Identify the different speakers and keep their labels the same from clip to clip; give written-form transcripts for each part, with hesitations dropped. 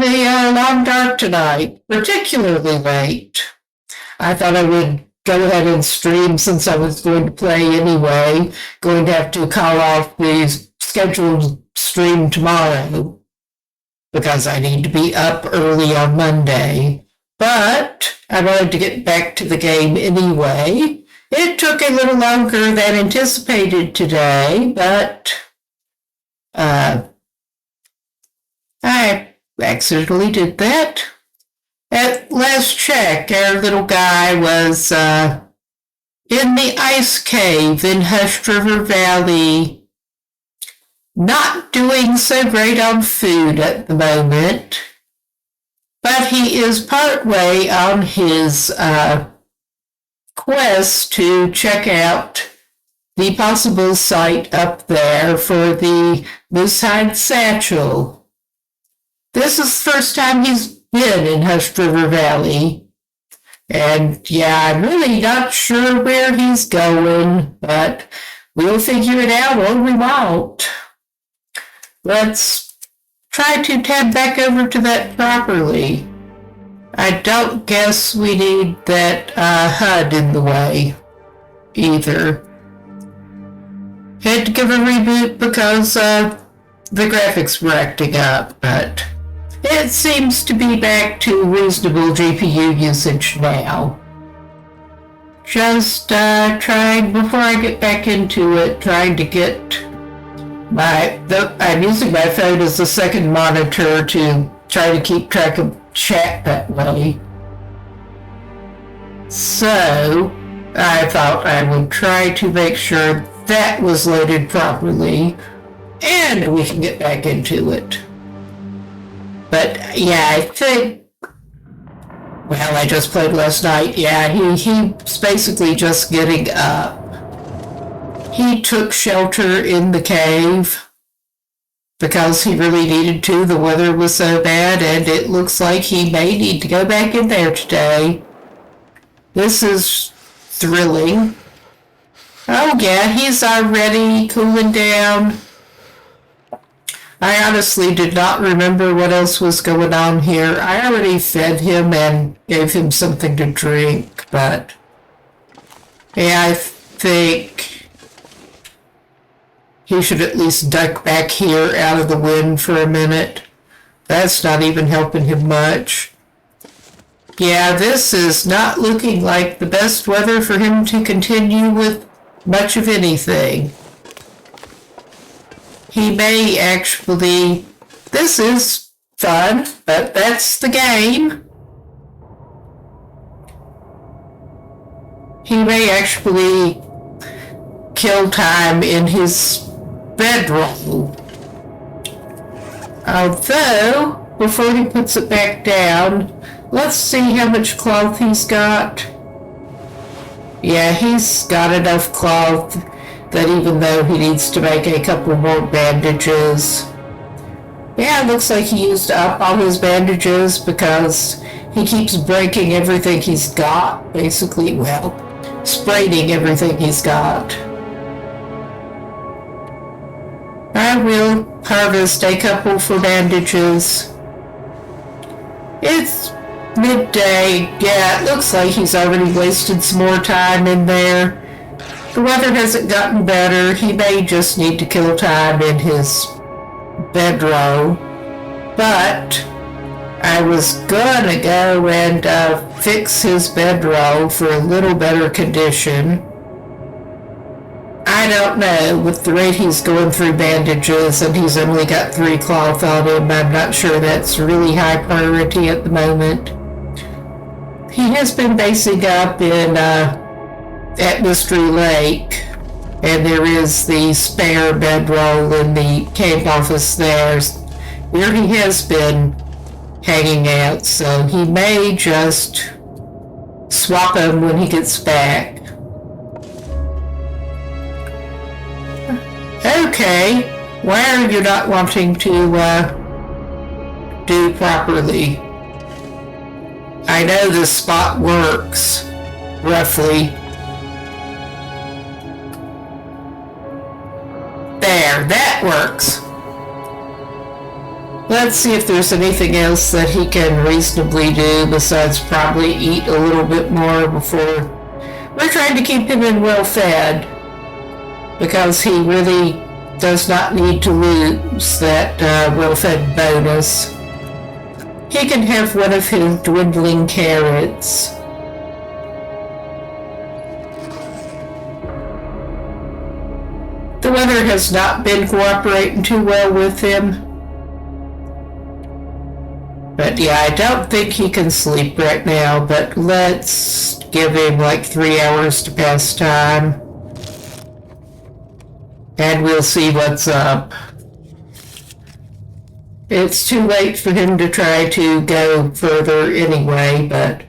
Speaker 1: the long dark tonight, particularly late. I thought I would go ahead and stream since I was going to play anyway. Going to have to call off the scheduled stream tomorrow because I need to be up early on Monday. But I wanted to get back to the game anyway. It took a little longer than anticipated today, but I accidentally did that. At last check, our little guy was in the ice cave in Hush River Valley, not doing so great on food at the moment, but he is partway on his quest to check out the possible site up there for the moosehide satchel. This is the first time he's been in Hush River Valley, and I'm really not sure where he's going, but we'll figure it out or we won't. Let's try to tab back over to that properly. I don't guess we need that HUD in the way either. Had to give a reboot because the graphics were acting up, but it seems to be back to reasonable GPU usage now. Just trying, before I get back into it, trying to get I'm using my phone as a second monitor to try to keep track of chat that way. So I thought I would try to make sure that was loaded properly and we can get back into it. But I think, I just played last night. He's basically just getting up. He took shelter in the cave because he really needed to. The weather was so bad, and it looks like he may need to go back in there today. This is thrilling. Oh he's already cooling down. I honestly did not remember what else was going on here. I already fed him and gave him something to drink, but I think he should at least duck back here out of the wind for a minute. That's not even helping him much. This is not looking like the best weather for him to continue with much of anything. He may actually, this is fun, but that's the game. He may actually kill time in his bedroll. Although, before he puts it back down, let's see how much cloth he's got. He's got enough cloth that even though he needs to make a couple more bandages. It looks like he used up all his bandages because he keeps breaking everything he's got, basically, spraining everything he's got. I will harvest a couple for bandages. It's midday. It looks like he's already wasted some more time in there. The weather hasn't gotten better. He may just need to kill time in his bedroll. But I was gonna go and fix his bedroll for a little better condition. I don't know, with the rate he's going through bandages and he's only got 3 cloth on him, I'm not sure that's really high priority at the moment. He has been basing up in at Mystery Lake, and there is the spare bedroll in the camp office there where he has been hanging out, so he may just swap him when he gets back. Okay, why are you not wanting to do properly? I know this spot works, roughly. There, that works. Let's see if there's anything else that he can reasonably do besides probably eat a little bit more before. We're trying to keep him in well fed because he really does not need to lose that well fed bonus. He can have one of his dwindling carrots. The weather has not been cooperating too well with him. But yeah, I don't think he can sleep right now, but let's give him like 3 hours to pass time. And we'll see what's up. It's too late for him to try to go further anyway, but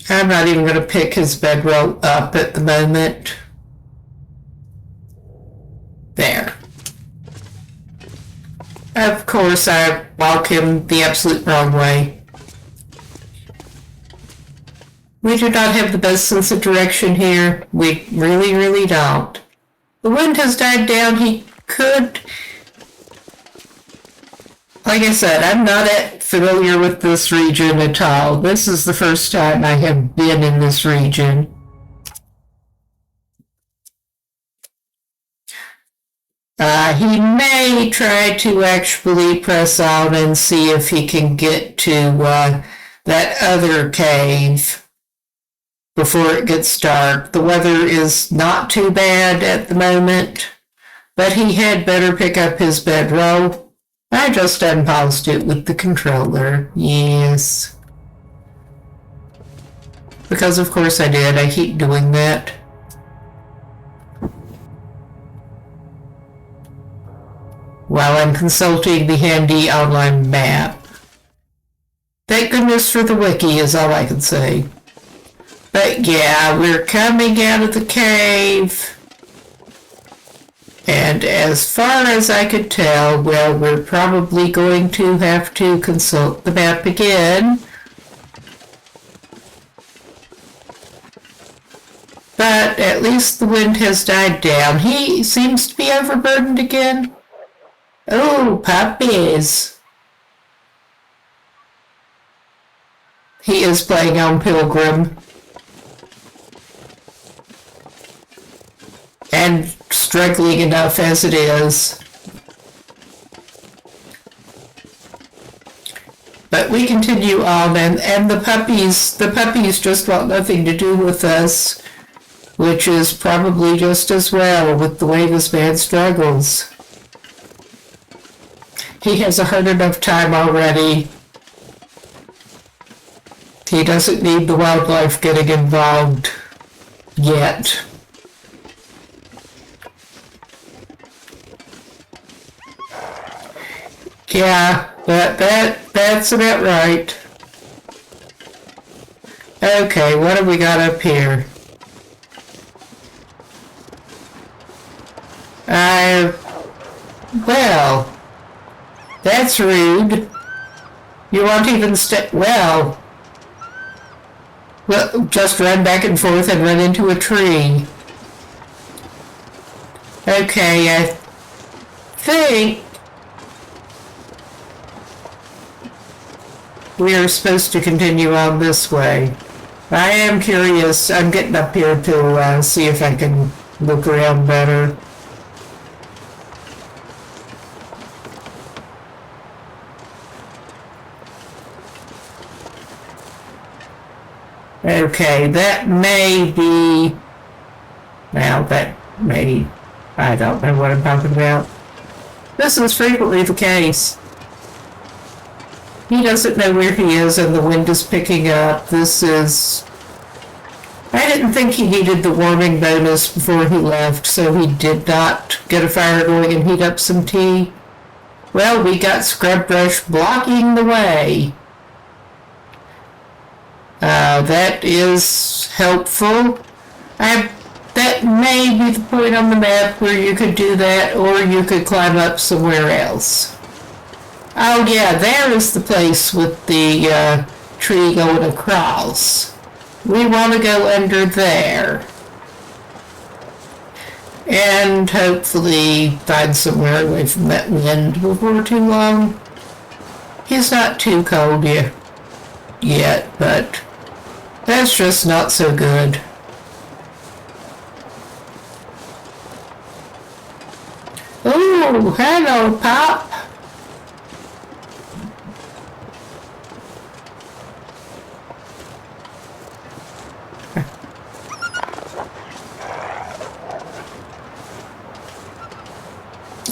Speaker 1: I'm not even going to pick his bedroll up at the moment. There. Of course, I walk him the absolute wrong way. We do not have the best sense of direction here. We really, really don't. The wind has died down. He could... Like I said, I'm not familiar with this region at all. This is the first time I have been in this region. He may try to actually press on and see if he can get to that other cave before it gets dark. The weather is not too bad at the moment, but he had better pick up his bedroll. I just unpaused it with the controller. Yes. Because of course I did. I keep doing that. While I'm consulting the handy online map. Thank goodness for the wiki is all I can say. But yeah, we're coming out of the cave. And as far as I could tell, well, we're probably going to have to consult the map again. But at least the wind has died down. He seems to be overburdened again. Oh, puppies. He is playing on Pilgrim. And struggling enough as it is. But we continue on, and the puppies just want nothing to do with us, which is probably just as well with the way this man struggles. He has a hard enough time already. He doesn't need the wildlife getting involved yet. Yeah, that's about right. Okay, what have we got up here? Well, that's rude. You won't even well, just run back and forth and run into a tree. Okay, I think we are supposed to continue on this way. I am curious. I'm getting up here to see if I can look around better. Okay, that may be... Now, that may... I don't know what I'm talking about. This is frequently the case. He doesn't know where he is and the wind is picking up. This is... I didn't think he needed the warming bonus before he left, so he did not get a fire going and heat up some tea. Well, we got scrub brush blocking the way. That is helpful. That may be the point on the map where you could do that, or you could climb up somewhere else. Oh yeah, there is the place with the tree going across. We want to go under there. and hopefully find somewhere away from that wind before too long. He's not too cold yet, but that's just not so good. Oh, hello, Pop.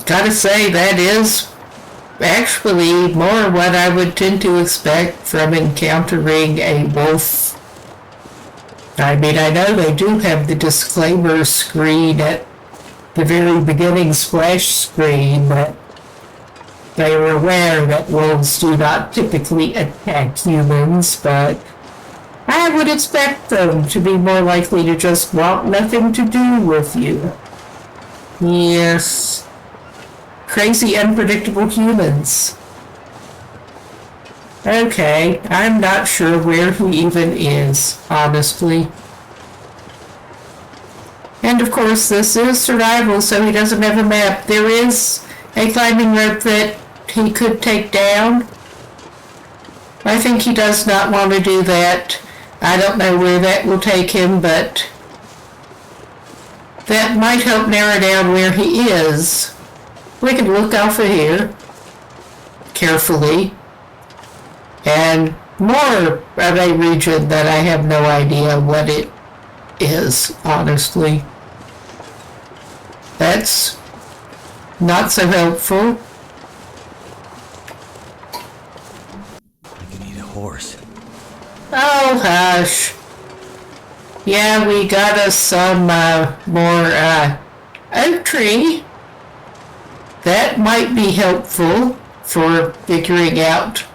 Speaker 1: Gotta say, that is actually more what I would tend to expect from encountering a wolf. I mean, I know they do have the disclaimer screen at the very beginning splash screen, but they are aware that wolves do not typically attack humans, but I would expect them to be more likely to just want nothing to do with you. Yes. Crazy, unpredictable humans. Okay, I'm not sure where he even is, honestly. And of course, this is survival, so he doesn't have a map. There is a climbing rope that he could take down. I think he does not want to do that. I don't know where that will take him, but that might help narrow down where he is. We can look off of here carefully, and more of a region that I have no idea what it is, honestly. That's not so helpful.
Speaker 2: I can eat a horse.
Speaker 1: Oh, hush. Yeah, we got us some more oak tree. That might be helpful for figuring out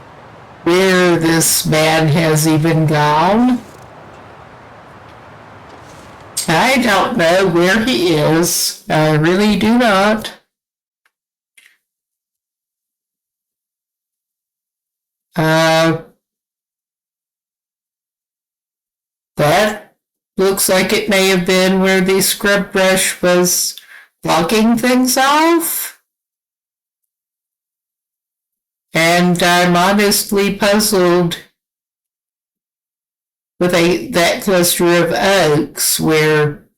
Speaker 1: where this man has even gone. I don't know where he is. I really do not. That looks like it may have been where the scrub brush was blocking things off. And I'm honestly puzzled with that cluster of oaks where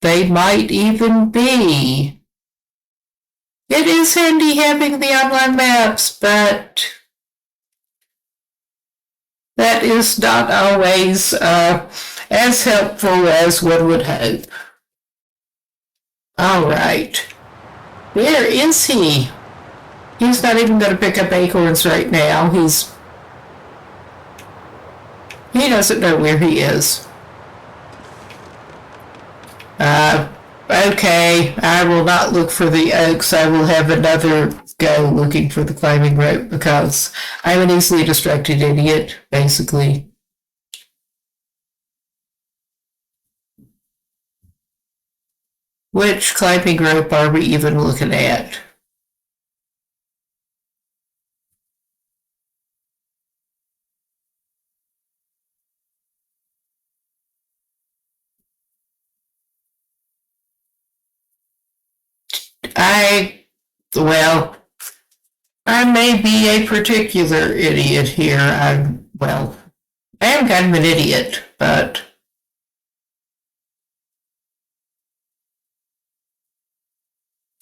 Speaker 1: they might even be. It is handy having the online maps, but that is not always as helpful as one would hope. All right. Where is he? He's not even going to pick up acorns right now. He doesn't know where he is. Okay, I will not look for the oaks. I will have another go looking for the climbing rope because I'm an easily distracted idiot, basically. Which climbing rope are we even looking at? I may be a particular idiot here. I am kind of an idiot, but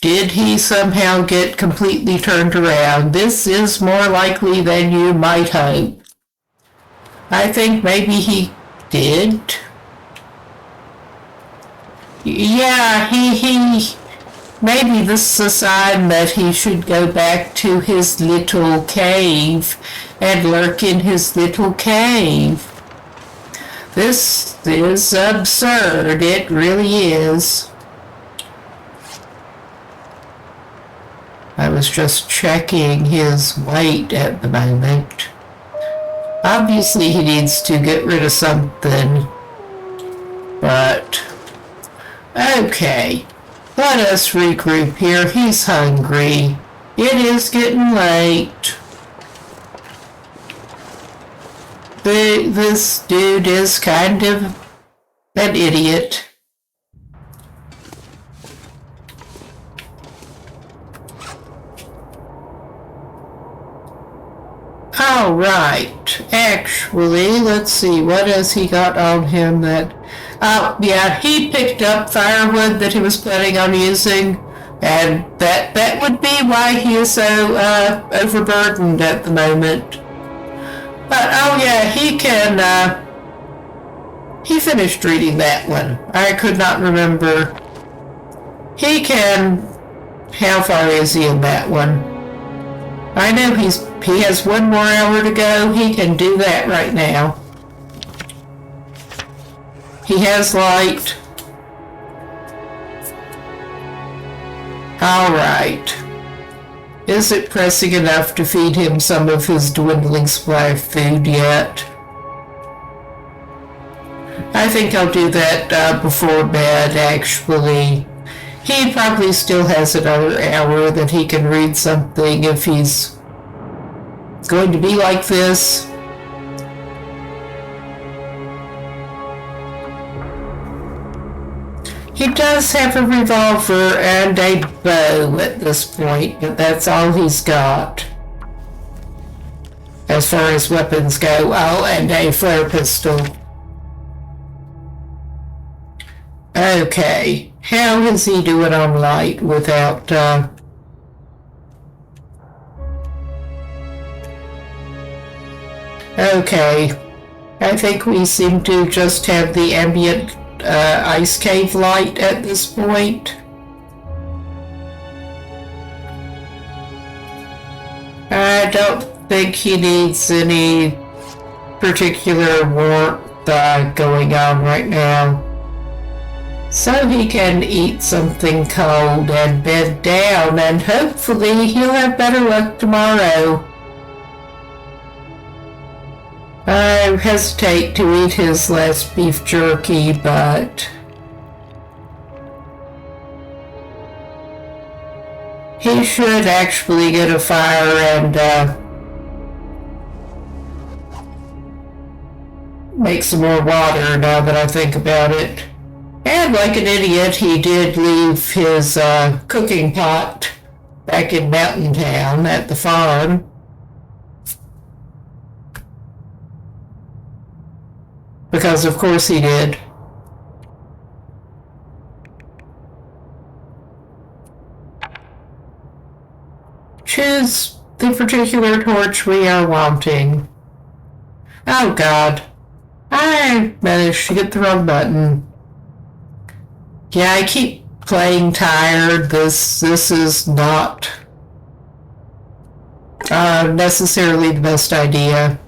Speaker 1: did he somehow get completely turned around? This is more likely than you might hope. I think maybe he did. Yeah, maybe this is a sign that he should go back to his little cave and lurk in his little cave. This is absurd. It really is. I was just checking his weight at the moment. Obviously he needs to get rid of something, but okay. Let us regroup here. He's hungry. It is getting late. This dude is kind of an idiot. All right. Actually, let's see. What has he got on him that... Oh, yeah, he picked up firewood that he was planning on using. And that would be why he is so overburdened at the moment. But, oh yeah, he can... he finished reading that one. I could not remember. He can... How far is he in that one? I know he has 1 more hour to go. He can do that right now. He has light. All right. Is it pressing enough to feed him some of his dwindling supply of food yet? I think I'll do that before bed, actually. He probably still has another hour that he can read something if he's going to be like this. He does have a revolver and a bow at this point, but that's all he's got. As far as weapons go, oh, and a flare pistol. Okay, how is he doing on light without, Okay, I think we seem to just have the ambient ice cave light at this point. I don't think he needs any particular warmth going on right now. So he can eat something cold and bed down, and hopefully he'll have better luck tomorrow. I hesitate to eat his last beef jerky, but he should actually get a fire and make some more water now that I think about it. And like an idiot, he did leave his cooking pot back in Mountain Town at the farm. Because of course he did. Choose the particular torch we are wanting. Oh God. I managed to get the wrong button. Yeah, I keep playing tired. This is not necessarily the best idea.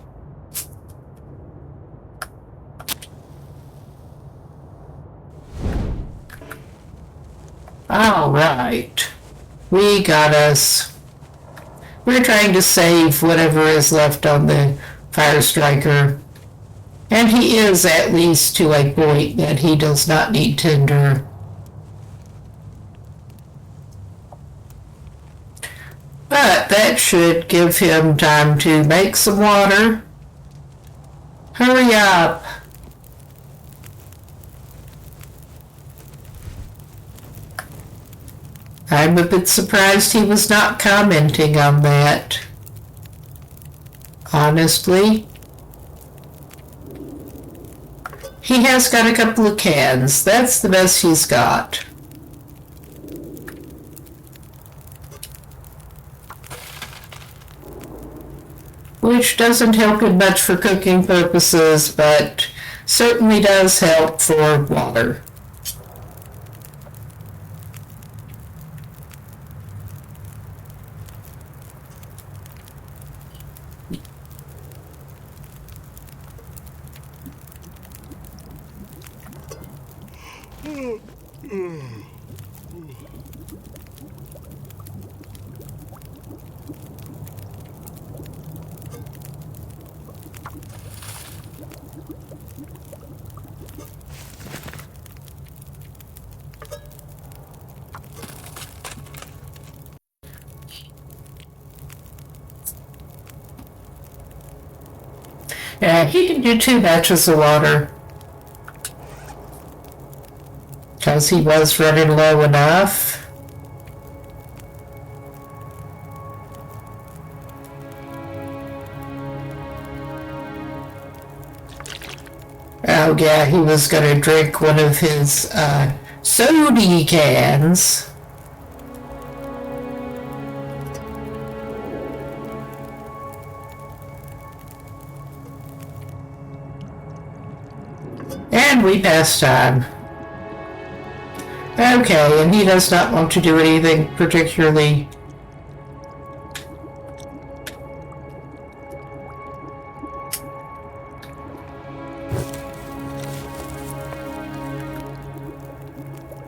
Speaker 1: All right. We got us. We're trying to save whatever is left on the fire striker. And he is at least to a point that he does not need tinder. But that should give him time to make some water. Hurry up. I'm a bit surprised he was not commenting on that. Honestly. He has got a couple of cans. That's the best he's got. Which doesn't help him much for cooking purposes, but certainly does help for water. Yeah, he can do 2 batches of water. Because he was running low enough. Oh yeah, he was gonna drink one of his soda cans. And we pass time. Okay, and he does not want to do anything particularly.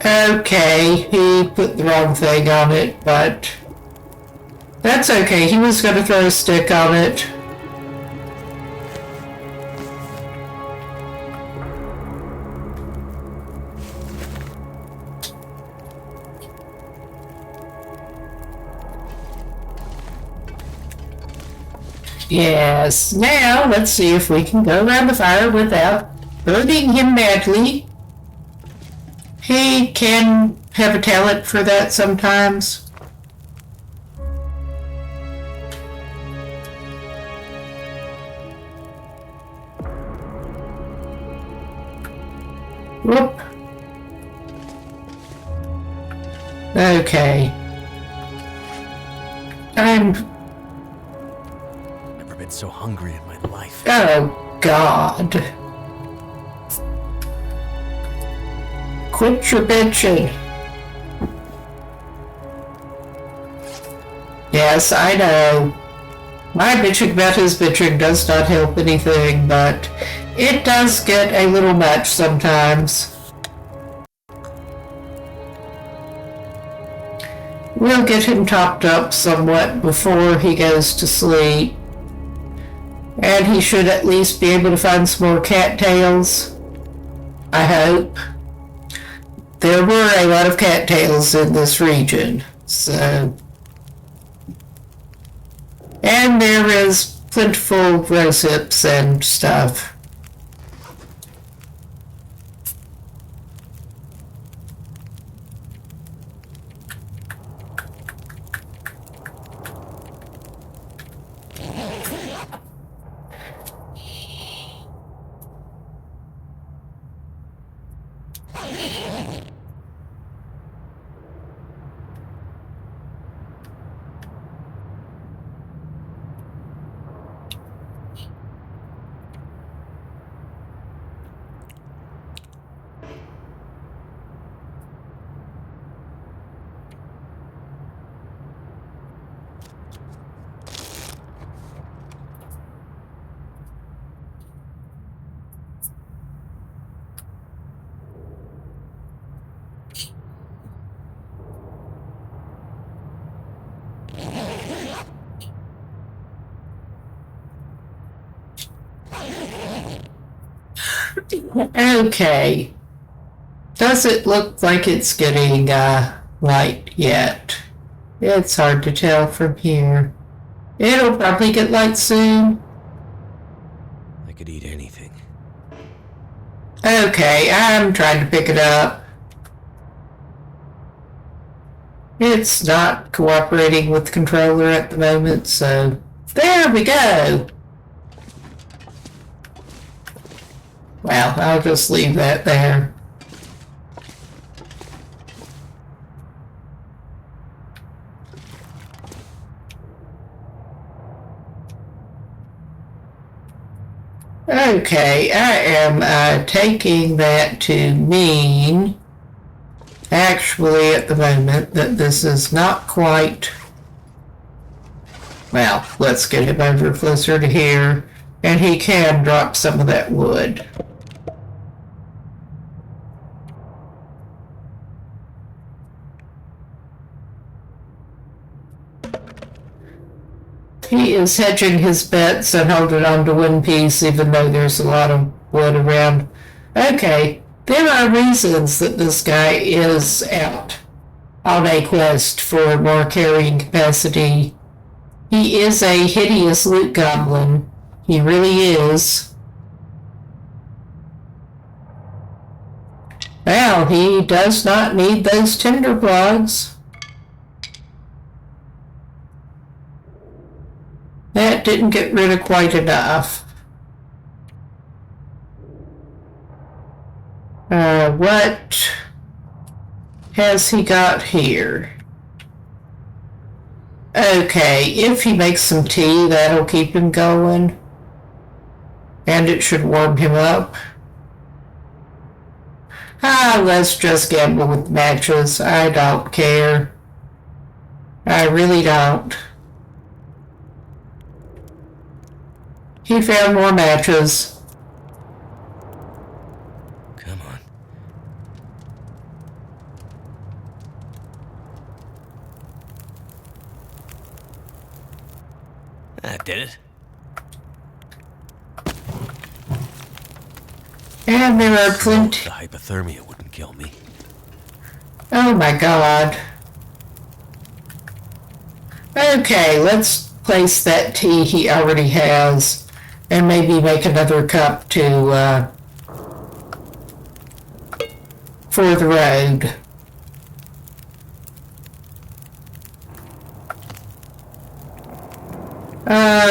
Speaker 1: Okay, he put the wrong thing on it, but that's okay. He was going to throw a stick on it. Yes, now let's see if we can go around the fire without burning him badly. He can have a talent for that sometimes. Whoop. Okay. I'm...
Speaker 2: Never been so hungry in my life.
Speaker 1: Oh, God. Quit your bitching. Yes, I know. My bitching about his bitching does not help anything, but it does get a little much sometimes. We'll get him topped up somewhat before he goes to sleep. And he should at least be able to find some more cattails. I hope. There were a lot of cattails in this region, so... And there is plentiful rose hips and stuff. Okay. Does it look like it's getting light yet? It's hard to tell from here. It'll probably get light soon.
Speaker 2: I could eat anything.
Speaker 1: Okay, I'm trying to pick it up. It's not cooperating with the controller at the moment, so there we go. Well, I'll just leave that there. Okay, I am taking that to mean, actually at the moment, that this is not quite... Well, let's get him over closer to here, and he can drop some of that wood. He is hedging his bets and holding on to one piece even though there's a lot of wood around. Okay, there are reasons that this guy is out on a quest for more carrying capacity. He is a hideous loot goblin. He really is. Well, he does not need those tinder plugs. That didn't get rid of quite enough. what has he got here? Okay, if he makes some tea, that'll keep him going. And it should warm him up. Let's just gamble with matches. I don't care. I really don't. He found more matches.
Speaker 2: Come on. That did it.
Speaker 1: And there are plenty.
Speaker 2: The hypothermia wouldn't kill me.
Speaker 1: Oh my god. Okay, let's place that tea he already has and maybe make another cup to, for the road.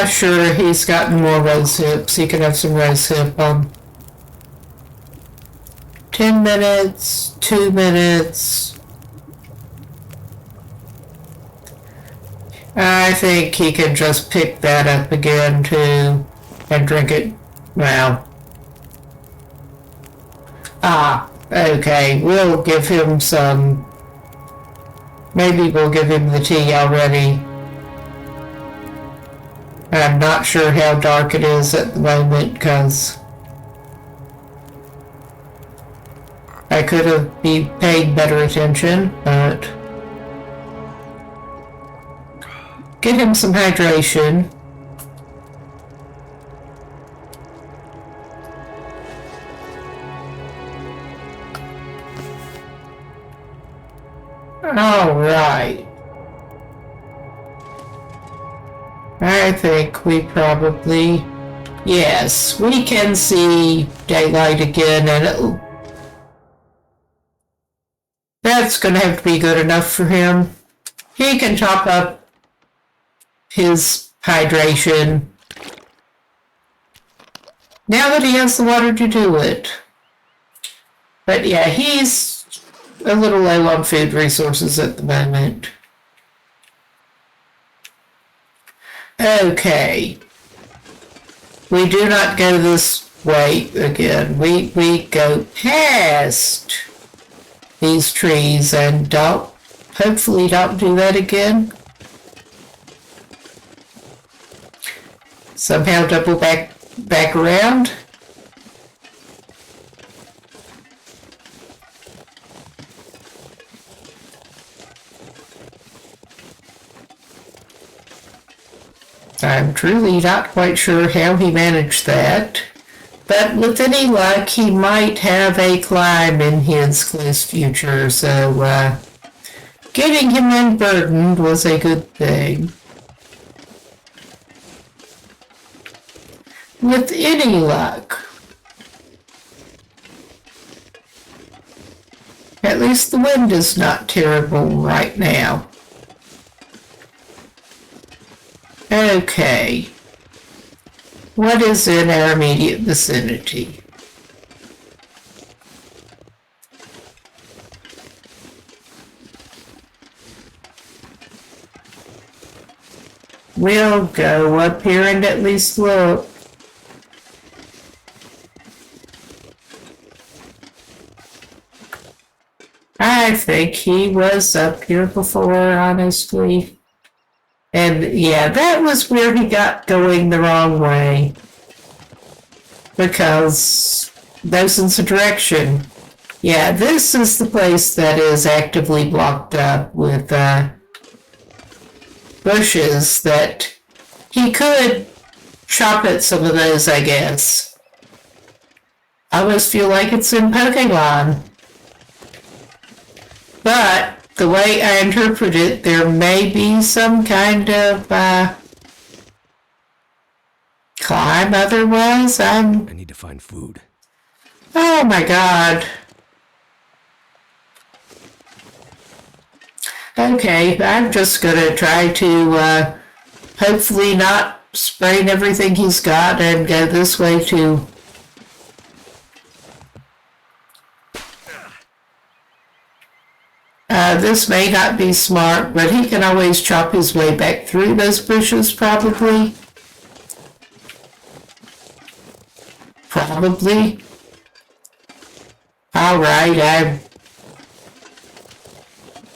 Speaker 1: Sure, he's gotten more rose hips. He can have some rose hip 10 minutes, 2 minutes. I think he can just pick that up again too and drink it now. Okay, we'll give him some. Maybe we'll give him the tea already. I'm not sure how dark it is at the moment because I could have paid better attention, but get him some hydration. All right. I think we probably, yes, we can see daylight again, and that's going to have to be good enough for him. He can top up his hydration now that he has the water to do it. But yeah, he's a little low on food resources at the moment. Okay. We do not go this way again. We go past these trees and hopefully don't do that again. Somehow double back around. I'm truly not quite sure how he managed that, but with any luck, he might have a climb in his close future, so getting him unburdened was a good thing. With any luck. At least the wind is not terrible right now. Okay. What is in our immediate vicinity? We'll go up here and at least look. I think he was up here before, honestly. And yeah, that was where he got going the wrong way. Because no sense of direction. Yeah, this is the place that is actively blocked up with bushes that he could chop at some of those, I guess. I almost feel like it's in Pokemon. But the way I interpret it, there may be some kind of climb otherwise.
Speaker 2: I need to find food.
Speaker 1: Oh my god. Okay, I'm just gonna try to hopefully not sprain everything he's got and go this way to This may not be smart, but he can always chop his way back through those bushes, probably. Probably. All right,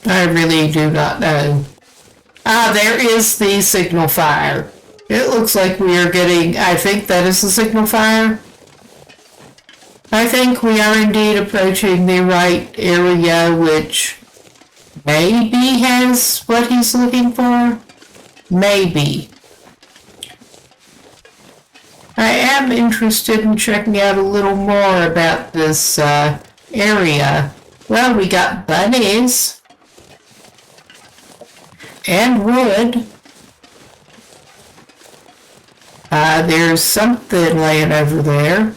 Speaker 1: I really do not know. There is the signal fire. It looks like we are getting, I think that is the signal fire. I think we are indeed approaching the right area, which maybe has what he's looking for. Maybe. I am interested in checking out a little more about this area. Well, we got bunnies. And wood. There's something laying over there.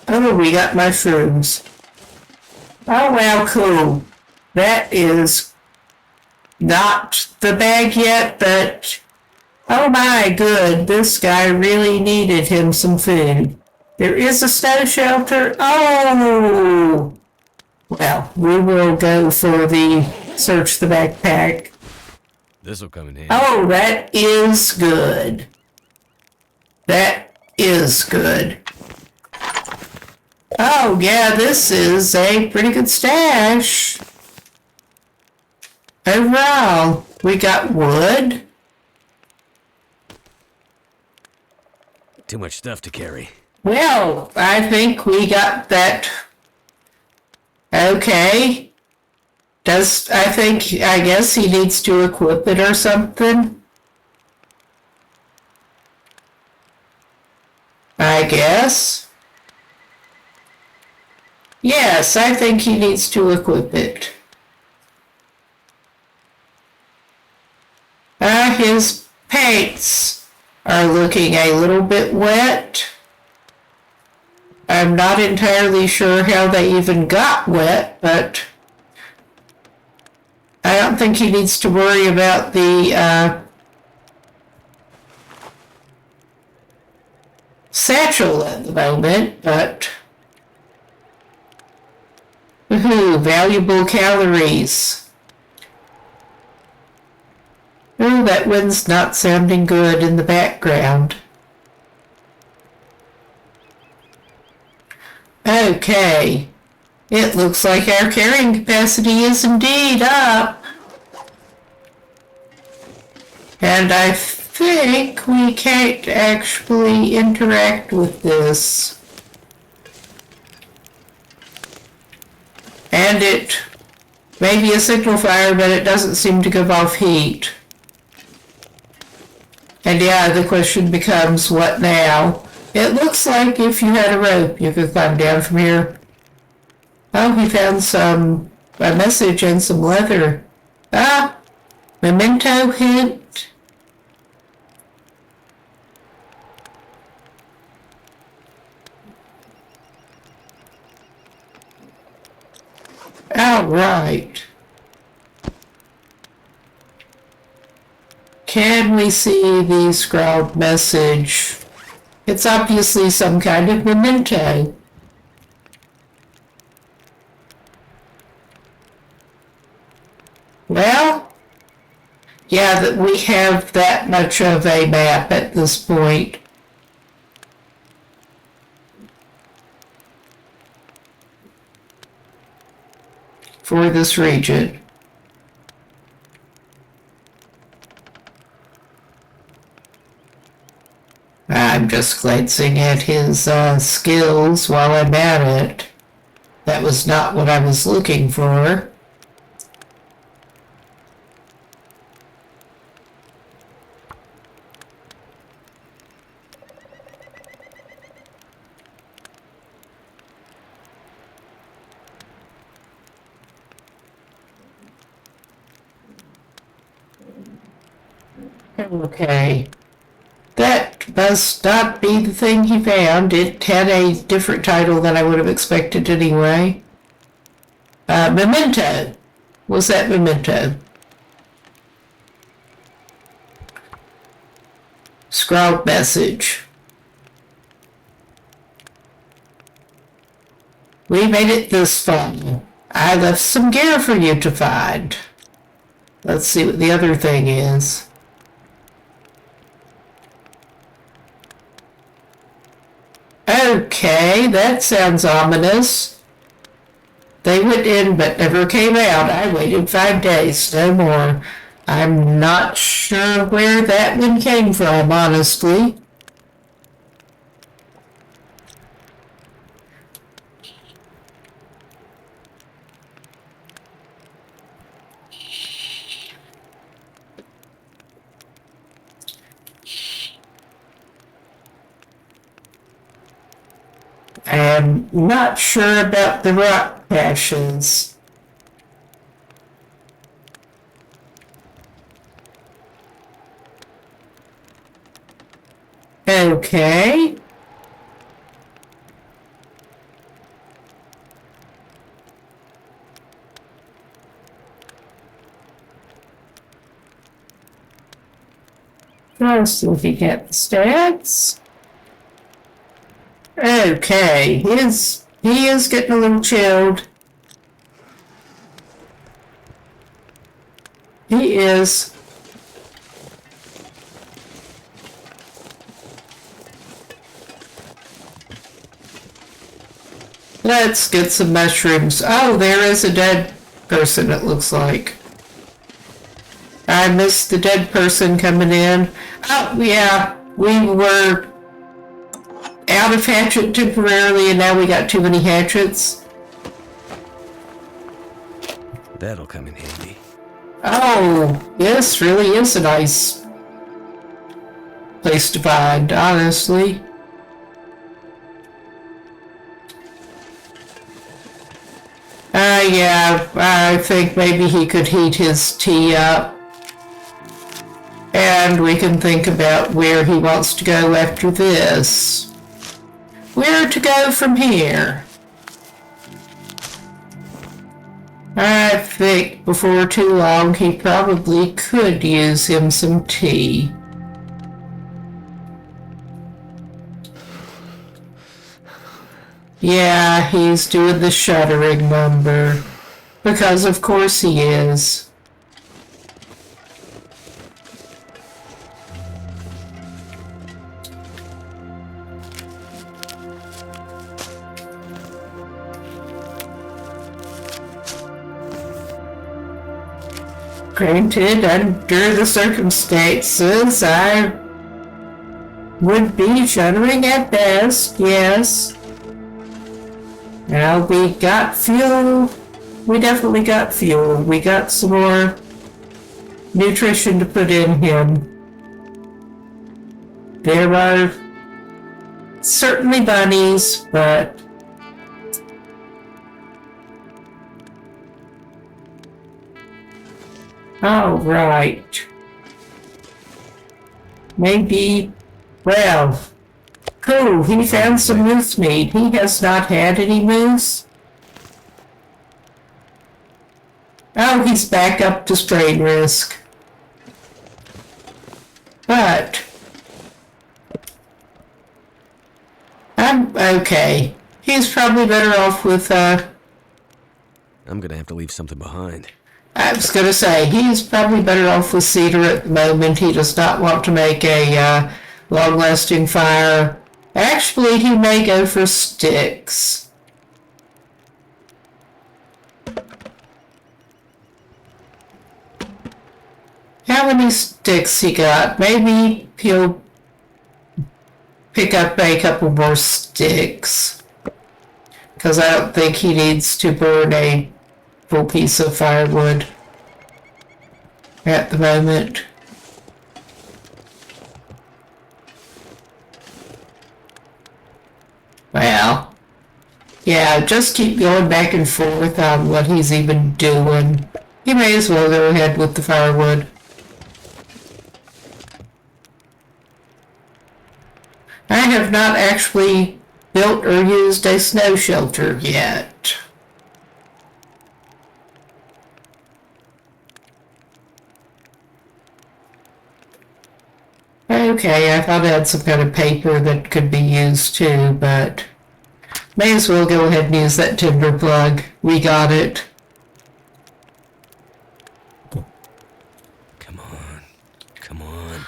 Speaker 1: Oh, we got mushrooms. Oh, well, cool. That is not the bag yet, but oh my, good. This guy really needed him some food. There is a snow shelter. Oh! Well, we will go for the search the backpack.
Speaker 2: This'll come in handy.
Speaker 1: Oh, that is good. That is good. Oh, yeah, this is a pretty good stash. Overall, we got wood.
Speaker 2: Too much stuff to carry.
Speaker 1: Well, I think we got that. Okay. I guess he needs to equip it or something. I guess. Yes, I think he needs to equip it. His paints are looking a little bit wet. I'm not entirely sure how they even got wet, but I don't think he needs to worry about the satchel at the moment, but woohoo, valuable calories. Oh, that wind's not sounding good in the background. Okay. It looks like our carrying capacity is indeed up. And I think we can't actually interact with this. And it may be a signal fire, but it doesn't seem to give off heat. And yeah, the question becomes, what now? It looks like if you had a rope, you could climb down from here. Oh, he found a message and some leather. Ah, memento hint. All right. Can we see the scrawled message? It's obviously some kind of memento. Well, yeah, that we have that much of a map at this point. For this region. I'm just glancing at his skills while I'm at it. That was not what I was looking for. Okay. That must not be the thing he found. It had a different title than I would have expected anyway. Memento. Was that memento? Scrawled message. We made it this far. I left some gear for you to find. Let's see what the other thing is. Okay, that sounds ominous. They went in but never came out. I waited 5 days, no more. I'm not sure where that one came from, honestly. I'm not sure about the rock caches. Okay. Just looking at the stats. Okay, he is getting a little chilled. He is. Let's get some mushrooms. Oh, there is a dead person, it looks like. I missed the dead person coming in. Oh, yeah, we were out of hatchet temporarily, and now we got too many hatchets.
Speaker 2: That'll come in handy.
Speaker 1: Oh, this really is a nice place to find, honestly. Yeah, I think maybe he could heat his tea up. And we can think about where he wants to go after this. Where to go from here? I think before too long he probably could use him some tea. Yeah, he's doing the shuddering number. Because of course he is. Granted, under the circumstances, I would be shuddering at best, yes. Now, we got fuel. We definitely got fuel. We got some more nutrition to put in him. There are certainly bunnies, but all right. Maybe, well, cool, he found some moose meat. He has not had any moose. Oh, he's back up to strain risk. But I'm okay. He's probably better off with,
Speaker 2: I'm gonna have to leave something behind.
Speaker 1: I was gonna say, he's probably better off with cedar at the moment. He does not want to make a, long-lasting fire. Actually, he may go for sticks. How many sticks he got? Maybe he'll pick up a couple more sticks. Because I don't think he needs to burn a full piece of firewood at the moment. Well, yeah, just keep going back and forth on what he's even doing. He may as well go ahead with the firewood. I have not actually built or used a snow shelter yet. Okay, I thought I had some kind of paper that could be used too, but May as well go ahead and use that tinder plug. We got it.
Speaker 2: Come on. Come on.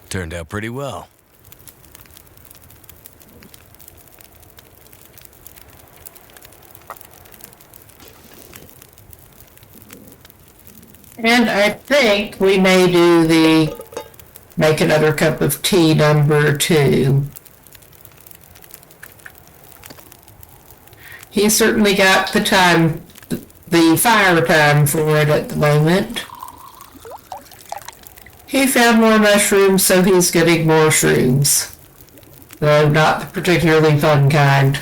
Speaker 2: Turned out pretty well.
Speaker 1: And I think we may do the make another cup of tea number 2. He certainly got the fire time for it at the moment. He found more mushrooms, so he's getting more shrooms. Though not the particularly fun kind.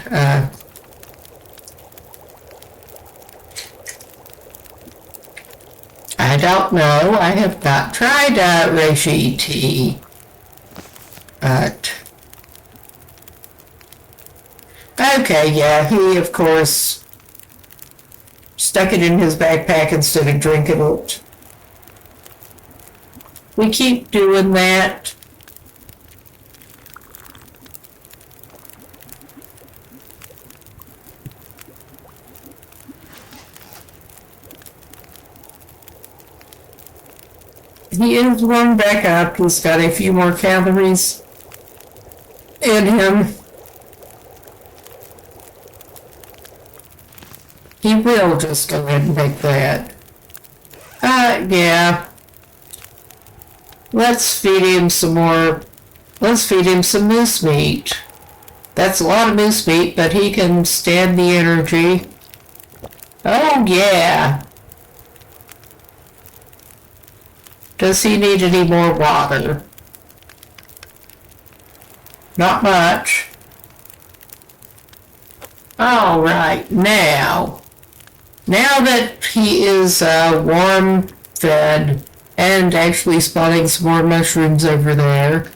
Speaker 1: I don't know. I have not tried reishi tea. But... okay, yeah, he, of course, stuck it in his backpack instead of drinking it. We keep doing that. He is warmed back up. He's got a few more calories in him. He will just go ahead and make that. Yeah. Let's feed him some more. Let's feed him some moose meat. That's a lot of moose meat, but he can stand the energy. Oh, yeah. Does he need any more water? Not much. All right, now that he is warm fed and actually spotting some more mushrooms over there,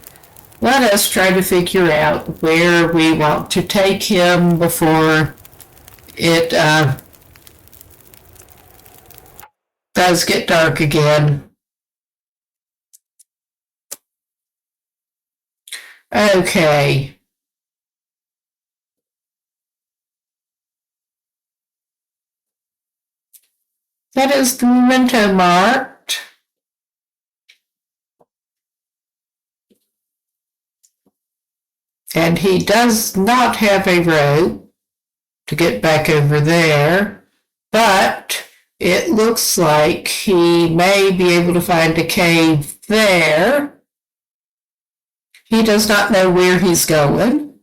Speaker 1: let us try to figure out where we want to take him before it does get dark again. Okay. That is the memento marked. And he does not have a rope to get back over there, but it looks like he may be able to find a cave there. He does not know where he's going.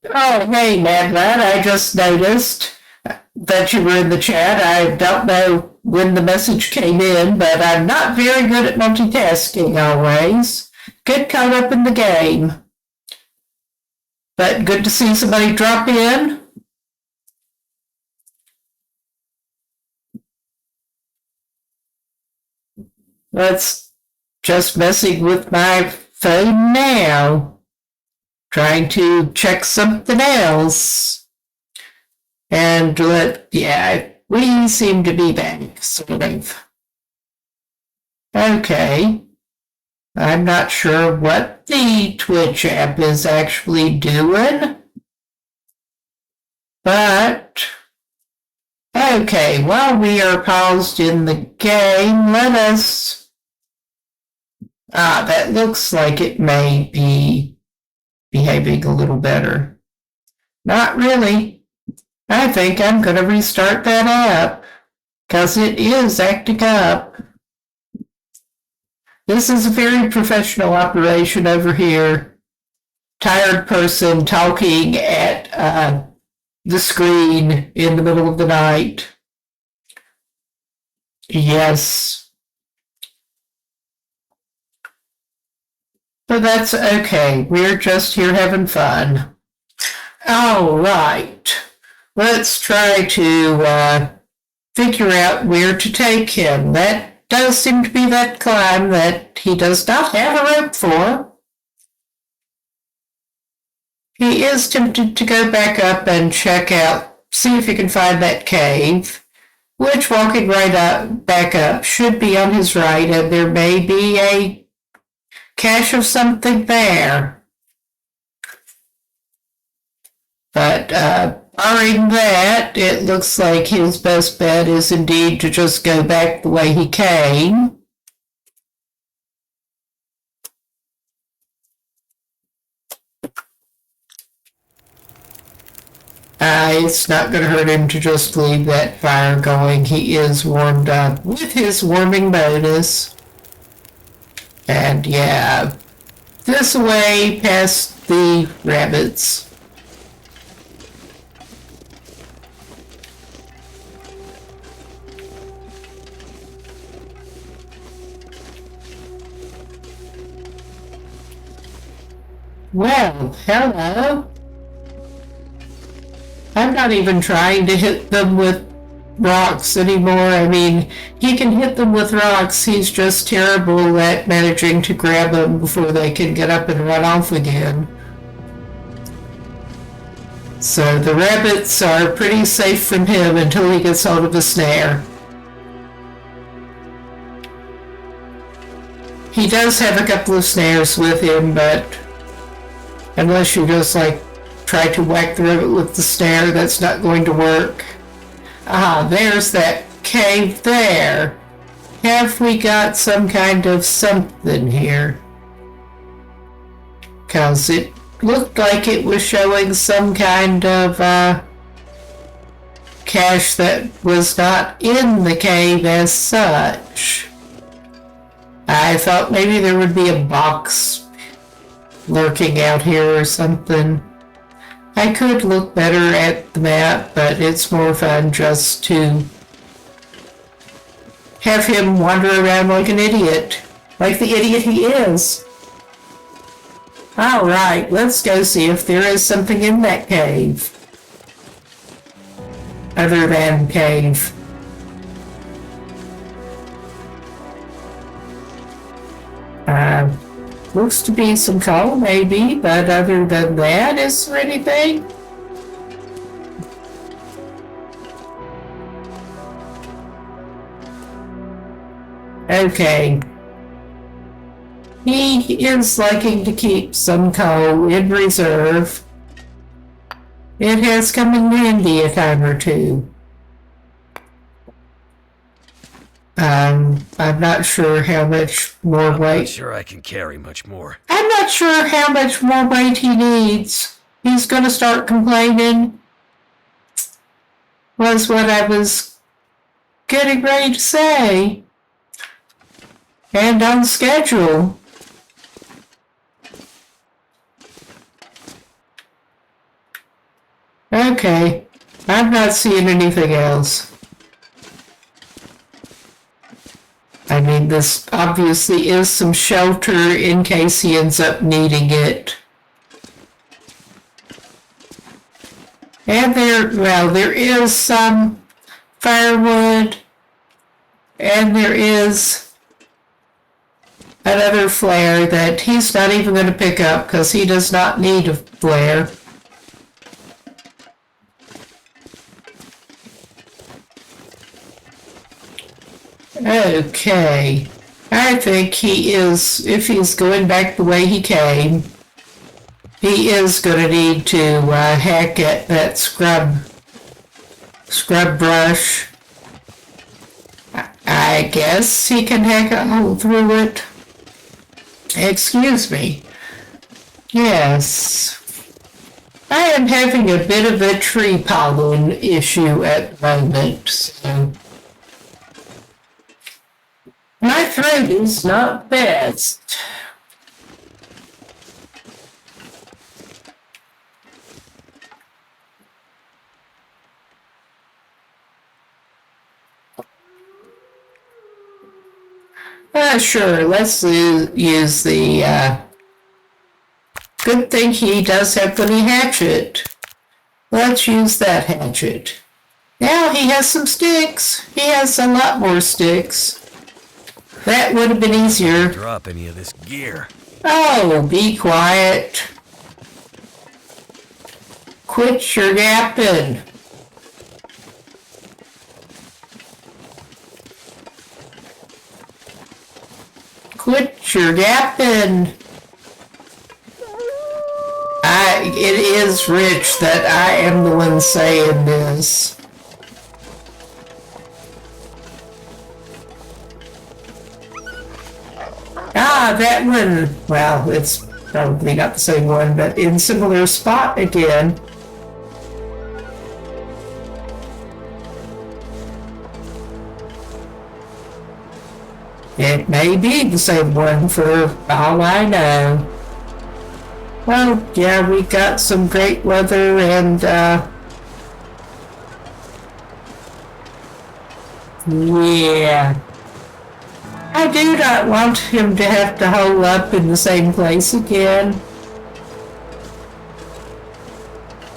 Speaker 1: Oh, hey, Mad Lad, I just noticed that you were in the chat. I don't know when the message came in, but I'm not very good at multitasking always. Get caught up in the game. But good to see somebody drop in. Let's just messing with my phone now. Trying to check something else. And we seem to be back, sort of. Okay. I'm not sure what the Twitch app is actually doing. But, okay, while we are paused in the game, let us... that looks like it may be behaving a little better. Not really. I think I'm going to restart that app, because it is acting up. This is a very professional operation over here. Tired person talking at the screen in the middle of the night. Yes. But that's okay. We're just here having fun. All right. let's try to figure out where to take him. That does seem to be that climb that he does not have a rope for. He is tempted to go back up and check out, see if he can find that cave, which, walking right up, back up, should be on his right, and there may be a cache of something there. But barring that, it looks like his best bet is indeed to just go back the way he came. It's not going to hurt him to just leave that fire going. He is warmed up with his warming bonus. And yeah, this way past the rabbits. Well, hello. I'm not even trying to hit them with rocks anymore. I mean, he can hit them with rocks. He's just terrible at managing to grab them before they can get up and run off again. So the rabbits are pretty safe from him until he gets hold of a snare. He does have a couple of snares with him, but unless you just try to whack the rabbit with the snare, that's not going to work. Ah, there's that cave there. Have we got some kind of something here? Because it looked like it was showing some kind of cache that was not in the cave as such. I thought maybe there would be a box lurking out here or something. I could look better at the map, but it's more fun just to have him wander around like an idiot. Like the idiot he is. Alright, let's go see if there is something in that cave. Other than cave. Looks to be some coal, maybe, but other than that, is there anything? Okay. He is liking to keep some coal in reserve. It has come in handy a time or two. I'm not sure how much more weight.
Speaker 2: I'm not sure I can carry much more.
Speaker 1: I'm not sure how much more weight he needs. He's gonna start complaining. Was what I was getting ready to say. And on schedule. Okay. I'm not seeing anything else. I mean, this obviously is some shelter in case he ends up needing it. And there is some firewood, and there is another flare that he's not even going to pick up because he does not need a flare. Okay, I think he is, if he's going back the way he came, he is going to need to hack at that scrub brush. I guess he can hack a hole through it. Excuse me. Yes. I am having a bit of a tree pollen issue at the moment, so my throat is not best. Sure, let's use the, good thing he does have plenty hatchet. Let's use that hatchet. Now he has some sticks. He has a lot more sticks. That would have been easier.
Speaker 2: Drop any of this gear.
Speaker 1: Oh, be quiet. Quit your yapping. Quit your yapping. It is rich that I am the one saying this. That one, well, it's probably not the same one, but in similar spot again. It may be the same one for all I know. Well, yeah, we got some great weather and, yeah. I do not want him to have to hole up in the same place again.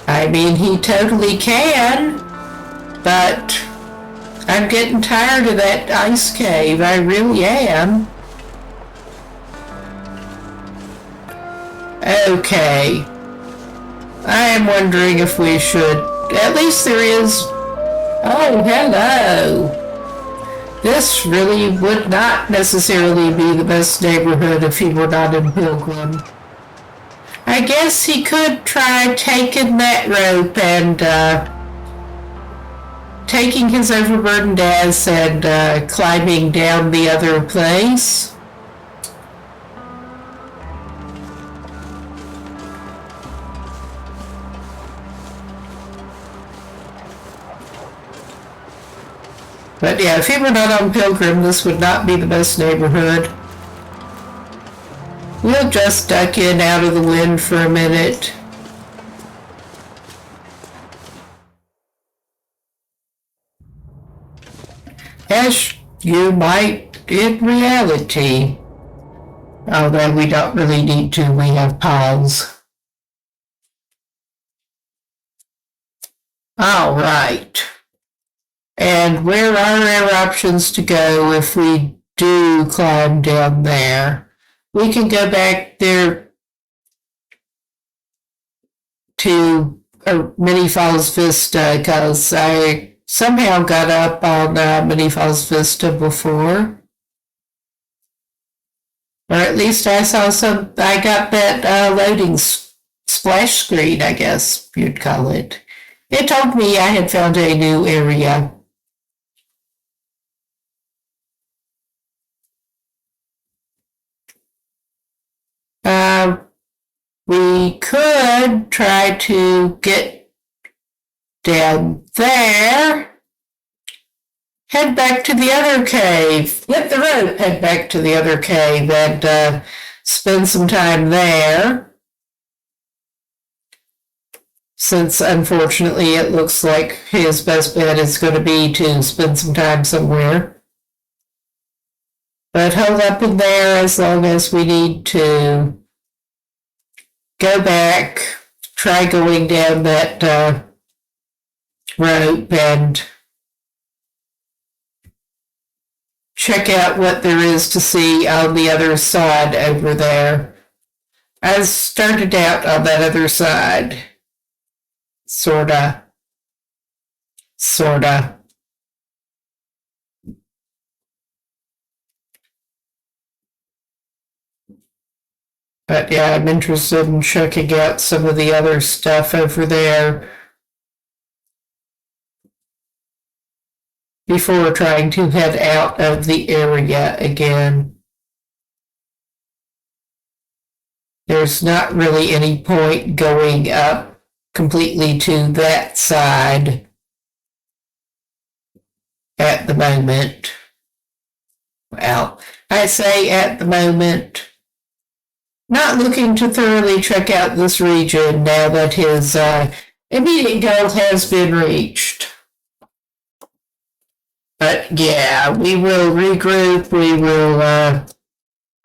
Speaker 1: I mean, he totally can, but I'm getting tired of that ice cave. I really am. Okay. I am wondering if we should... At least there is... Oh, hello. This really would not necessarily be the best neighborhood if he were not in Pilgrim. I guess he could try taking that rope and taking his overburdened ass and climbing down the other place. But yeah, if he were not on Pilgrim, this would not be the best neighborhood. We'll just duck in out of the wind for a minute. As you might in reality. Although we don't really need to, we have piles. All right. And where are our options to go if we do climb down there? We can go back there to Mini Falls Vista because I somehow got up on Mini Falls Vista before. Or at least I got that loading splash screen, I guess you'd call it. It told me I had found a new area. We could try to get down there, head back to the other cave, get the rope, head back to the other cave, and spend some time there. Since, unfortunately, it looks like his best bet is going to be to spend some time somewhere. But hold up in there as long as we need to go back, try going down that rope and check out what there is to see on the other side over there. I started out on that other side. Sorta. But yeah, I'm interested in checking out some of the other stuff over there before trying to head out of the area again. There's not really any point going up completely to that side at the moment. Well, I say at the moment. Not looking to thoroughly check out this region now that his immediate goal has been reached. But yeah, we will regroup, we will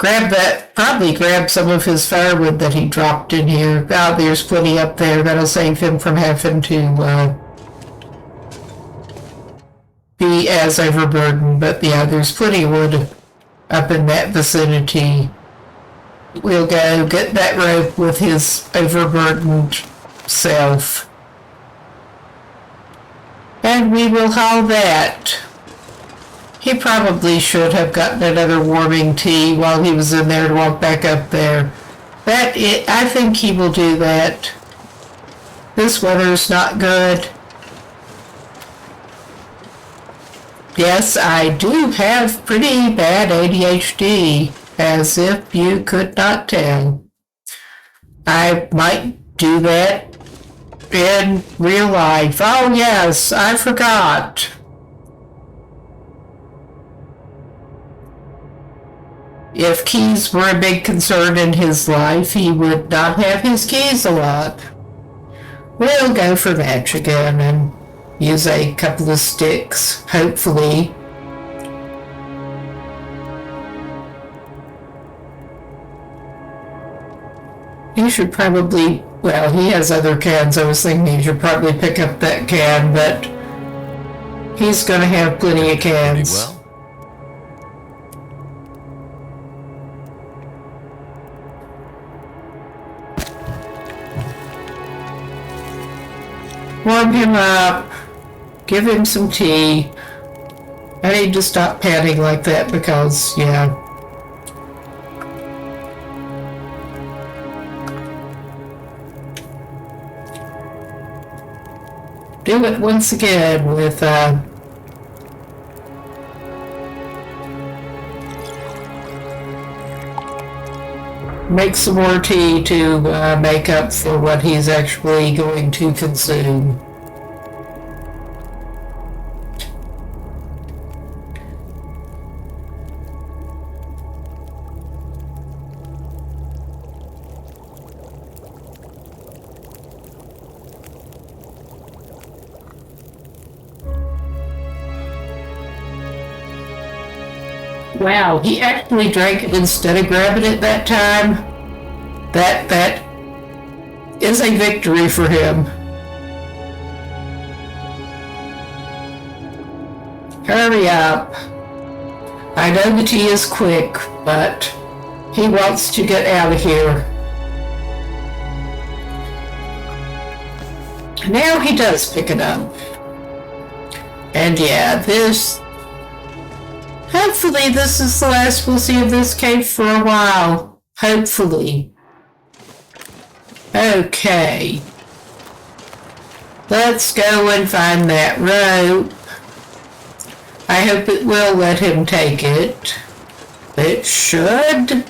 Speaker 1: probably grab some of his firewood that he dropped in here. Oh, there's plenty up there. That'll save him from having to be as overburdened. But yeah, there's plenty of wood up in that vicinity. We'll go get that rope with his overburdened self. And we will haul that. He probably should have gotten another warming tea while he was in there to walk back up there. I think he will do that. This weather's not good. Yes, I do have pretty bad ADHD, as if you could not tell. I might do that in real life. Oh yes, I forgot. If keys were a big concern in his life, he would not have his keys a lot. We'll go for match again and use a couple of sticks, hopefully. He should probably, well, he has other cans. I was thinking he should probably pick up that can, but he's gonna have plenty of cans.
Speaker 2: Well.
Speaker 1: Warm him up, give him some tea. I need to stop panting like that because, yeah. Do it once again with, make some more tea to make up for what he's actually going to consume. Wow, he actually drank it instead of grabbing it that time. That is a victory for him. Hurry up. I know the tea is quick, but he wants to get out of here. Now he does pick it up. And yeah, hopefully this is the last we'll see of this cave for a while. Hopefully. Okay. Let's go and find that rope. I hope it will let him take it. It should.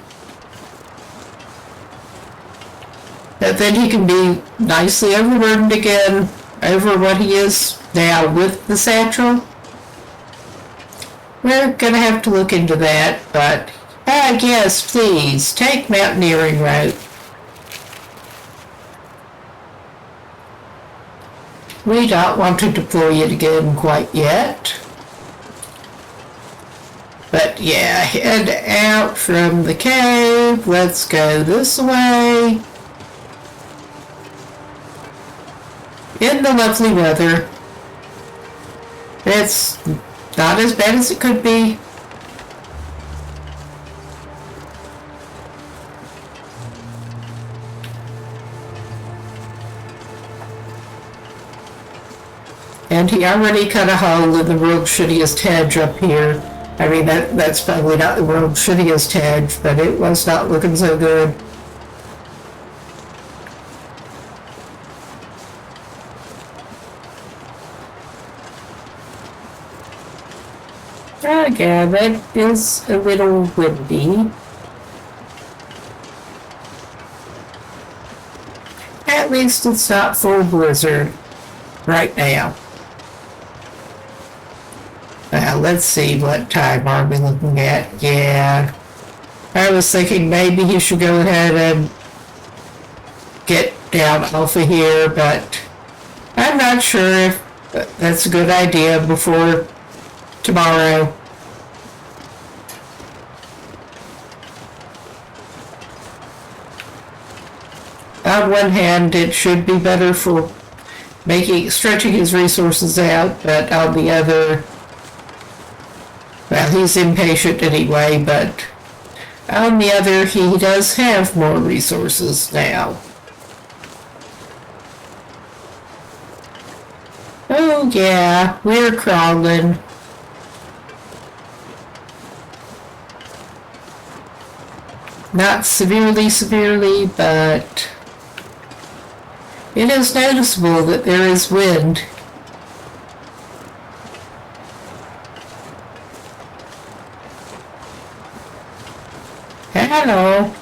Speaker 1: But then he can be nicely overburdened again over what he is now with the satchel. We're gonna have to look into that, but yes, please, take mountaineering rope. We don't want to deploy it again quite yet. But yeah, head out from the cave. Let's go this way. In the lovely weather. It's not as bad as it could be. And he already cut a hole in the world's shittiest hedge up here. I mean, that's probably not the world's shittiest hedge, but it was not looking so good. Yeah, that is a little windy. At least it's not full blizzard right now. Now, let's see, what time are we looking at? Yeah. I was thinking maybe he should go ahead and get down off of here, but I'm not sure if that's a good idea before tomorrow. On one hand, it should be better for stretching his resources out, but on the other, well, he's impatient anyway, but on the other, he does have more resources now. Oh yeah, we're crawling. Not severely, but it is noticeable that there is wind. Hello.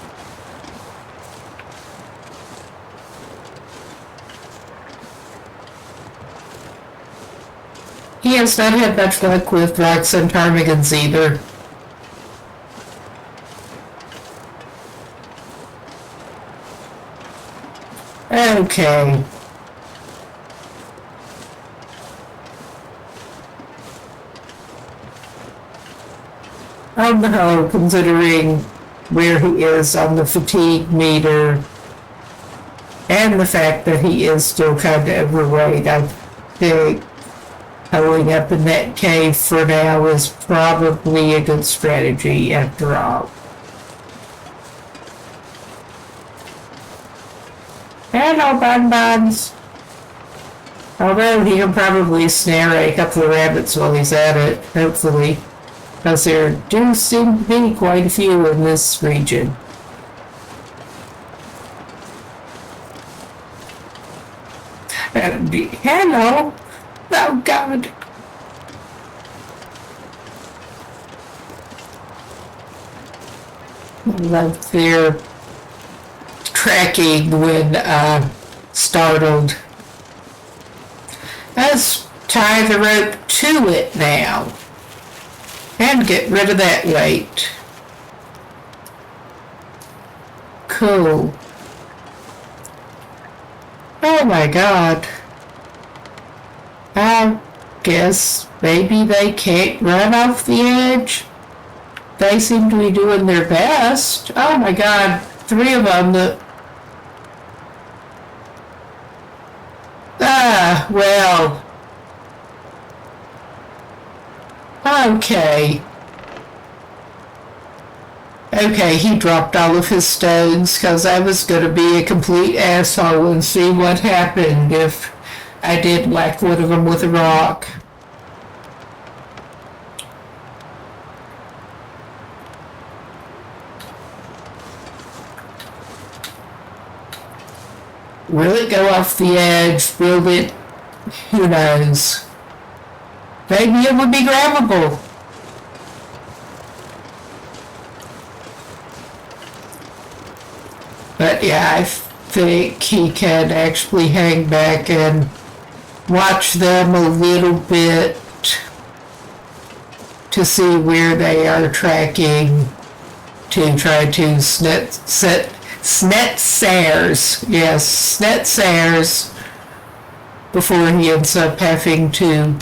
Speaker 1: He has not had much luck with rocks and ptarmigans either. Okay. On the whole, considering where he is on the fatigue meter and the fact that he is still kind of overweight, I think holding up in that cave for now is probably a good strategy after all. Hello, Bonbons. Although he can probably snare a couple of rabbits while he's at it, hopefully, because there do seem to be quite a few in this region. Hello. Oh, God. I love their tracking when startled. Let's tie the rope to it now and get rid of that weight. Cool. Oh my God. I guess maybe they can't run off the edge. They seem to be doing their best. Oh my God, 3 of them. Well. Okay. Okay, he dropped all of his stones because I was going to be a complete asshole and see what happened if I did whack one of them with a rock. Will it go off the edge? Will it? Who knows? Maybe it would be grabbable. But yeah, I think he can actually hang back and watch them a little bit to see where they are tracking to try to snet snares before he ends up having to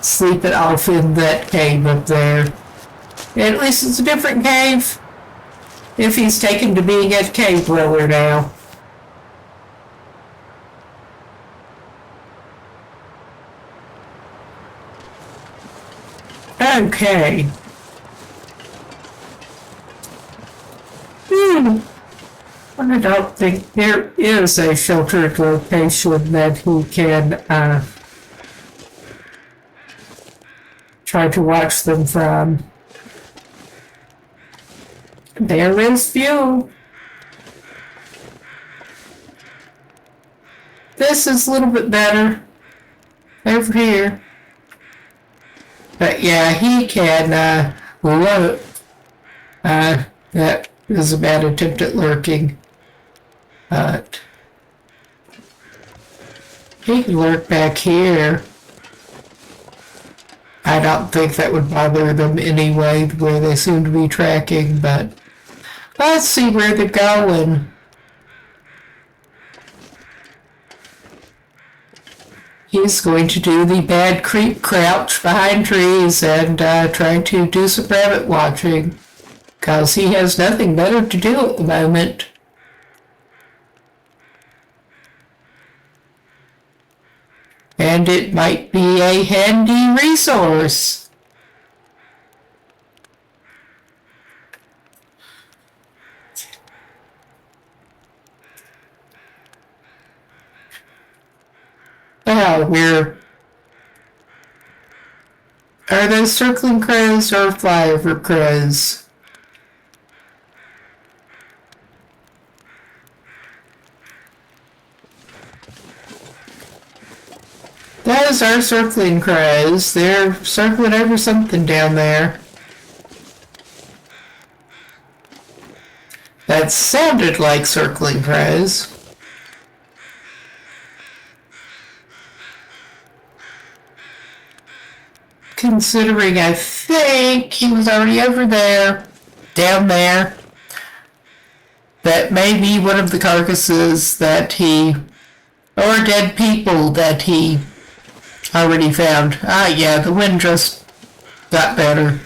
Speaker 1: sleep it off in that cave up there. At least it's a different cave if he's taken to being a cave dweller now. Okay. I don't think there is a sheltered location that he can try to watch them from. There is view. This is a little bit better over here. But yeah, he can lurk. That is a bad attempt at lurking. But he can lurk back here. I don't think that would bother them anyway, where they seem to be tracking, but let's see where they're going. He's going to do the bad creep crouch behind trees and try to do some rabbit watching, because he has nothing better to do at the moment. and it might be a handy resource. Oh, are those circling crows or flyover crows? Those are circling crows. They're circling over something down there. That sounded like circling crows. Considering I think he was already over there, down there. That may be one of the carcasses that or dead people that he already found. Ah, yeah, the wind just got better.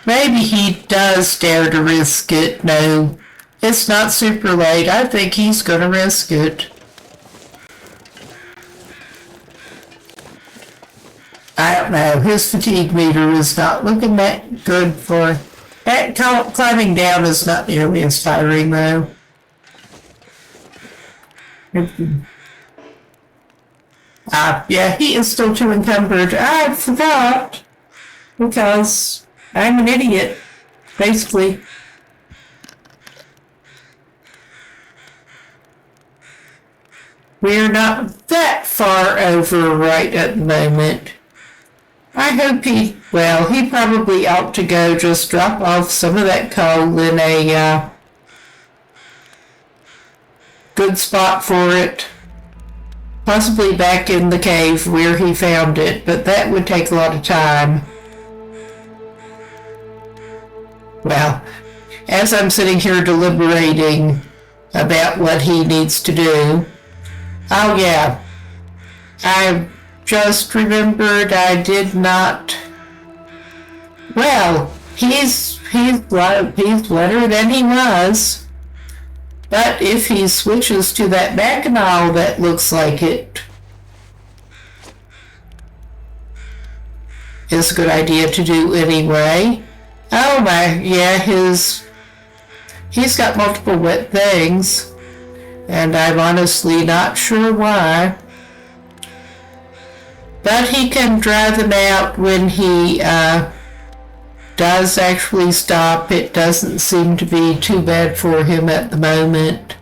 Speaker 1: Maybe he does dare to risk it. No, it's not super late. I think he's gonna risk it. I don't know. His fatigue meter is not looking that good for... That climbing down is not nearly as tiring, though. Yeah, he is still too encumbered. I forgot. Because I'm an idiot, basically. We're not that far over right at the moment. I hope he probably ought to go just drop off some of that coal in a good spot for it. Possibly back in the cave where he found it, but that would take a lot of time. Well, as I'm sitting here deliberating about what he needs to do, oh yeah, I just remembered I did not... Well, he's better than he was. But if he switches to that bacchanal that looks like it is a good idea to do anyway. Oh my, yeah, he's got multiple wet things. And I'm honestly not sure why. But he can dry them out when he does actually stop. It doesn't seem to be too bad for him at the moment.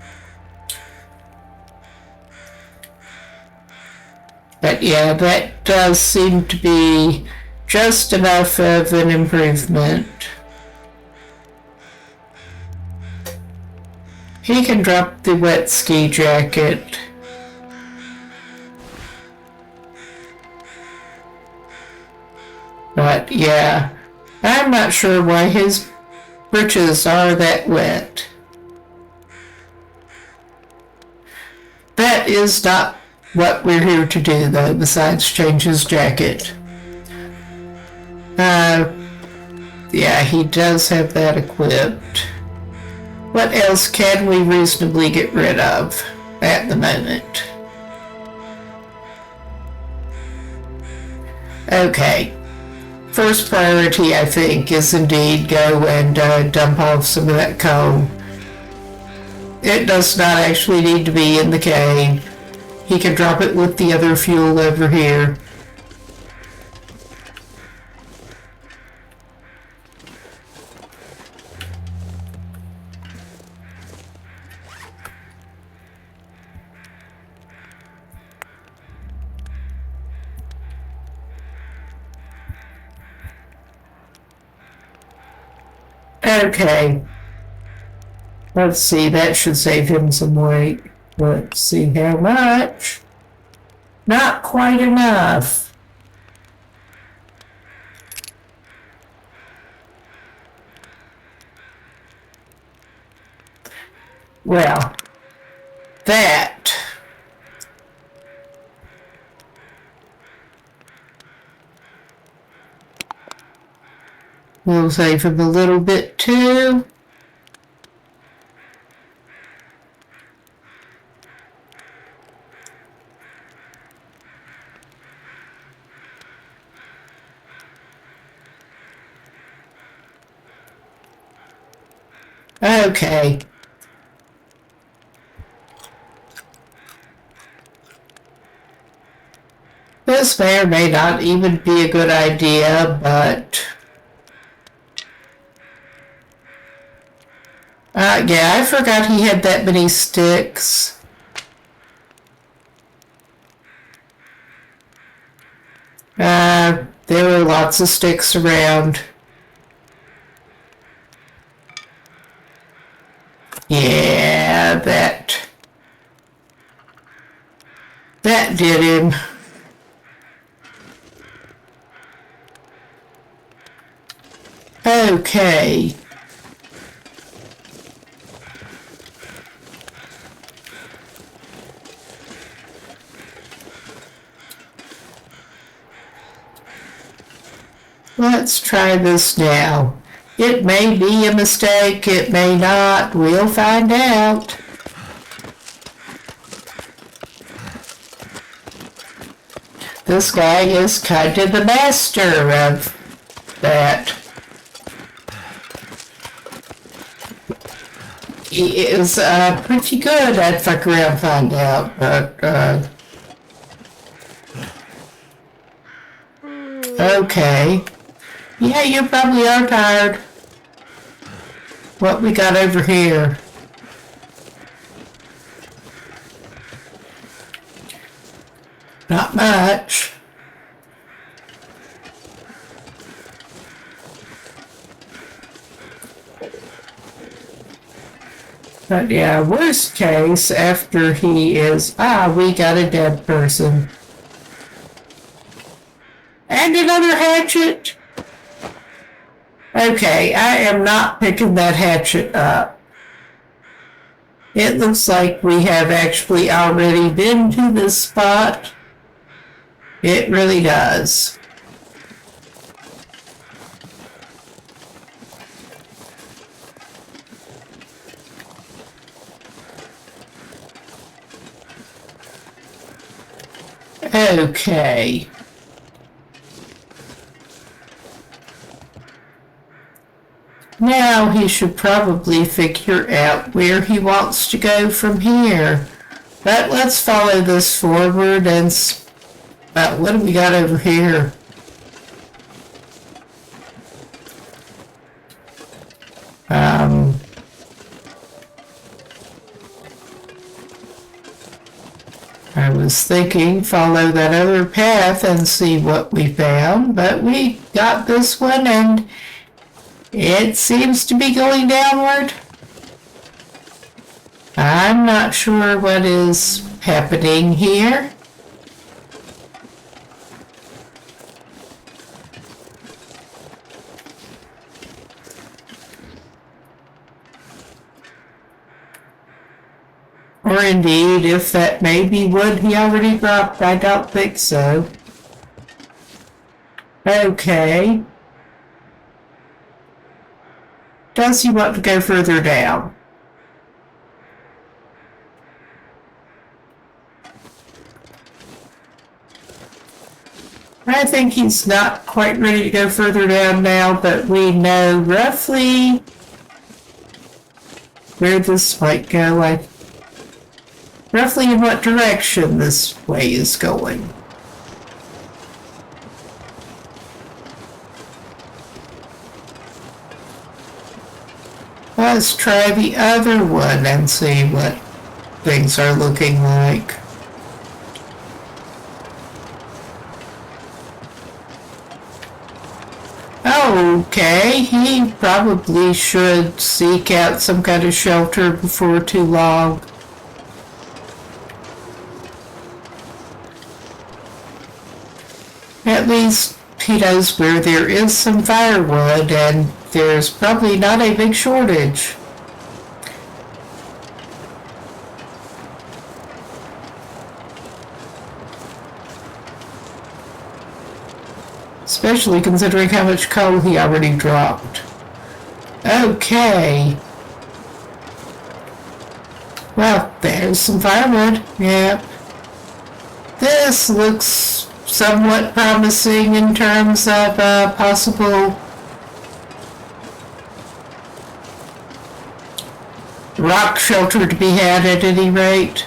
Speaker 1: But yeah, that does seem to be just enough of an improvement. He can drop the wet ski jacket. But yeah, I'm not sure why his britches are that wet. That is not what we're here to do, though, besides change his jacket. Yeah, he does have that equipped. What else can we reasonably get rid of at the moment? Okay. First priority, I think, is indeed go and dump off some of that coal. It does not actually need to be in the cave. He can drop it with the other fuel over here. Okay. Let's see, that should save him some weight. Let's see how much. Not quite enough. Well, that will save him a little bit too. Okay. This may or may not even be a good idea, but... yeah, I forgot he had that many sticks. There were lots of sticks around. Yeah, that did him. Okay. Let's try this now. It may be a mistake, it may not. We'll find out. This guy is kind of the master of that. He is pretty good at fuck around find out, but okay. Yeah, you probably are tired. What we got over here? Not much. But yeah, worst case, after he is, we got a dead person. And another hatchet. Okay, I am not picking that hatchet up. It looks like we have actually already been to this spot. It really does. Okay. Now he should probably figure out where he wants to go from here. But let's follow this forward and... what do we got over here? I was thinking follow that other path and see what we found, but we got this one and it seems to be going downward. I'm not sure what is happening here. Or indeed, if that may be wood he already dropped, I don't think so. Okay. Does he want to go further down? I think he's not quite ready to go further down now, but we know roughly where this might go. Roughly in what direction this way is going. Let's try the other one and see what things are looking like. Okay, he probably should seek out some kind of shelter before too long. At least he knows where there is some firewood, and there's probably not a big shortage. Especially considering how much coal he already dropped. Okay. Well, there's some firewood. Yep. This looks somewhat promising in terms of possible rock shelter to be had at any rate.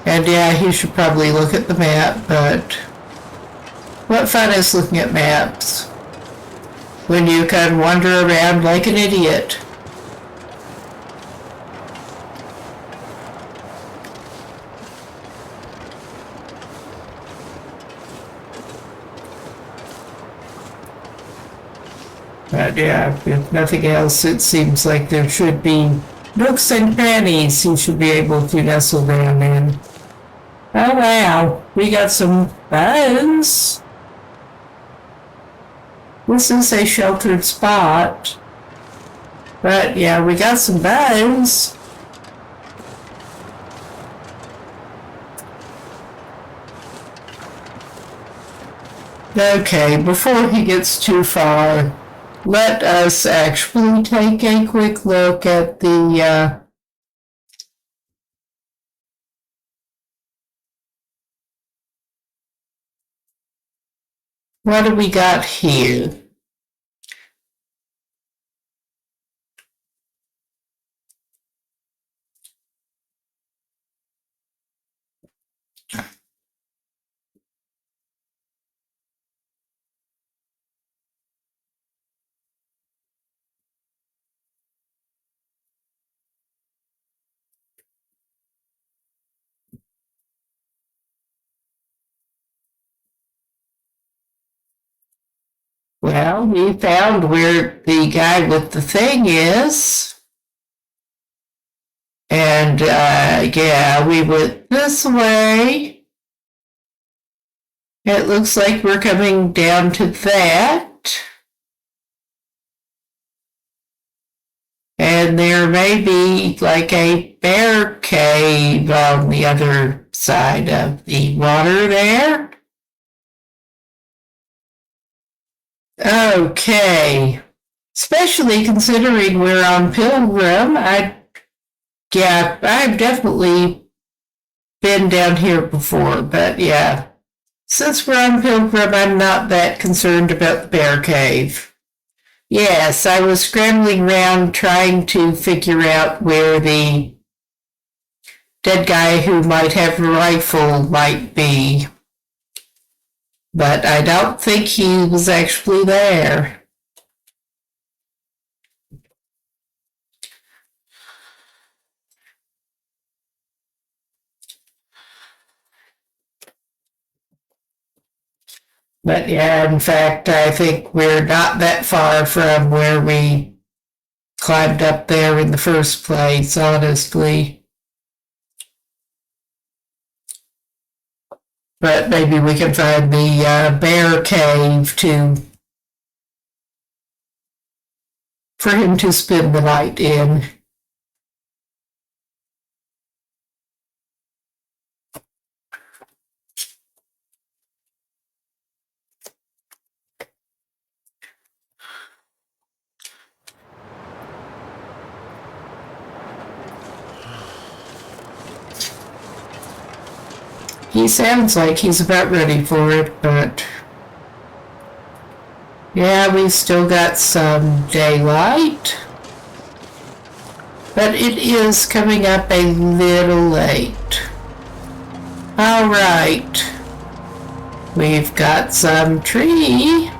Speaker 1: And yeah, he should probably look at the map, but what fun is looking at maps when you can wander around like an idiot? But yeah, if nothing else, it seems like there should be nooks and crannies you should be able to nestle down in. Oh wow, we got some bones. This is a sheltered spot. But yeah, we got some bones. Okay, before he gets too far, let us actually take a quick look at the what do we got here? Well, we found where the guy with the thing is. And, yeah, we went this way. It looks like we're coming down to that. And there may be like a bear cave on the other side of the water there. Okay. Especially considering we're on Pilgrim, I've definitely been down here before, but yeah. Since we're on Pilgrim, I'm not that concerned about the bear cave. Yes, I was scrambling around trying to figure out where the dead guy who might have a rifle might be. But I don't think he was actually there. But yeah, in fact, I think we're not that far from where we climbed up there in the first place, honestly. But maybe we can find the bear cave for him to spend the night in. He sounds like he's about ready for it, but yeah, we've still got some daylight. But it is coming up a little late. All right. We've got some tree.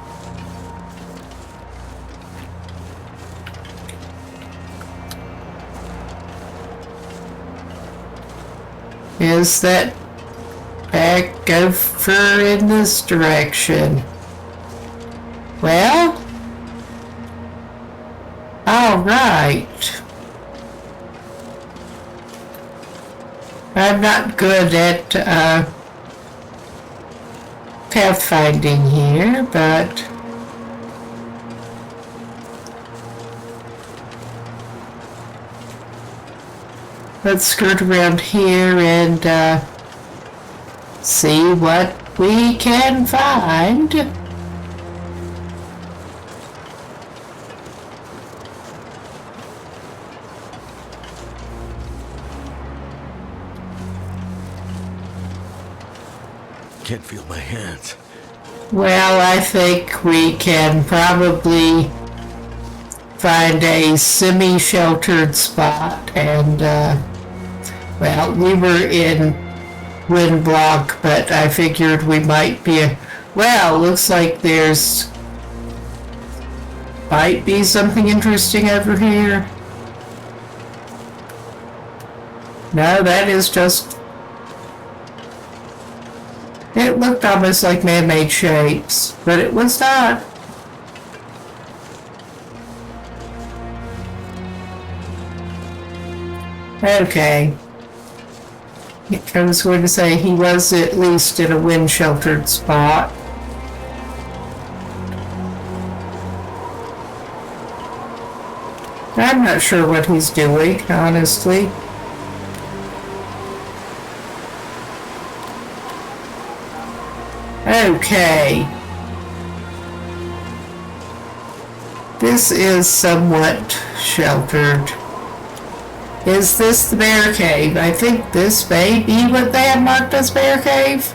Speaker 1: Is that back over in this direction? Well, all right. I'm not good at pathfinding here, but let's skirt around here and see what we can find.
Speaker 2: Can't feel my hands.
Speaker 1: Well, I think we can probably find a semi-sheltered spot, and well, we were in wind block, but I figured we might be well, looks like there's might be something interesting over here. No, that is just, it looked almost like man-made shapes, but it was not. Okay. I was going to say he was at least in a wind-sheltered spot. I'm not sure what he's doing, honestly. Okay. This is somewhat sheltered. Is this the bear cave? I think this may be what they have marked as bear cave.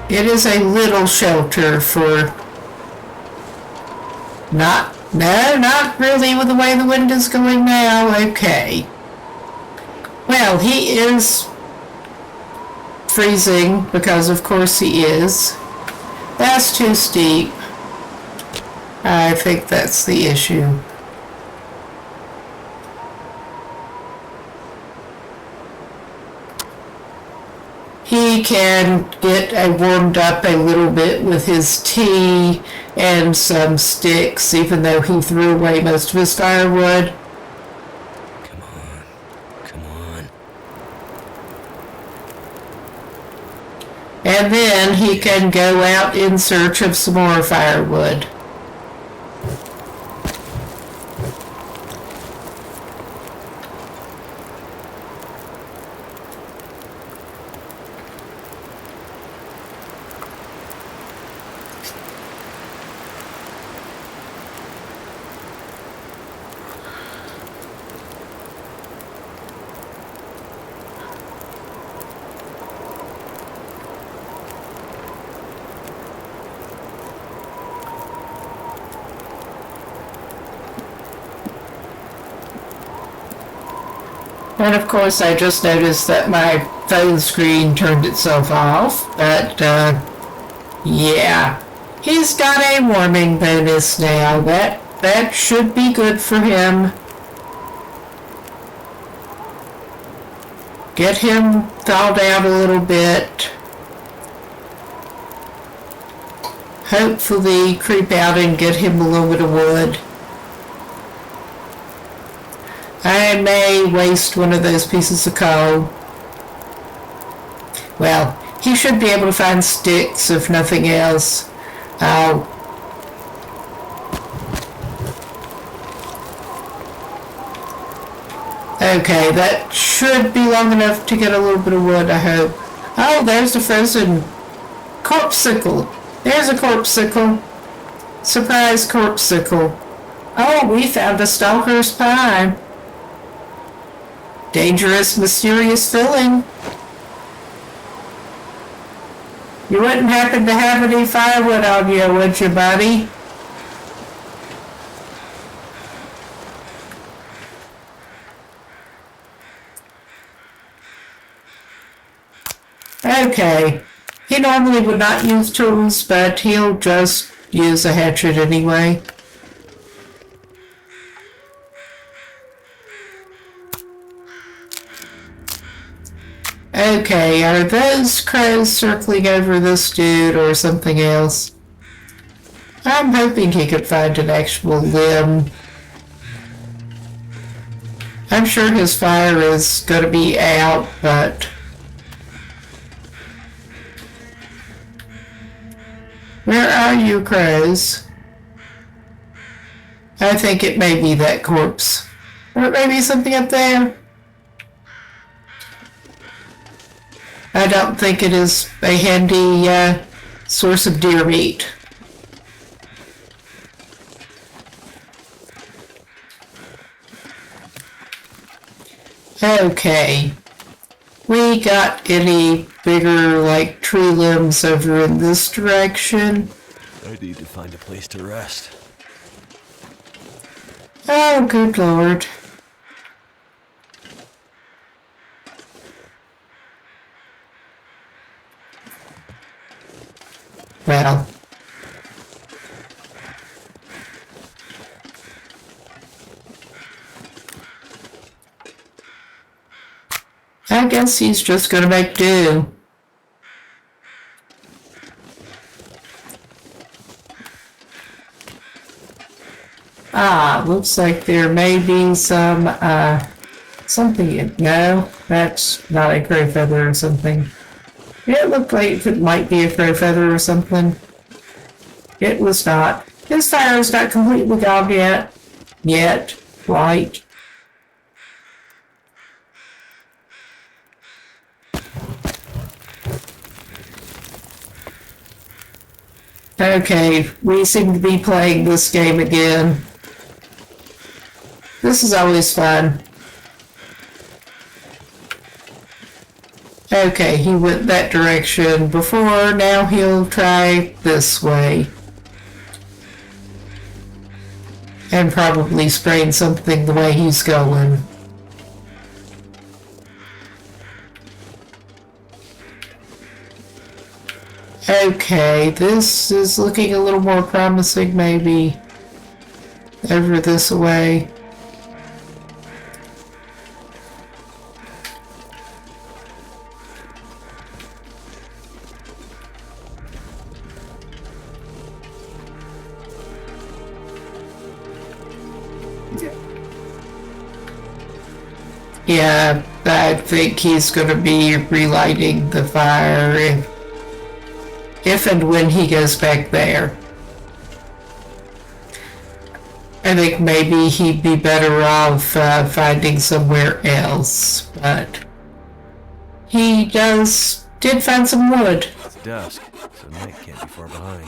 Speaker 1: It is a little shelter for not really with the way the wind is going now. Okay. Well, he is freezing because of course he is. That's too steep. I think that's the issue. He can get warmed up a little bit with his tea and some sticks, even though he threw away most of his firewood.
Speaker 2: Come on. Come on.
Speaker 1: And then he can go out in search of some more firewood. And of course, I just noticed that my phone screen turned itself off, but yeah, he's got a warming bonus now. That should be good for him. Get him thawed out a little bit. Hopefully creep out and get him a little bit of wood. I may waste one of those pieces of coal. Well, he should be able to find sticks if nothing else. Okay, that should be long enough to get a little bit of wood, I hope. Oh, there's a frozen corpsicle. There's a corpsicle. Surprise corpsicle. Oh, we found a stalker's pie. Dangerous, mysterious filling. You wouldn't happen to have any firewood on you, would you, buddy? Okay. He normally would not use tools, but he'll just use a hatchet anyway. Okay, are those crows circling over this dude or something else? I'm hoping he could find an actual limb. I'm sure his fire is going to be out, but... Where are you, crows? I think it may be that corpse. Or it may be something up there. I don't think it is a handy source of deer meat. Okay. We got any bigger, like, tree limbs over in this direction?
Speaker 2: I need to find a place to rest.
Speaker 1: Oh, good Lord. Well. I guess he's just gonna make do. Looks like there may be some, something. No, that's not a crow feather or something. It looked like it might be a crow feather or something. It was not. His fire is not completely gone yet. Right. Okay, we seem to be playing this game again. This is always fun. Okay, he went that direction before, now he'll try this way. And probably sprain something the way he's going. Okay, this is looking a little more promising, maybe. Over this way. Yeah, I think he's going to be relighting the fire if and when he goes back there. I think maybe he'd be better off finding somewhere else, but he did find some wood.
Speaker 2: It's dusk, so night can't be far behind.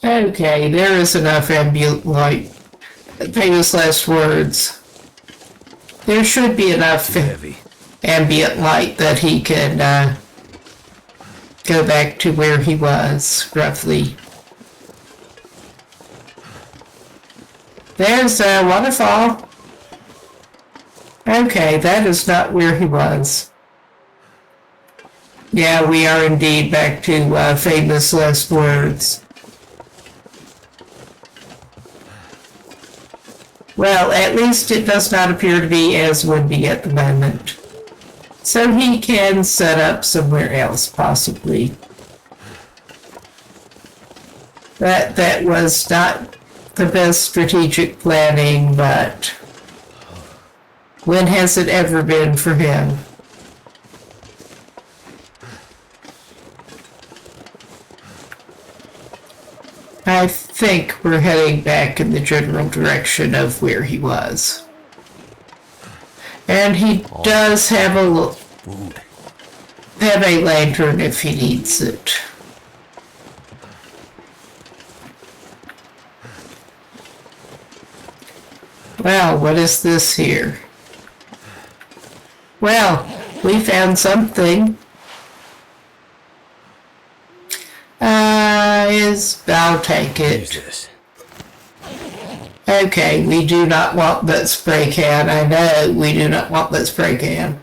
Speaker 1: Okay, there is enough ambient light. Famous last words. There should be enough ambient light that he can go back to where he was, roughly. There's a waterfall. Okay, that is not where he was. Yeah, we are indeed back to famous last words. Well, at least it does not appear to be as windy at the moment. So he can set up somewhere else, possibly. That was not the best strategic planning, but when has it ever been for him? I think we're heading back in the general direction of where he was. And he does have a lantern if he needs it. Well, what is this here? Well, we found something. I'll take it. Okay, we do not want that spray can. I know we do not want that spray can.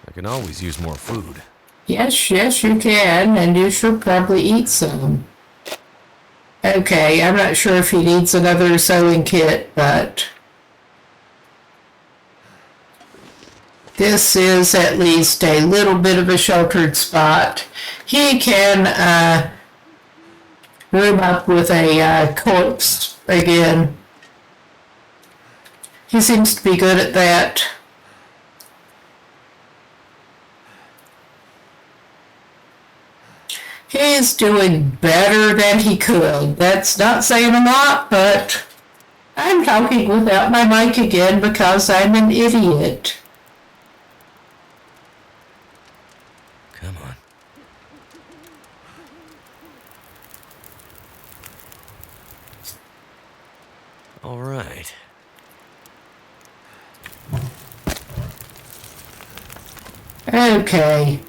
Speaker 2: I can always use more food.
Speaker 1: Yes, you can, and you should probably eat some. Okay, I'm not sure if he needs another sewing kit, but this is at least a little bit of a sheltered spot. He can room up with a corpse again. He seems to be good at that. He's doing better than he could. That's not saying a lot, but I'm talking without my mic again because I'm an idiot.
Speaker 2: Come on. All right.
Speaker 1: Okay.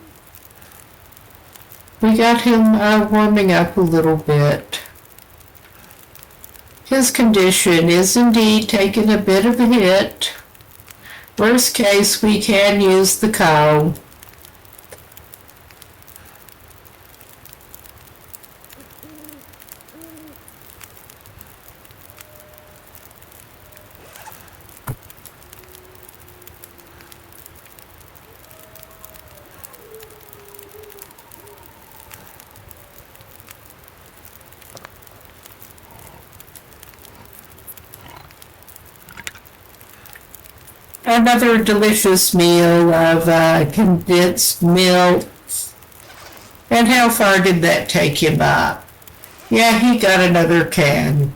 Speaker 1: We got him warming up a little bit. His condition is indeed taking a bit of a hit. Worst case, we can use the cow. Another delicious meal of condensed milk. And how far did that take him up? Yeah, he got another can.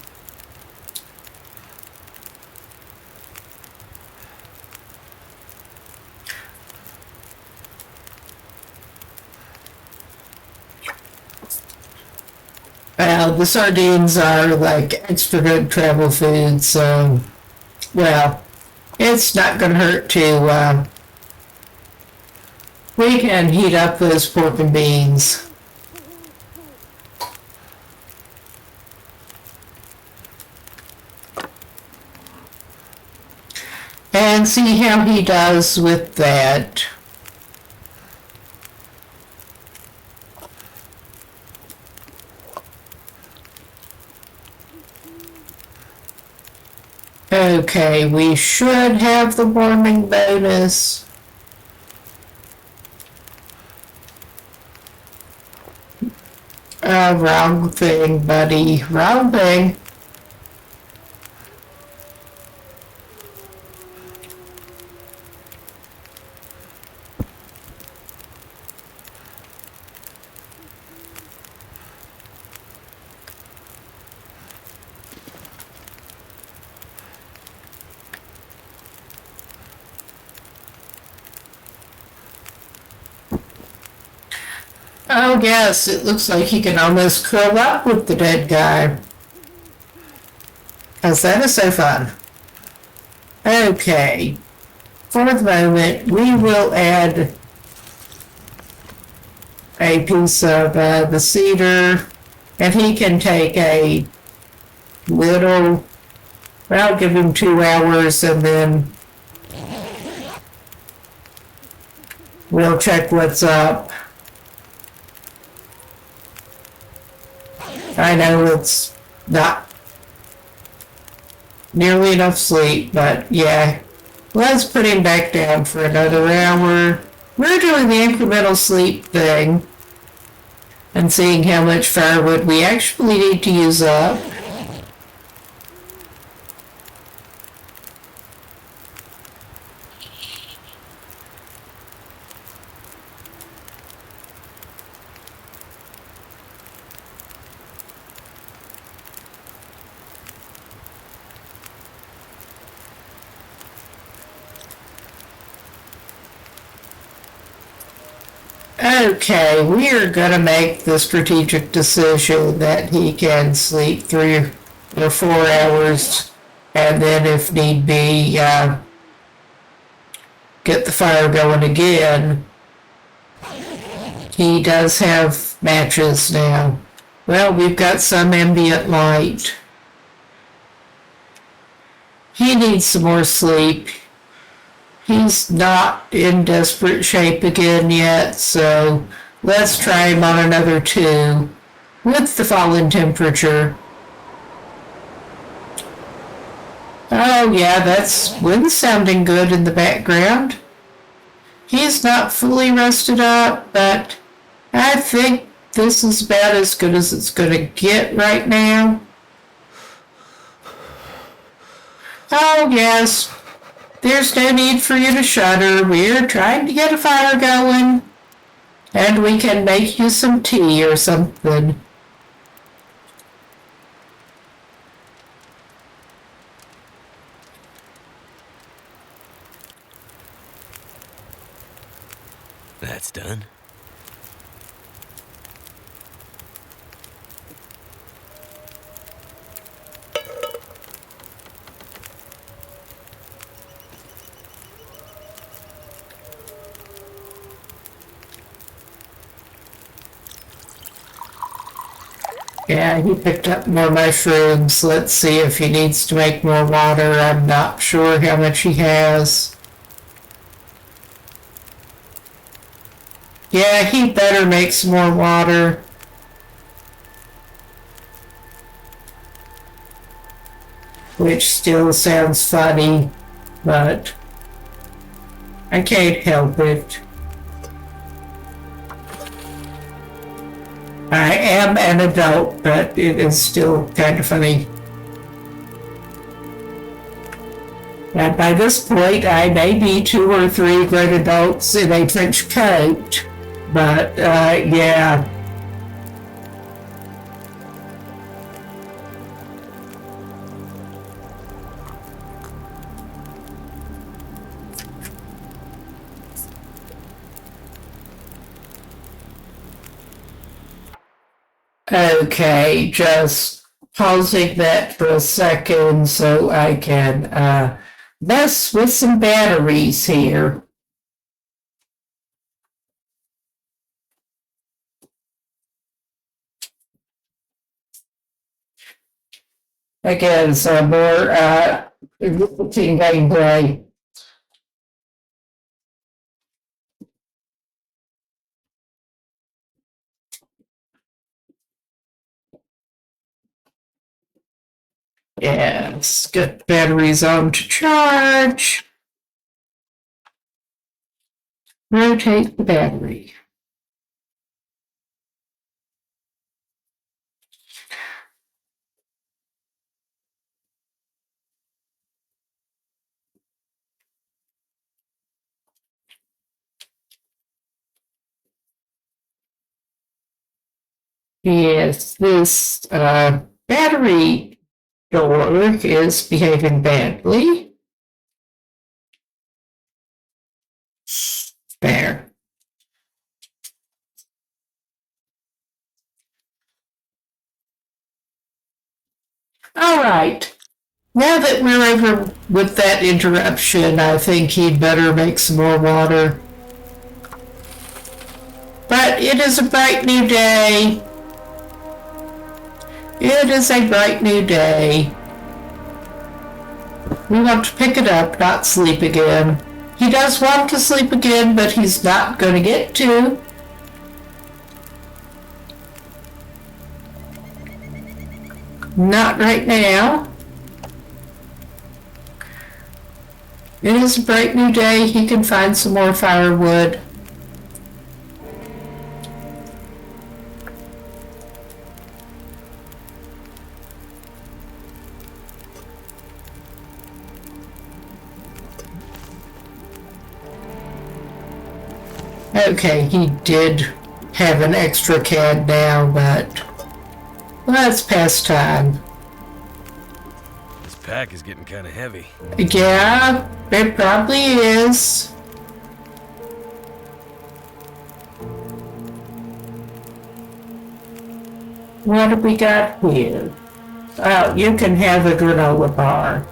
Speaker 1: The sardines are like extra good travel food, so, well, it's not going to hurt to, we can heat up those pork and beans. And see how he does with that. Okay, we should have the warming bonus. Wrong thing, buddy. Wrong thing. Oh yes, it looks like he can almost curl up with the dead guy. Cause that is so fun. Okay, for the moment, we will add a piece of the cedar, and he can take a little, I'll give him 2 hours, and then we'll check what's up. I know it's not nearly enough sleep, but yeah. Let's put him back down for another hour. We're doing the incremental sleep thing and seeing how much firewood we actually need to use up. Okay, we are going to make the strategic decision that he can sleep 3 or 4 hours, and then if need be, get the fire going again. He does have matches now. Well, we've got some ambient light. He needs some more sleep. He's not in desperate shape again yet, so let's try him on another 2 with the fallen temperature. Oh yeah, that's wind sounding good in the background. He's not fully rested up, but I think this is about as good as it's going to get right now. Oh yes. there's no need for you to shudder. We're trying to get a fire going. And we can make you some tea or something.
Speaker 2: That's done.
Speaker 1: Yeah, he picked up more mushrooms. Let's see if he needs to make more water. I'm not sure how much he has. Yeah, he better make some more water. Which still sounds funny, but I can't help it. I am an adult, but it is still kind of funny. And by this point, I may be 2 or 3 grown adults in a trench coat, but yeah. Okay, just pausing that for a second so I can mess with some batteries here. Again, some more routine gameplay. Yes, get batteries on to charge. Rotate the battery. Yes, this battery door is behaving badly. There. All right. Now that we're over with that interruption, I think he'd better make some more water. But it is a bright new day. It is a bright new day. We want to pick it up, not sleep again. He does want to sleep again, but he's not going to get to. Not right now. It is a bright new day. He can find some more firewood. Okay, he did have an extra can now, but let's pass time.
Speaker 2: This pack is getting kind of heavy.
Speaker 1: Yeah, it probably is. What have we got here? Oh, you can have a granola bar.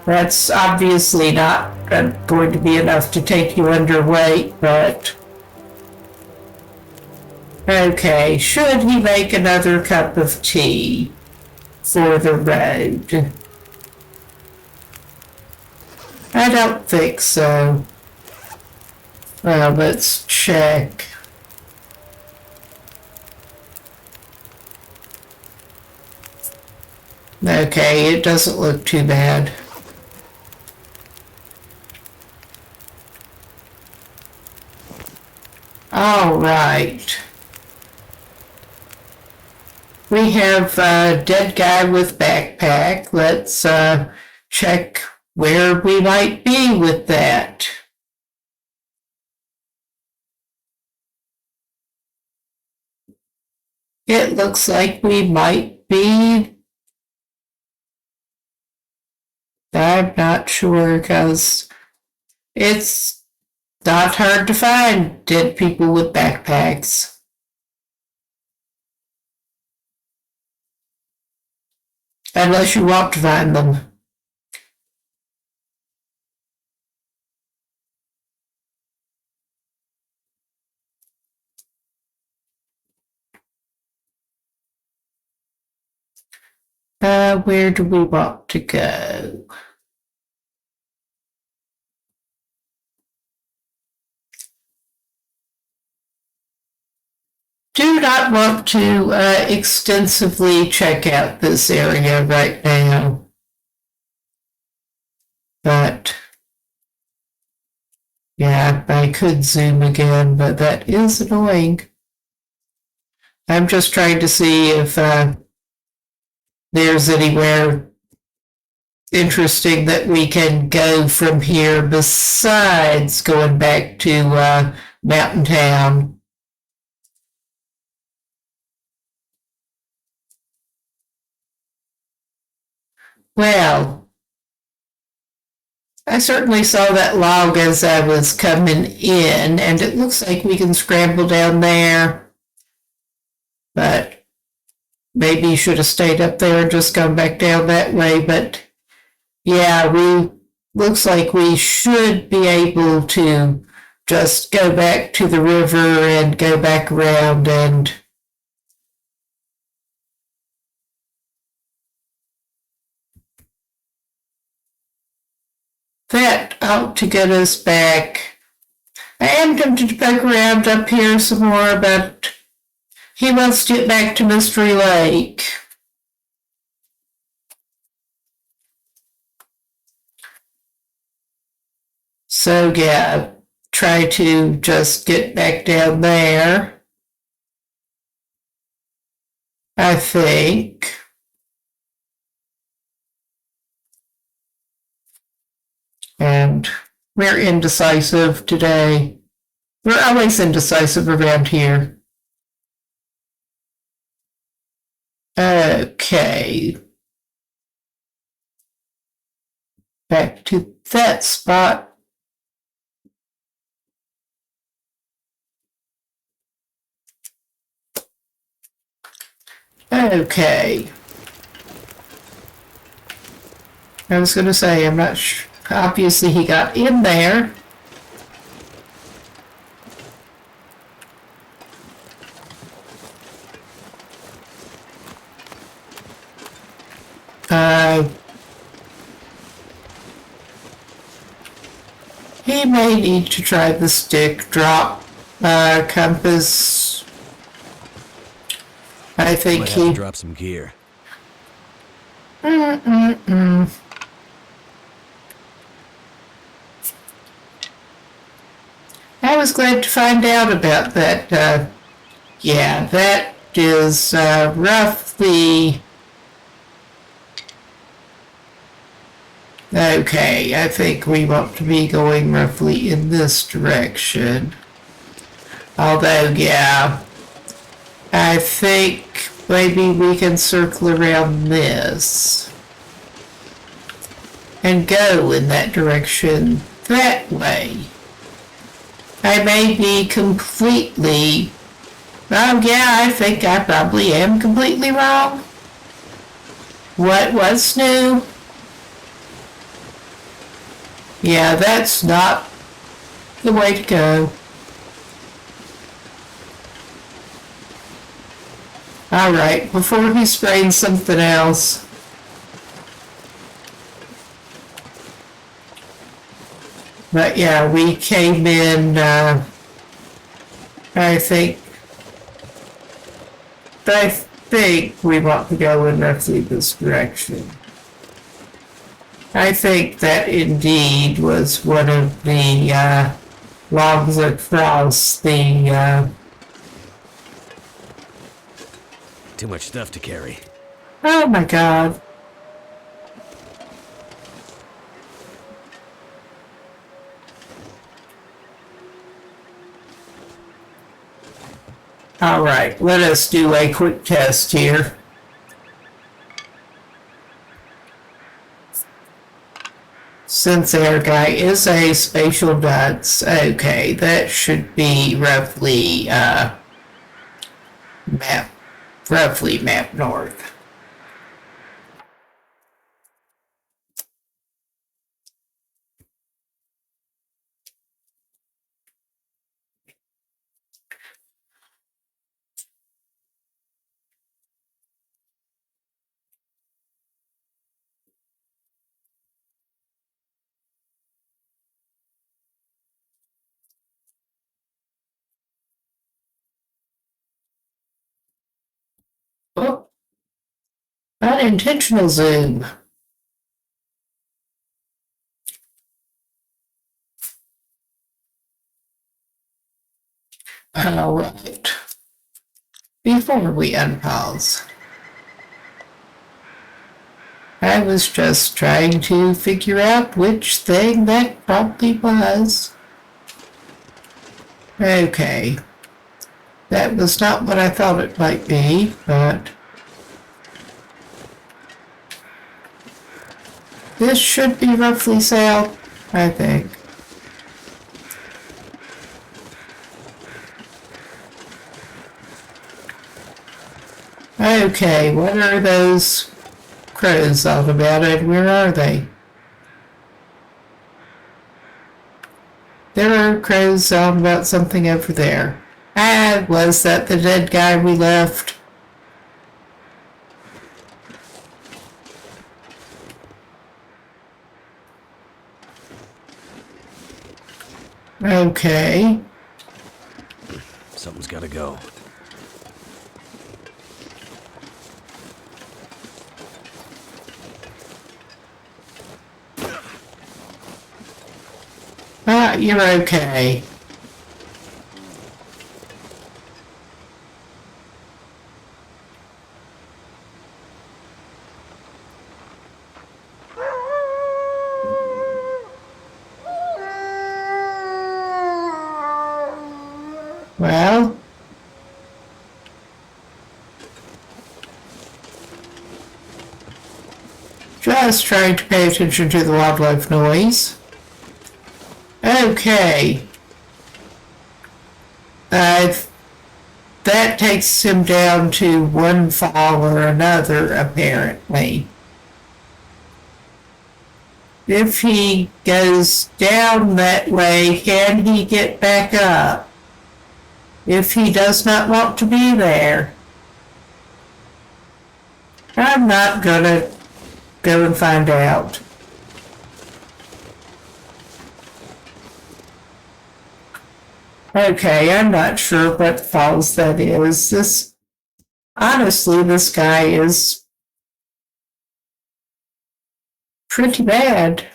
Speaker 1: That's obviously not going to be enough to take you underweight, but okay, should he make another cup of tea for the road? I don't think so. Well, let's check. Okay, it doesn't look too bad. All right. We have a dead guy with backpack. Let's check where we might be with that. It looks like we might be. I'm not sure because it's not hard to find dead people with backpacks. Unless you want to find them. Where do we want to go? Do not want to extensively check out this area right now. But, yeah, I could zoom again, but that is annoying. I'm just trying to see if there's anywhere interesting that we can go from here besides going back to Mountain Town. Well, I certainly saw that log as I was coming in, and it looks like we can scramble down there. But maybe you should have stayed up there and just gone back down that way. But yeah, looks like we should be able to just go back to the river and go back around and that ought to get us back. I am tempted to poke around up here some more, but he wants to get back to Mystery Lake. So yeah, try to just get back down there. I think. And we're indecisive today. We're always indecisive around here. Okay. Back to that spot. Okay. I was going to say, I'm not sure. Obviously, he got in there. He may need to try the stick drop compass. I think
Speaker 2: Might have to drop some gear.
Speaker 1: I was glad to find out about that. Yeah, that is roughly... Okay, I think we want to be going roughly in this direction. Although, yeah, I think maybe we can circle around this and go in that direction that way. I may be completely... Oh, yeah, I think I probably am completely wrong. What was new? Yeah, that's not the way to go. Alright, before he sprains something else. But yeah, we came in, I think we want to go in roughly this direction. I think that indeed was one of the logs across the...
Speaker 2: Too much stuff to carry.
Speaker 1: Oh my god. All right, let us do a quick test here. Since our guy is a spatial dunce, okay, that should be roughly map north. Oh, unintentional zoom. All right. Before we unpause, I was just trying to figure out which thing that probably was. Okay. That was not what I thought it might be, but this should be roughly south, I think. Okay, what are those crows all about and where are they? There are crows all about something over there. Ah, was that the dead guy we left? Okay.
Speaker 2: Something's gotta go.
Speaker 1: Ah, you're okay. Well, just trying to pay attention to the wildlife noise. Okay. That takes him down to one fall or another, apparently. If he goes down that way, can he get back up? If he does not want to be there, I'm not gonna go and find out. Okay, I'm not sure what falls that is. Honestly, this guy is pretty bad.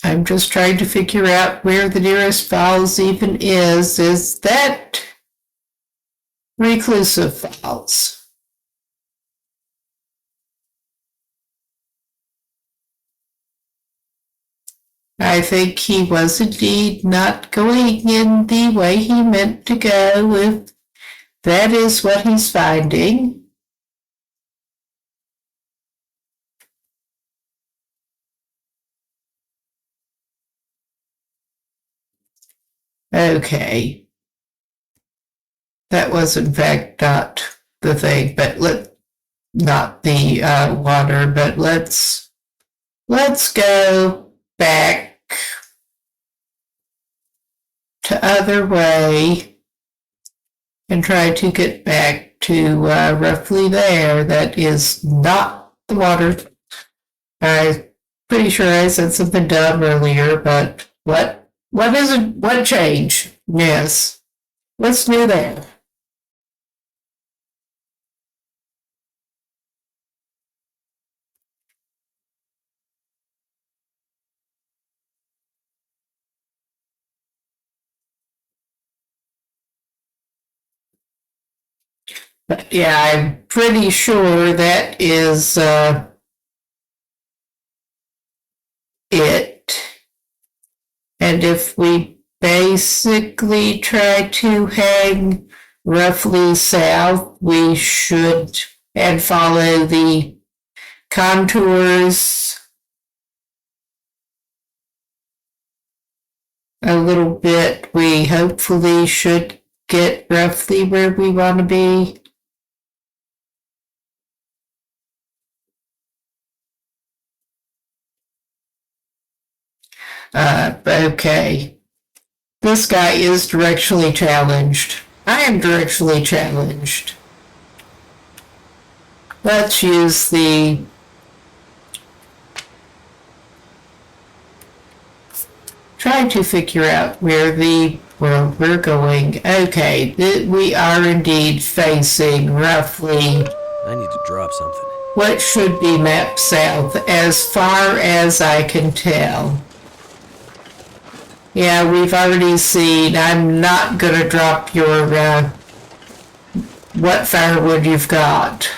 Speaker 1: I'm just trying to figure out where the nearest falls even is. Is that Reclusive Falls? I think he was indeed not going in the way he meant to go, if that is what he's finding. Okay. That was in fact not the thing, but not the water, but let's go back to other way and try to get back to roughly there. That is not the water. I'm pretty sure I said something dumb earlier, but what is it? What changed? Yes. What's new there? But yeah, I'm pretty sure that is it. And if we basically try to hang roughly south, we should, and follow the contours a little bit, we hopefully should get roughly where we want to be. Okay. This guy is directionally challenged. I am directionally challenged. Let's use the trying to figure out where we're going. Okay, we are indeed facing roughly
Speaker 2: I need to drop something.
Speaker 1: what should be map south as far as I can tell. Yeah, we've already seen. I'm not gonna drop your what firewood you've got.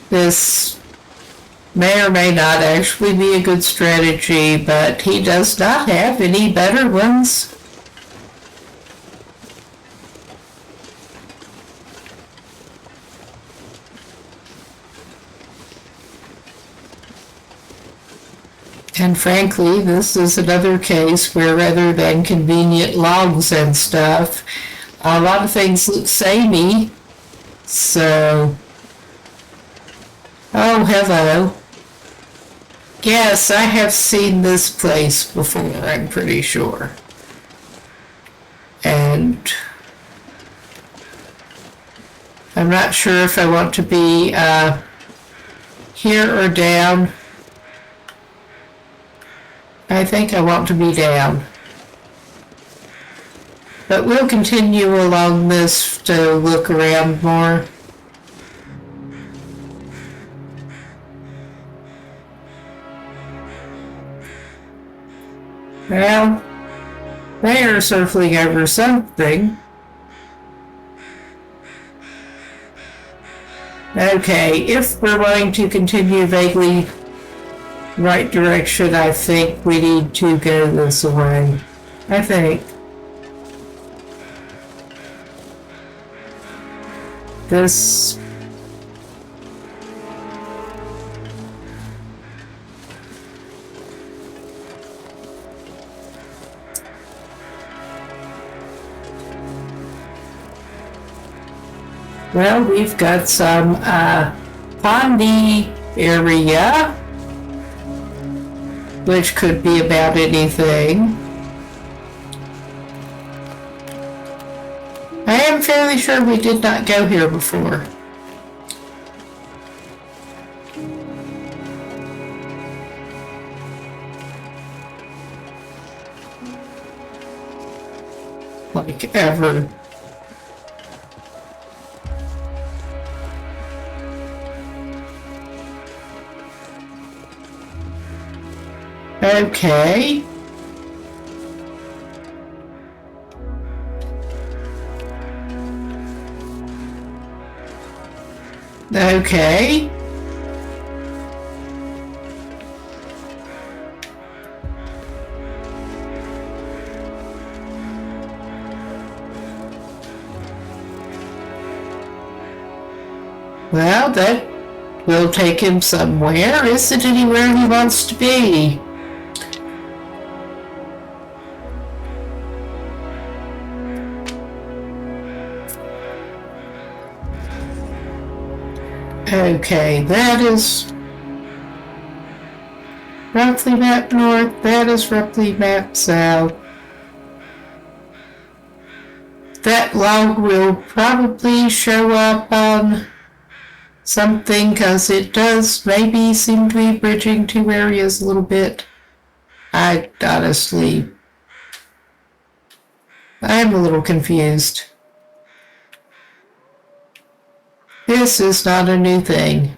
Speaker 1: This may or may not actually be a good strategy, but he does not have any better ones. And frankly, this is another case where rather than convenient logs and stuff, a lot of things look samey. So, oh, hello. Yes, I have seen this place before, I'm pretty sure. And I'm not sure if I want to be here or down. I think I want to be down. But we'll continue along this to look around more. Well, they are circling over something. Okay, if we're wanting to continue vaguely right direction, I think we need to go this way. I think. This... Well, we've got some pondy area, which could be about anything. I am fairly sure we did not go here before. Like ever. Okay. Okay. Well, that will take him somewhere. Is it anywhere he wants to be? Okay, that is roughly map north, that is roughly map south. That log will probably show up on something, because it does maybe seem to be bridging two areas a little bit. I'm a little confused. This is not a new thing.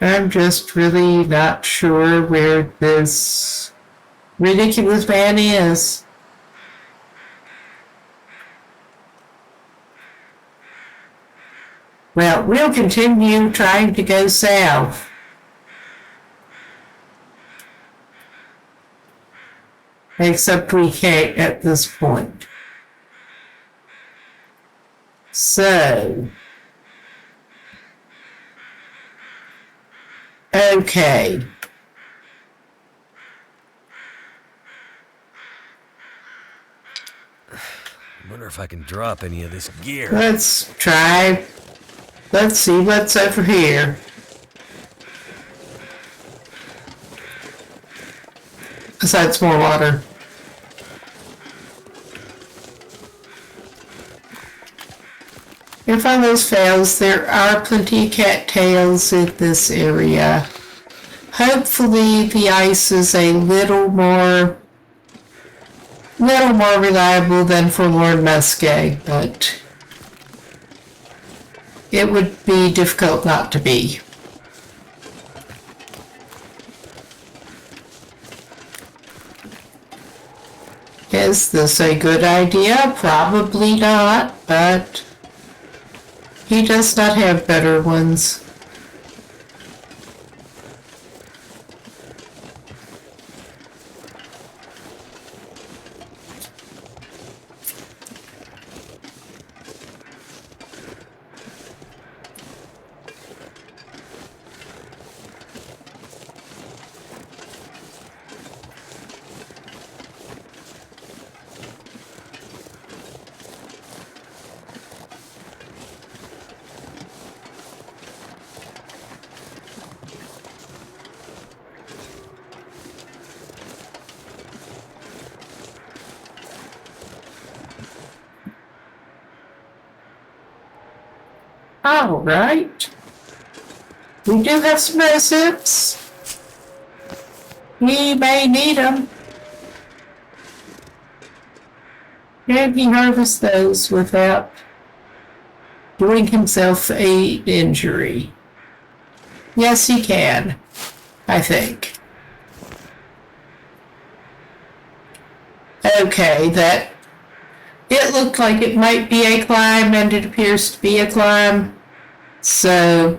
Speaker 1: I'm just really not sure where this ridiculous man is. Well, we'll continue trying to go south. Except we can't at this point. So, okay.
Speaker 2: I wonder if I can drop any of this gear.
Speaker 1: Let's try. Let's see what's over here. Besides more water. If all else fails, there are plenty of cattails in this area. Hopefully the ice is a little more reliable than forlorn musket, but it would be difficult not to be. Is this a good idea? Probably not, but he does not have better ones. All right. We do have some recipes. We may need them. Can he harvest those without doing himself an injury? Yes, he can, I think. Okay, it looked like it might be a climb, and it appears to be a climb. So,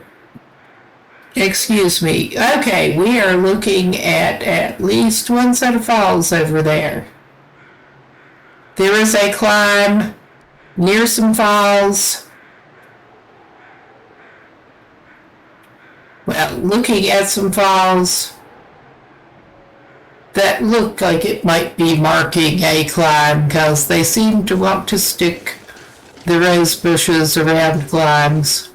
Speaker 1: excuse me. Okay, we are looking at least one set of falls over there. There is a climb near some falls. Well, looking at some falls that look like it might be marking a climb because they seem to want to stick the rose bushes around climbs.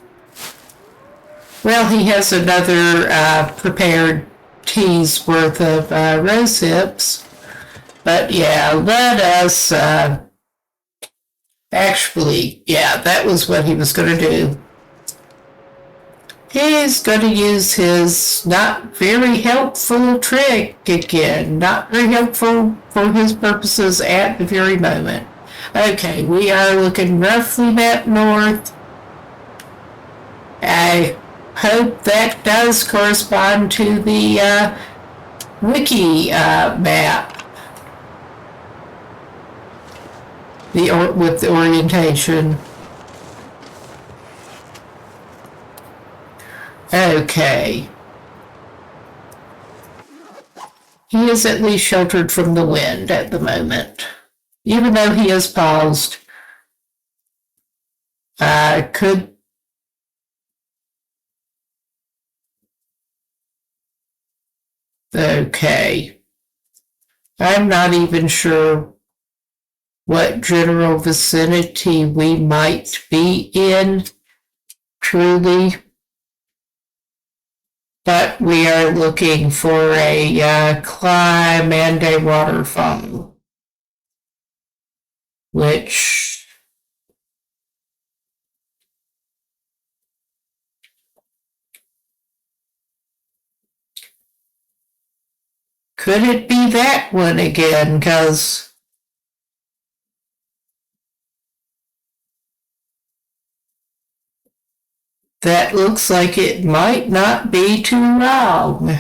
Speaker 1: Well, he has another prepared tea's worth of rose hips. But yeah, let us actually, yeah, that was what he was going to do. He's going to use his not very helpful trick again. Not very helpful for his purposes at the very moment. Okay, we are looking roughly map north. I hope that does correspond to the wiki map. With the orientation. Okay. He is at least sheltered from the wind at the moment. Even though he has paused. Could... Okay. I'm not even sure what general vicinity we might be in, truly. But we are looking for a climb and a waterfall, which could it be that one again? Because That looks like it might not be too long.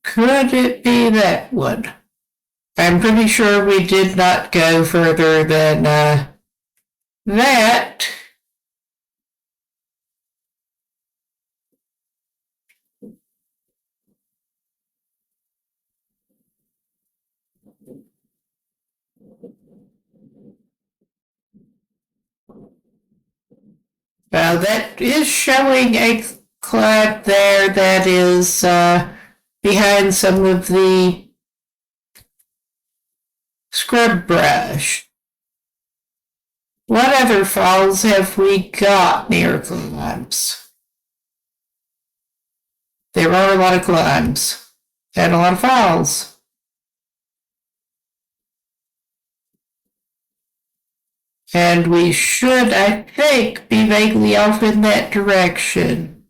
Speaker 1: Could it be that one? I'm pretty sure we did not go further than that. That is showing a cloud there that is behind some of the scrub brush. What other falls have we got near climbs? There are a lot of climbs and a lot of falls. And we should, I think, be vaguely off in that direction.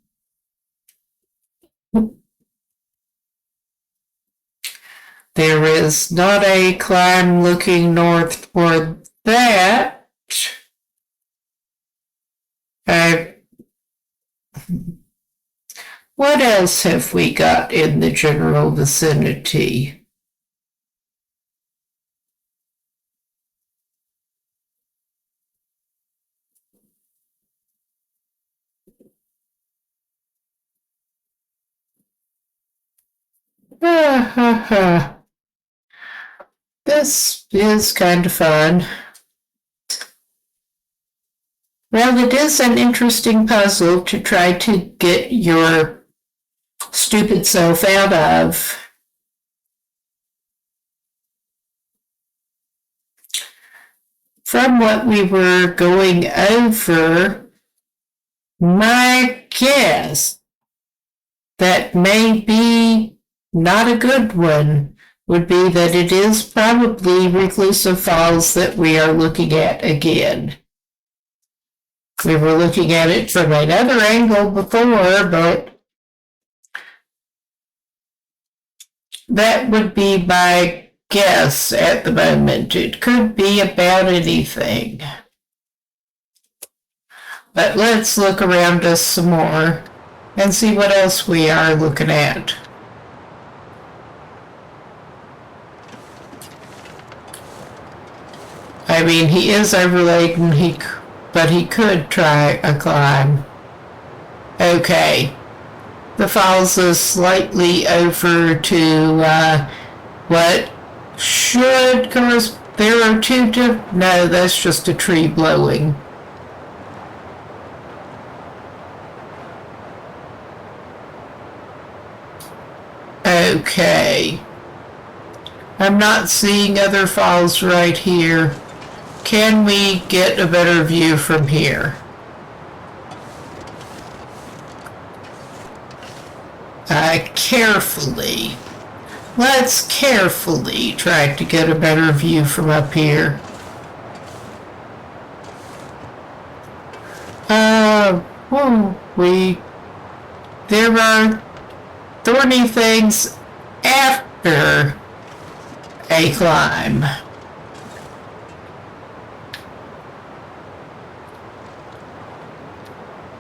Speaker 1: There is not a climb looking north toward that. What else have we got in the general vicinity? This is kind of fun. Well, it is an interesting puzzle to try to get your stupid self out of. From what we were going over, my guess that may be not a good one would be that it is probably Reclusive Falls that we are looking at again. We were looking at it from another angle before, but that would be my guess at the moment. It could be about anything. But let's look around us some more and see what else we are looking at. I mean, he is overladen, but he could try a climb. Okay. The falls is slightly over to what should correspond. There are two no, that's just a tree blowing. Okay. I'm not seeing other falls right here. Can we get a better view from here? Let's carefully try to get a better view from up here. There are thorny things after a climb.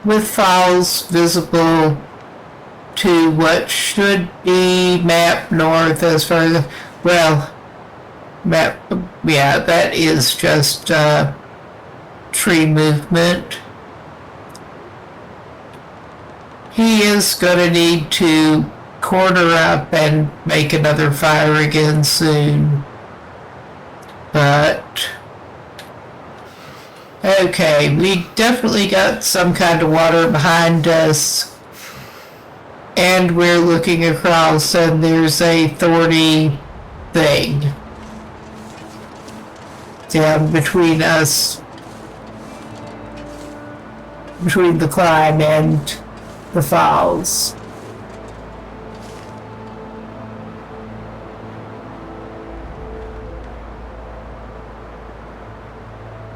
Speaker 1: With falls visible to what should be map north as far as, well, map, yeah, that is just tree movement. He is going to need to corner up and make another fire again soon. But okay, we definitely got some kind of water behind us. And we're looking across and there's a thorny thing down between us, between the climb and the falls.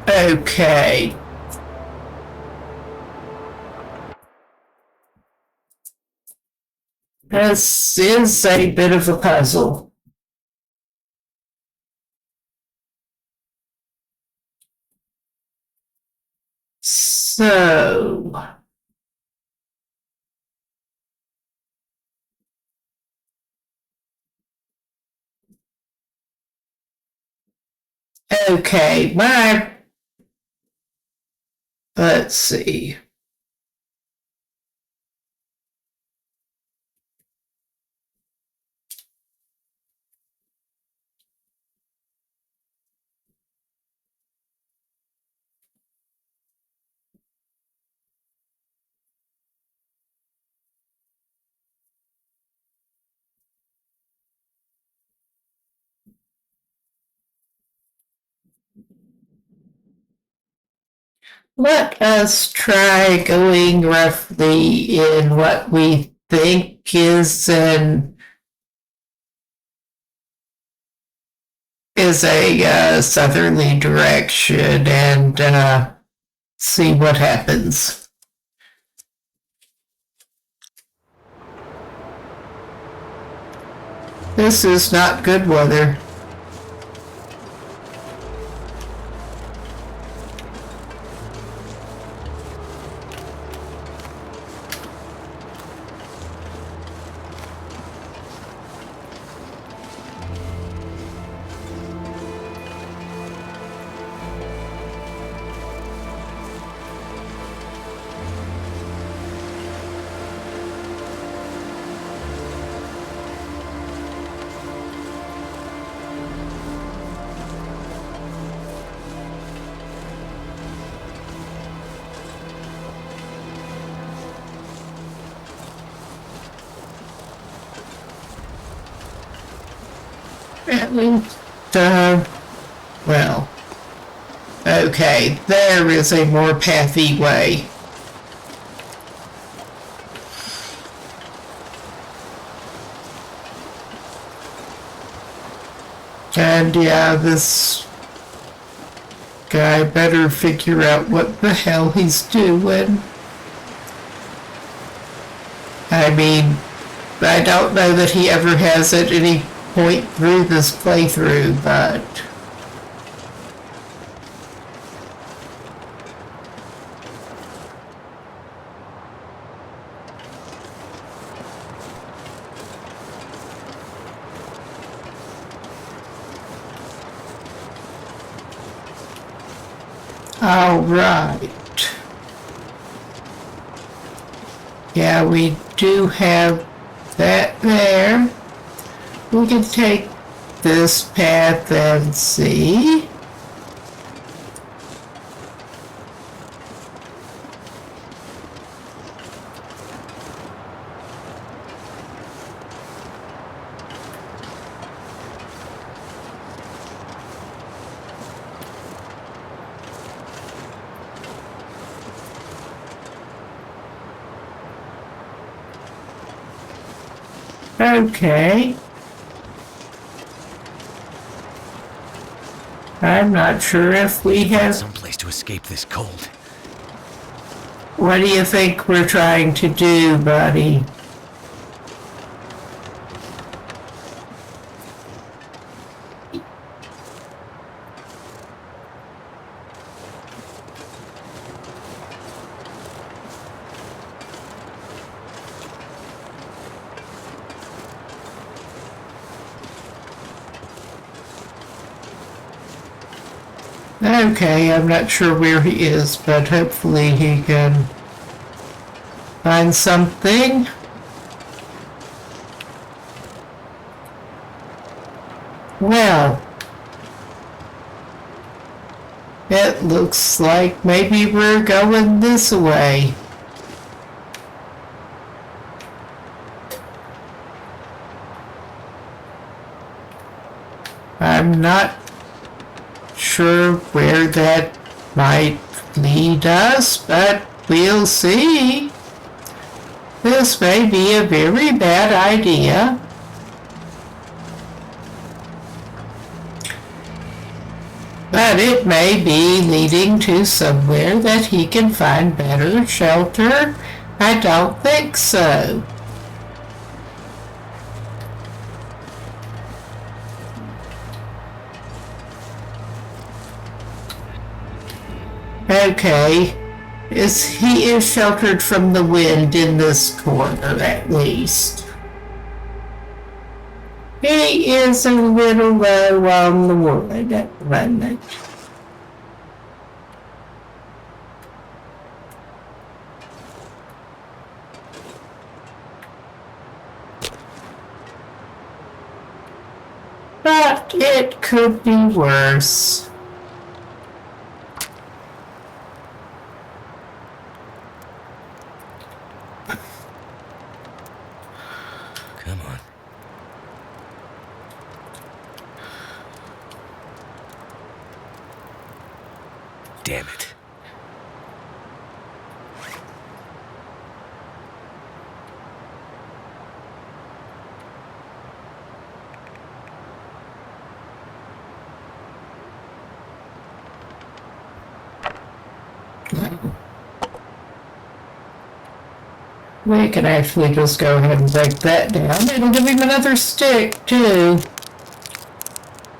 Speaker 1: Okay. This is a bit of a puzzle. So, okay, let's see. Let us try going roughly in what we think is a southerly direction and see what happens. This is not good weather. At least, well, okay, there is a more pathy way. And yeah, this guy better figure out what the hell he's doing. I mean, I don't know that he ever has at any point through this playthrough, but all right. Yeah, we do have that there. We can take this path and see. Okay. I'm not sure if we have...
Speaker 2: Someplace to escape this cold.
Speaker 1: What do you think we're trying to do, buddy? Okay, I'm not sure where he is, but hopefully he can find something. Well, it looks like maybe we're going this way. I'm not sure where that might lead us, but we'll see. This may be a very bad idea. But it may be leading to somewhere that he can find better shelter. I don't think so. Okay. He is sheltered from the wind in this corner, at least. He is a little low on the wood at the moment. But it could be worse.
Speaker 2: Come on. Damn it.
Speaker 1: We can actually just go ahead and break that down. It'll give him another stick, too.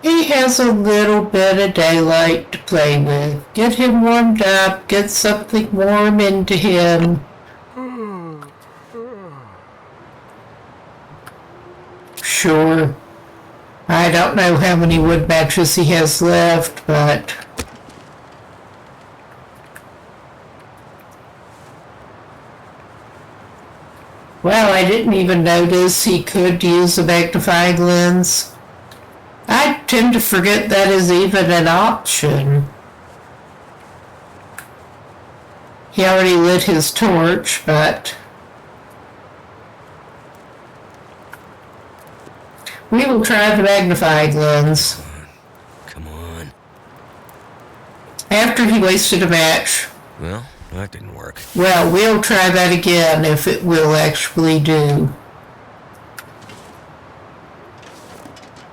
Speaker 1: He has a little bit of daylight to play with. Get him warmed up, get something warm into him. Sure. I don't know how many wood matches he has left, but... Well, I didn't even notice he could use a magnifying lens. I tend to forget that is even an option. He already lit his torch, but... we will try the magnifying lens.
Speaker 2: Come on.
Speaker 1: After he wasted a match.
Speaker 2: Well, that didn't work.
Speaker 1: Well, we'll try that again if it will actually do.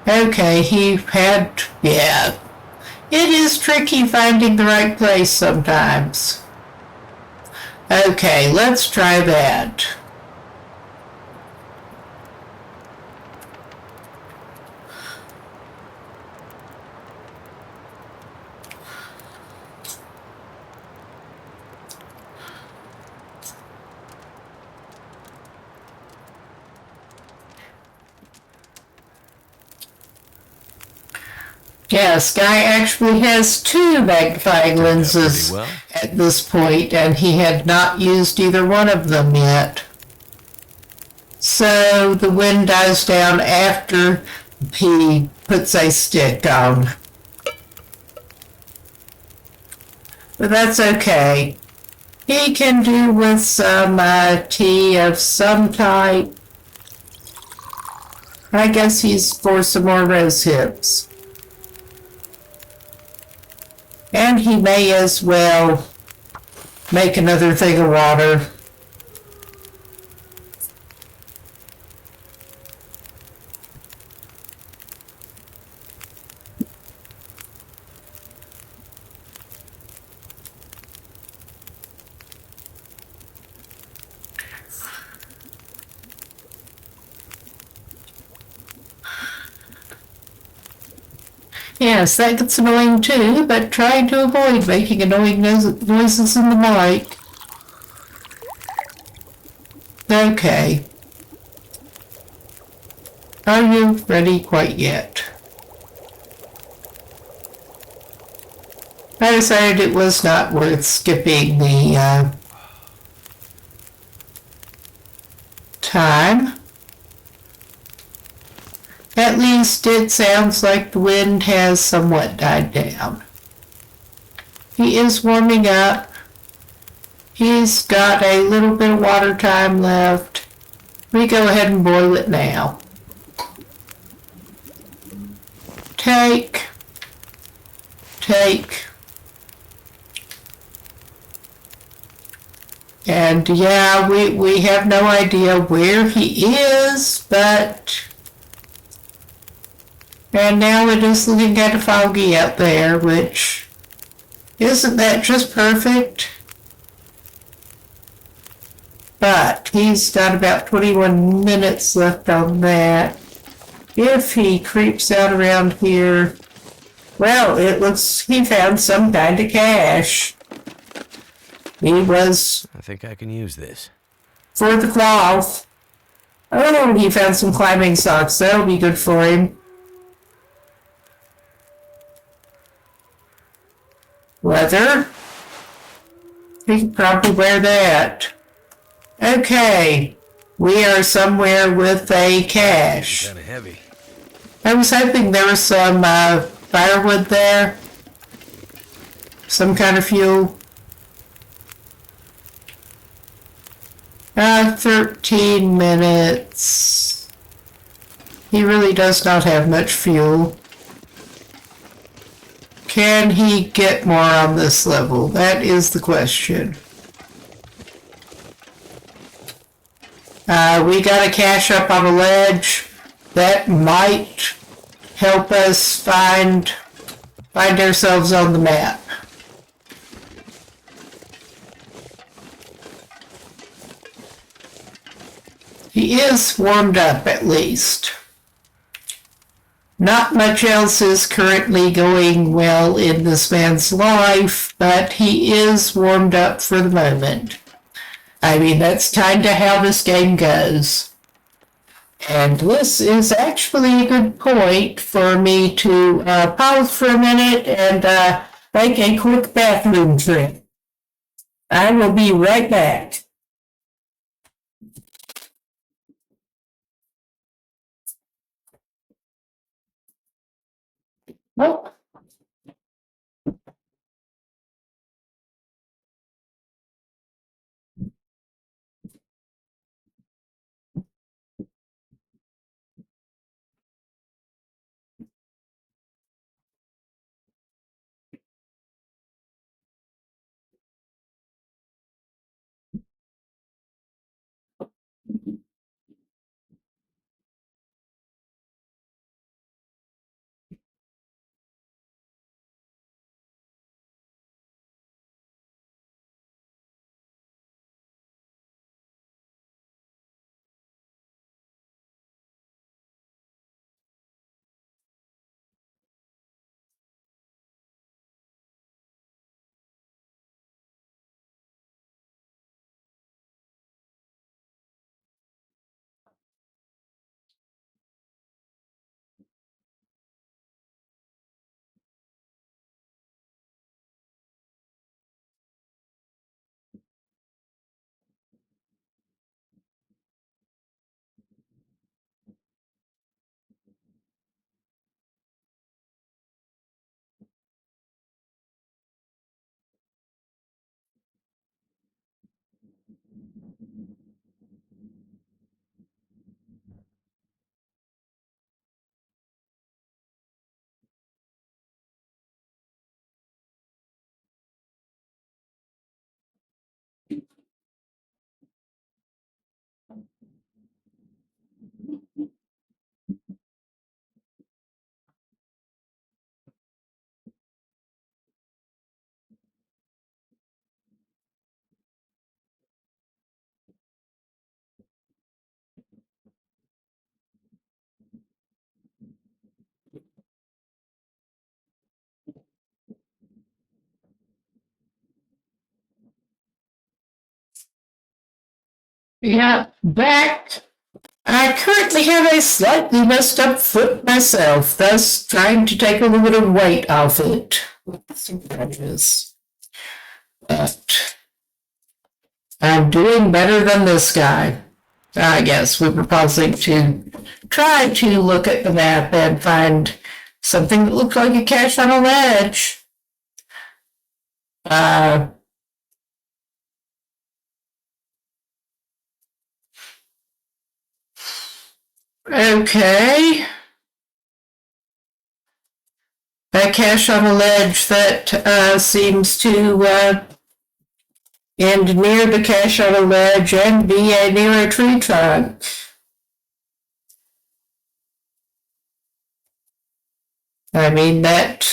Speaker 1: Okay, he had... yeah. It is tricky finding the right place sometimes. Okay, let's try that. Yes, Guy actually has 2 magnifying lenses at this point, and he had not used either one of them yet. So the wind dies down after he puts a stick on. But that's okay. He can do with some tea of some type. I guess he's for some more rose hips. And he may as well make another thing of water. Yes, that gets annoying too, but try to avoid making annoying noises in the mic. Okay. Are you ready quite yet? I decided it was not worth skipping the time. At least it sounds like the wind has somewhat died down. He is warming up. He's got a little bit of water time left. We go ahead and boil it now. Take. And yeah, we have no idea where he is, but... and now it is looking kind of foggy out there, which... isn't that just perfect? But he's got about 21 minutes left on that. If he creeps out around here, well, it looks he found some kind of cache. He was
Speaker 2: I think I can use this.
Speaker 1: for the cloth. Oh, he found some climbing socks. That'll be good for him. Leather. He could probably wear that. Okay. We are somewhere with a cache.
Speaker 2: Kind of heavy.
Speaker 1: I was hoping there was some firewood there. Some kind of fuel. 13 minutes. He really does not have much fuel. Can he get more on this level? That is the question. We got a cache up on a ledge. That might help us find ourselves on the map. He is warmed up at least. Not much else is currently going well in this man's life, but he is warmed up for the moment. I mean, that's kind of how this game goes. And this is actually a good point for me to pause for a minute and make a quick bathroom trip. I will be right back. Oh. Yeah, back. I currently have a slightly messed up foot myself, thus trying to take a little bit of weight off it. Some crutches. But I'm doing better than this guy. I guess we're proposing to try to look at the map and find something that looks like a cache on a ledge. Okay. A cache on a ledge that seems to end near the cache on a ledge and be near a tree trunk. I mean, that.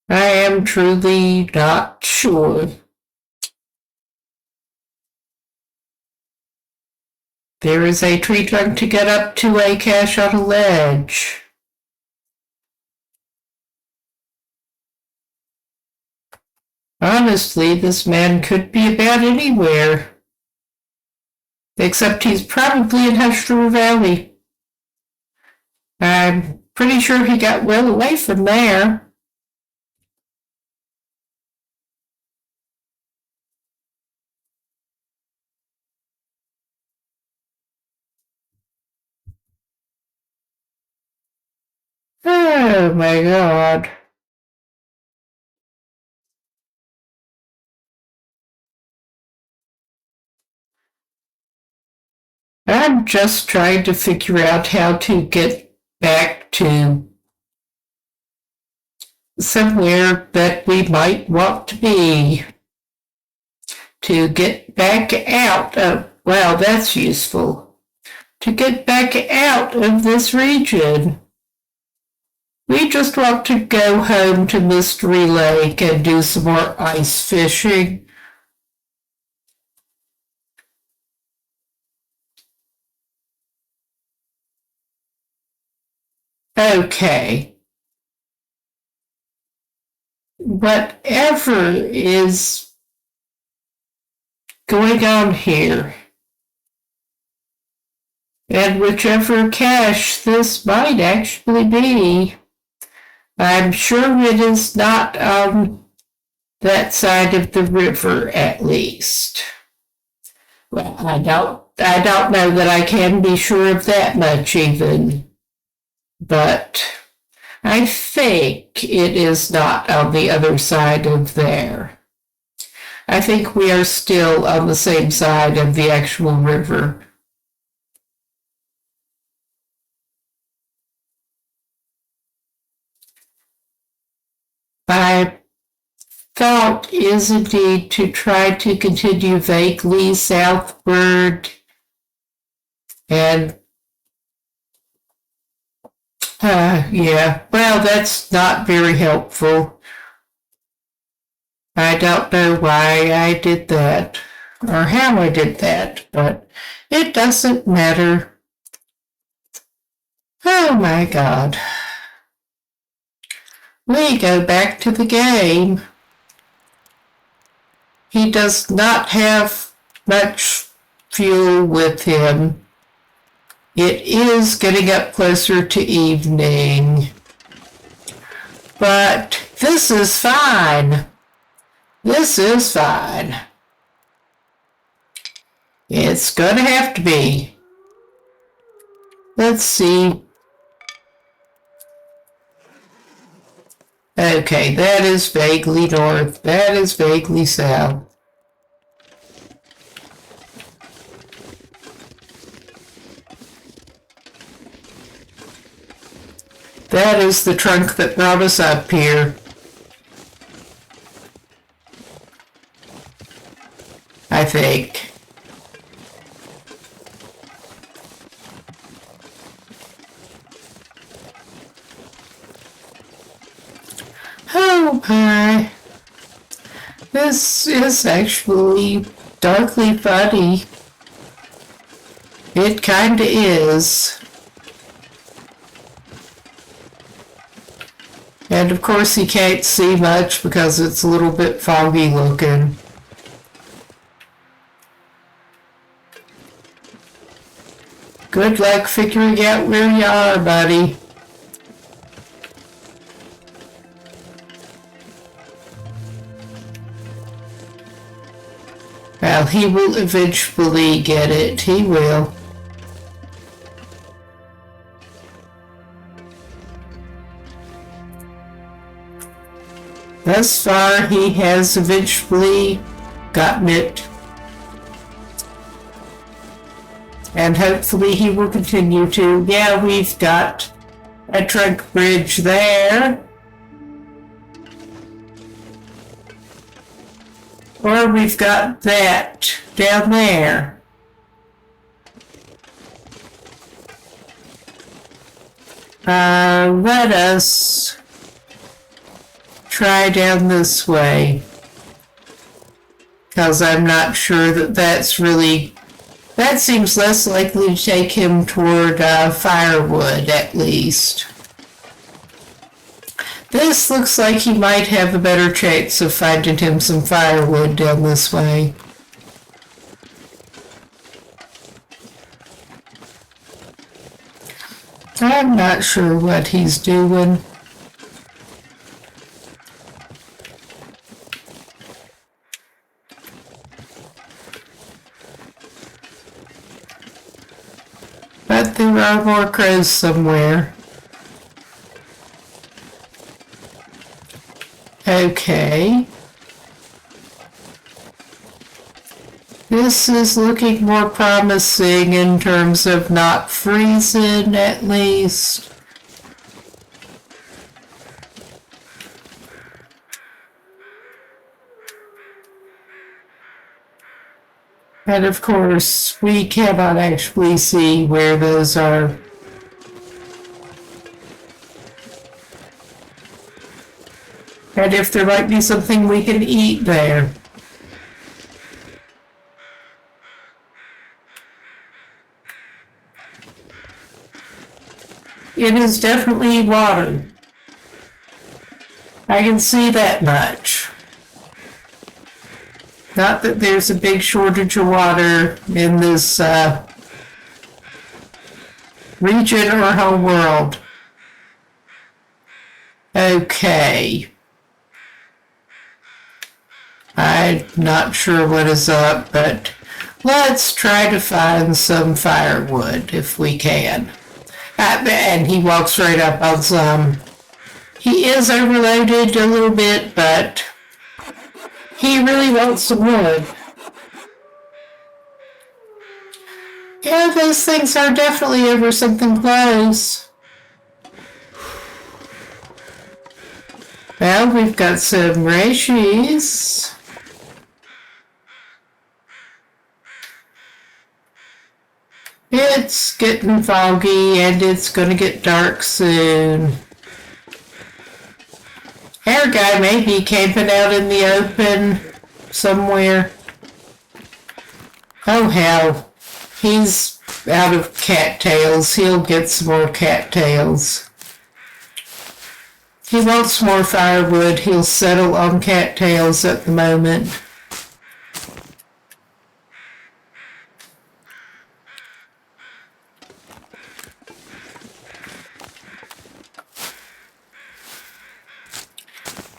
Speaker 1: I am truly not sure. There is a tree trunk to get up to a cache on a ledge. Honestly, this man could be about anywhere. Except he's probably in Hush River Valley. I'm pretty sure he got well away from there. Oh my God. I'm just trying to figure out how to get back to somewhere that we might want to be. To get back out of, well, that's useful. To get back out of this region. We just want to go home to Mystery Lake and do some more ice fishing. Okay. Whatever is going on here, and whichever cache this might actually be, I'm sure it is not on that side of the river, at least. Well, I don't know that I can be sure of that much even, but I think it is not on the other side of there. I think we are still on the same side of the actual river. My thought is indeed to try to continue vaguely southward and yeah, well, that's not very helpful. I don't know why I did that or how I did that, but it doesn't matter. Oh my God. We go back to the game. He does not have much fuel with him. It is getting up closer to evening. But this is fine. This is fine. It's gonna have to be. Let's see. Okay, that is vaguely north. That is vaguely south. That is the trunk that brought us up here. I think. Oh my. This is actually darkly funny. It kinda is. And of course you can't see much because it's a little bit foggy looking. Good luck figuring out where you are, buddy. Well, he will eventually get it. He will. Thus far, he has eventually gotten it. And hopefully he will continue to. Yeah, we've got a trunk bridge there. Or we've got that down there. Let us try down this way. Because I'm not sure that that's really That seems less likely to take him toward firewood, at least. This looks like he might have a better chance of finding him some firewood down this way. I'm not sure what he's doing. But there are more crows somewhere. Okay. This is looking more promising in terms of not freezing, at least. And of course, we cannot actually see where those are. And if there might be something we can eat there. It is definitely water. I can see that much. Not that there's a big shortage of water in this region or whole world. Okay. I'm not sure what is up, but let's try to find some firewood if we can. And he walks right up on some. He is overloaded a little bit, but he really wants some wood. Yeah, those things are definitely over something close. Well, we've got some rashies. It's getting foggy and it's going to get dark soon. Our guy may be camping out in the open somewhere. Oh hell, he's out of cattails. He'll get some more cattails. He wants more firewood. He'll settle on cattails at the moment.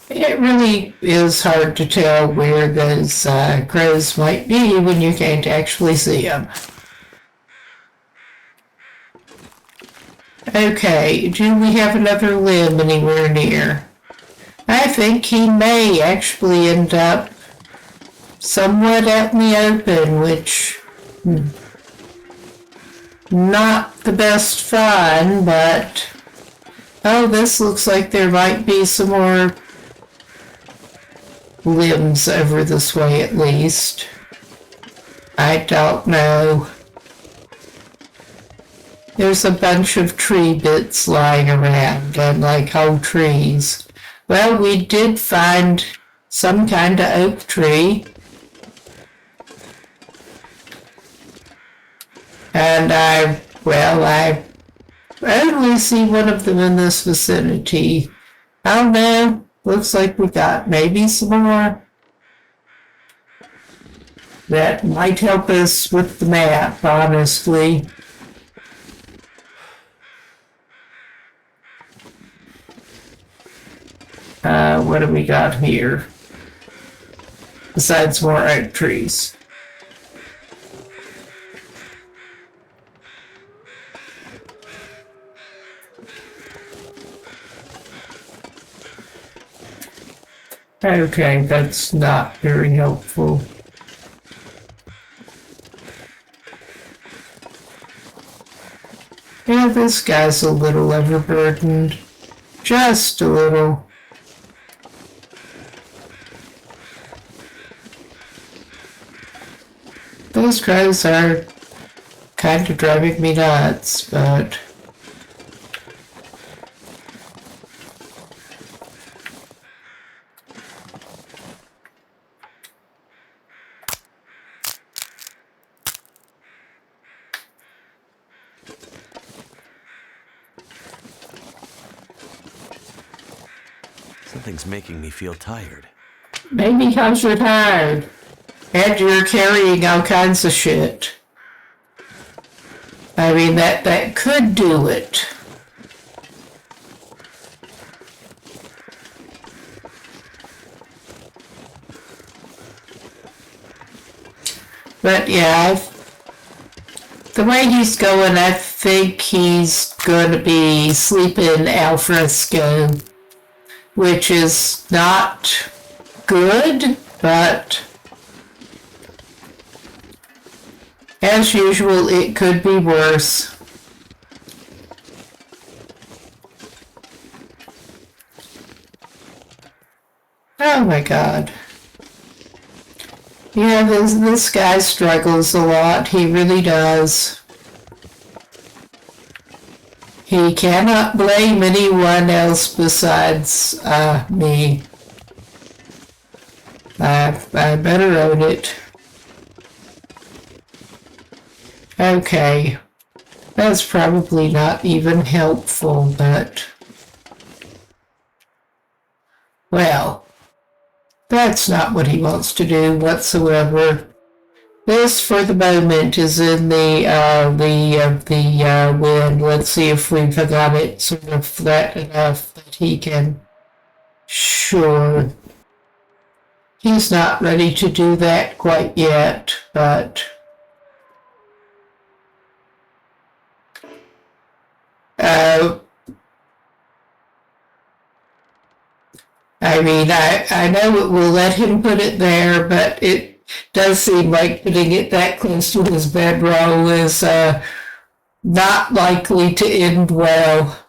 Speaker 1: It really is hard to tell where those crows might be when you can't actually see them. Okay, do we have another limb anywhere near? I think he may actually end up somewhat out in the open, which not the best fun, but oh, this looks like there might be some more limbs over this way at least. I don't know. There's a bunch of tree bits lying around and like whole trees. Well, we did find some kind of oak tree. And I only see one of them in this vicinity. I don't know. Looks like we got maybe some more. That might help us with the map, honestly. What do we got here? Besides more oak trees. Okay, that's not very helpful. Yeah, this guy's a little overburdened. Just a little. Those crows are kind of driving me nuts, but
Speaker 2: Something's making me feel tired.
Speaker 1: Maybe because you're tired. And you're carrying all kinds of shit. I mean, that could do it. But yeah, the way he's going, I think he's going to be sleeping al fresco, which is not good, but as usual, it could be worse. Oh my God. Yeah, this guy struggles a lot. He really does. He cannot blame anyone else besides me. I better own it. Okay. That's probably not even helpful, but... well, that's not what he wants to do whatsoever. This, for the moment, is in the wind. Let's see if we've got it sort of flat enough that he can... sure. He's not ready to do that quite yet, but... I mean, I know it will let him put it there, but it does seem like putting it that close to his bedroll is not likely to end well.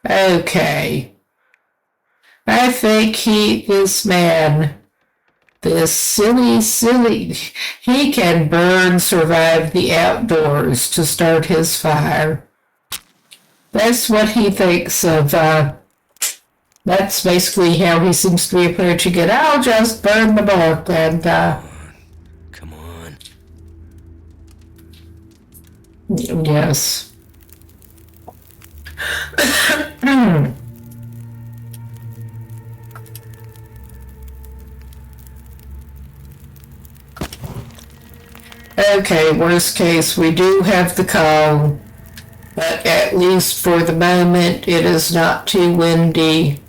Speaker 1: Okay. I think this silly, he can survive the outdoors to start his fire. That's what he thinks of, that's basically how he seems to be approaching it. I'll just burn the book and,
Speaker 2: Come on.
Speaker 1: yes. Okay, worst case, we do have the cone. But at least for the moment, it is not too windy.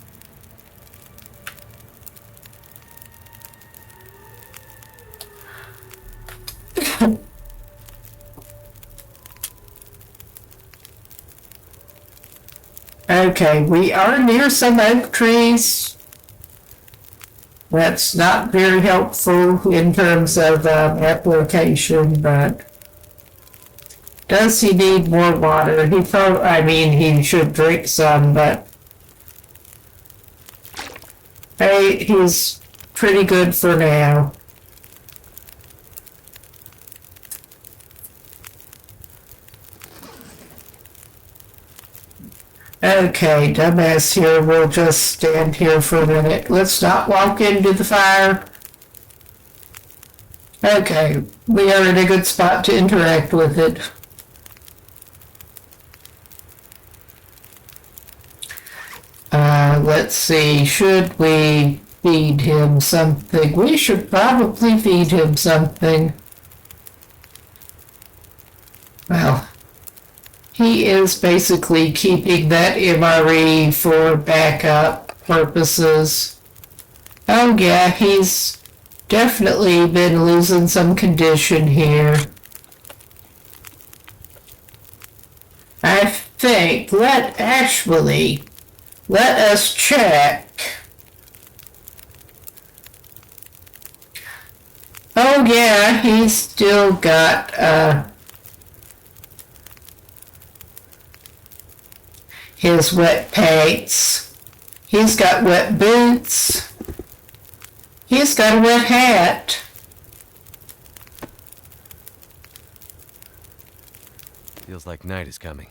Speaker 1: Okay, we are near some oak trees. That's not very helpful in terms of application, but... does he need more water? He should drink some, but... hey, he's pretty good for now. Okay, dumbass here, we'll just stand here for a minute. Let's not walk into the fire. Okay, we are in a good spot to interact with it. Let's see, should we feed him something? We should probably feed him something. Well, he is basically keeping that MRE for backup purposes. Oh yeah, he's definitely been losing some condition here. I think, let us check. Oh yeah, he's still got, his wet pants. He's got wet boots. He's got a wet hat.
Speaker 2: Feels like night is coming.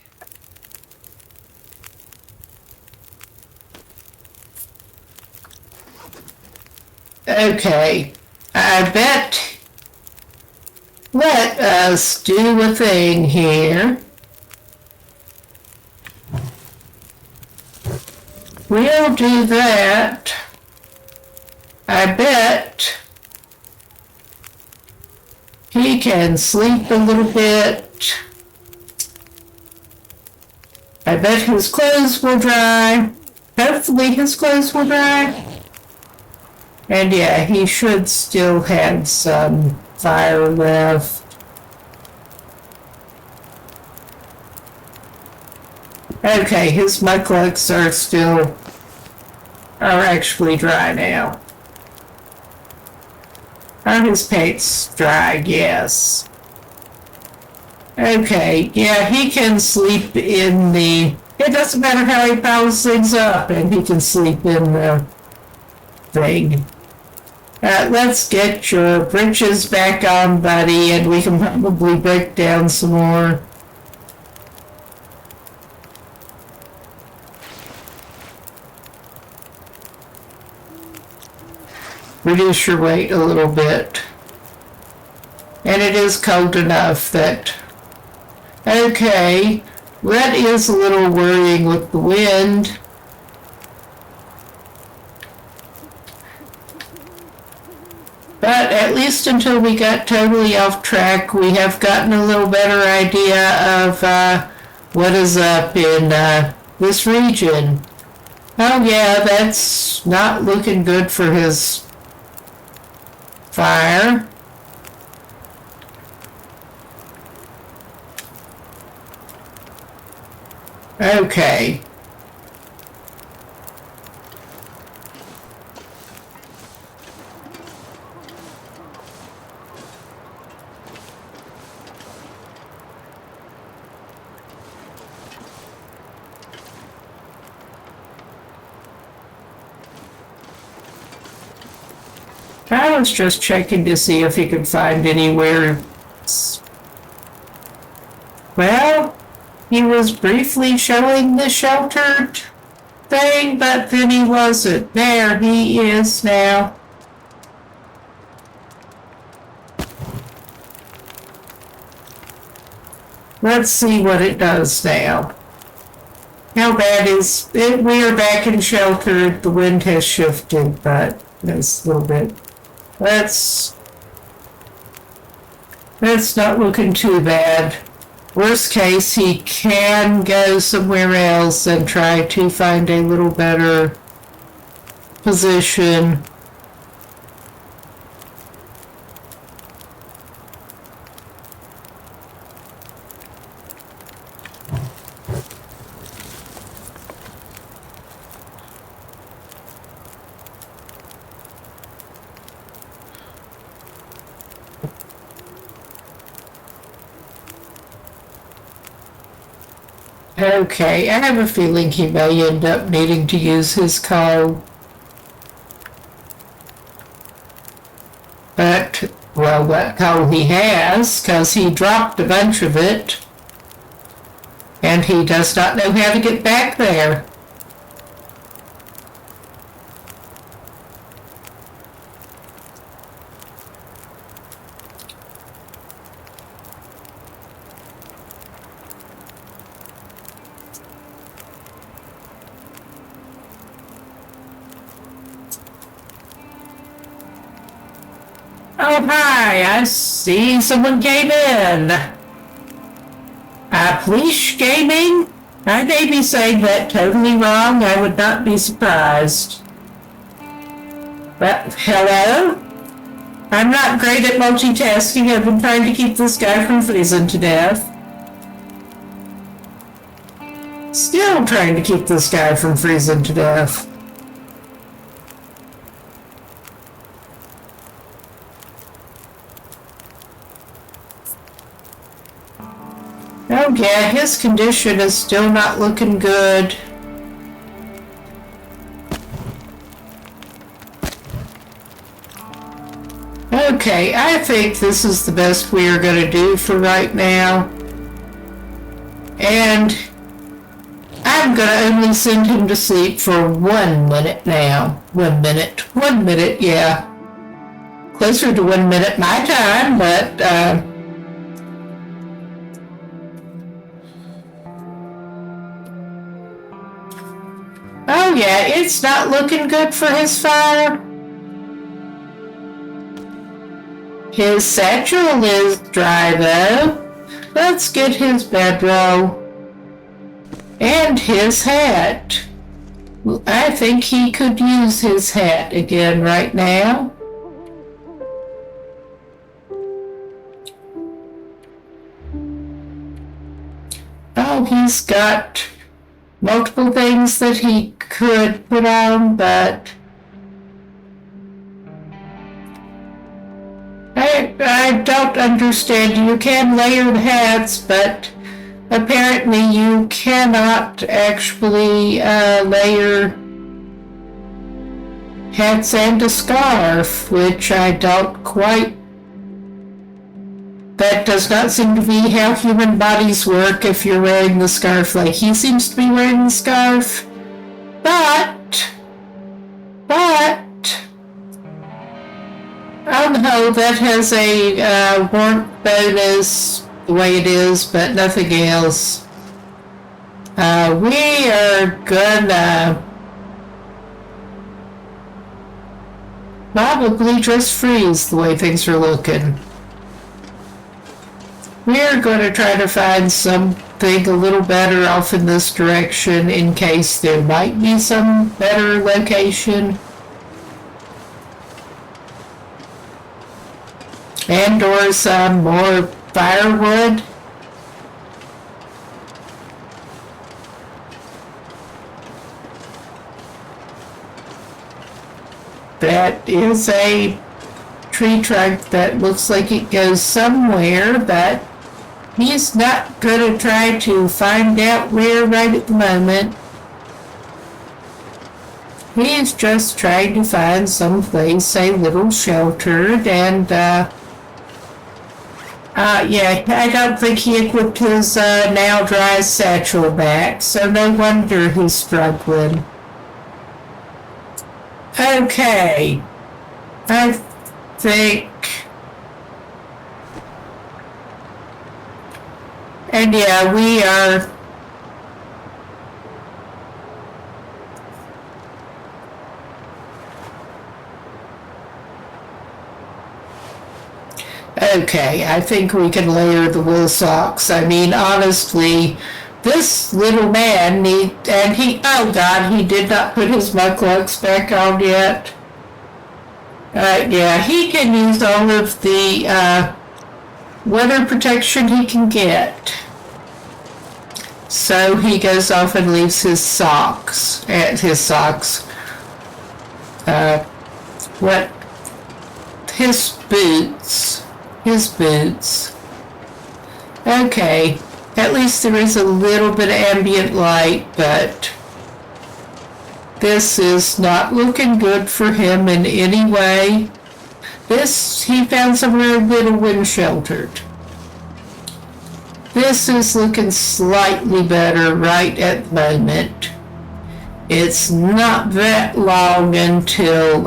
Speaker 1: Okay, I bet. Let us do a thing here. we'll do that. I bet he can sleep a little bit. I bet his clothes will dry. Hopefully his clothes will dry. And yeah, he should still have some fire left. Okay, his mudclucks are actually dry now. Are his pants dry? Yes. Okay, yeah, he can sleep in the... It doesn't matter how he piles things up, and he can sleep in the thing. Let's get your britches back on, buddy, and we can probably break down some more. Reduce your weight a little bit. And it is cold enough that... Okay, that is a little worrying with the wind. But at least until we got totally off track, we have gotten a little better idea of what is up in this region. Oh yeah, that's not looking good for his fire. Okay. I was just checking to see if he could find anywhere. Well, he was briefly showing the sheltered thing, but then he wasn't. There he is now. Let's see what it does now. How bad is it? We are back in sheltered. The wind has shifted, but that's a little bit. That's not looking too bad. Worst case, he can go somewhere else and try to find a little better position. Okay, I have a feeling he may end up needing to use his coal. But, well, what coal he has, because he dropped a bunch of it, and he does not know how to get back there. Oh, hi, I see someone came in. Police gaming? I may be saying that totally wrong. I would not be surprised. But, hello? I'm not great at multitasking. I've been trying to keep this guy from freezing to death. Still trying to keep this guy from freezing to death. Oh yeah, his condition is still not looking good. Okay, I think this is the best we are going to do for right now. And I'm going to only send him to sleep for 1 minute now. 1 minute. 1 minute, yeah. Closer to 1 minute my time, but Oh yeah, it's not looking good for his fire. His satchel is dry though. Let's get his bedroll. And his hat. I think he could use his hat again right now. Oh, he's got multiple things that he could put on, but I don't understand. You can layer the hats, but apparently you cannot actually layer hats and a scarf, which I don't quite... That does not seem to be how human bodies work if you're wearing the scarf like he seems to be wearing the scarf. But, oh no, that has a warmth bonus the way it is, but nothing else. We are gonna probably just freeze the way things are looking. We're going to try to find something a little better off in this direction in case there might be some better location. And or some more firewood. That is a tree trunk that looks like it goes somewhere, but he's not going to try to find out where right at the moment. He's just trying to find someplace a little sheltered, and yeah, I don't think he equipped his now dry satchel back, so no wonder he's struggling. Okay, I think, and yeah, we are okay. I think we can layer the wool socks. I mean, honestly, this little man oh God, he did not put his mucklucks back on yet. Yeah, he can use all of the weather protection he can get. So he goes off and leaves his socks. His boots. Okay, at least there is a little bit of ambient light, but this is not looking good for him in any way. He found somewhere a little wind sheltered. This is looking slightly better right at the moment. It's not that long until,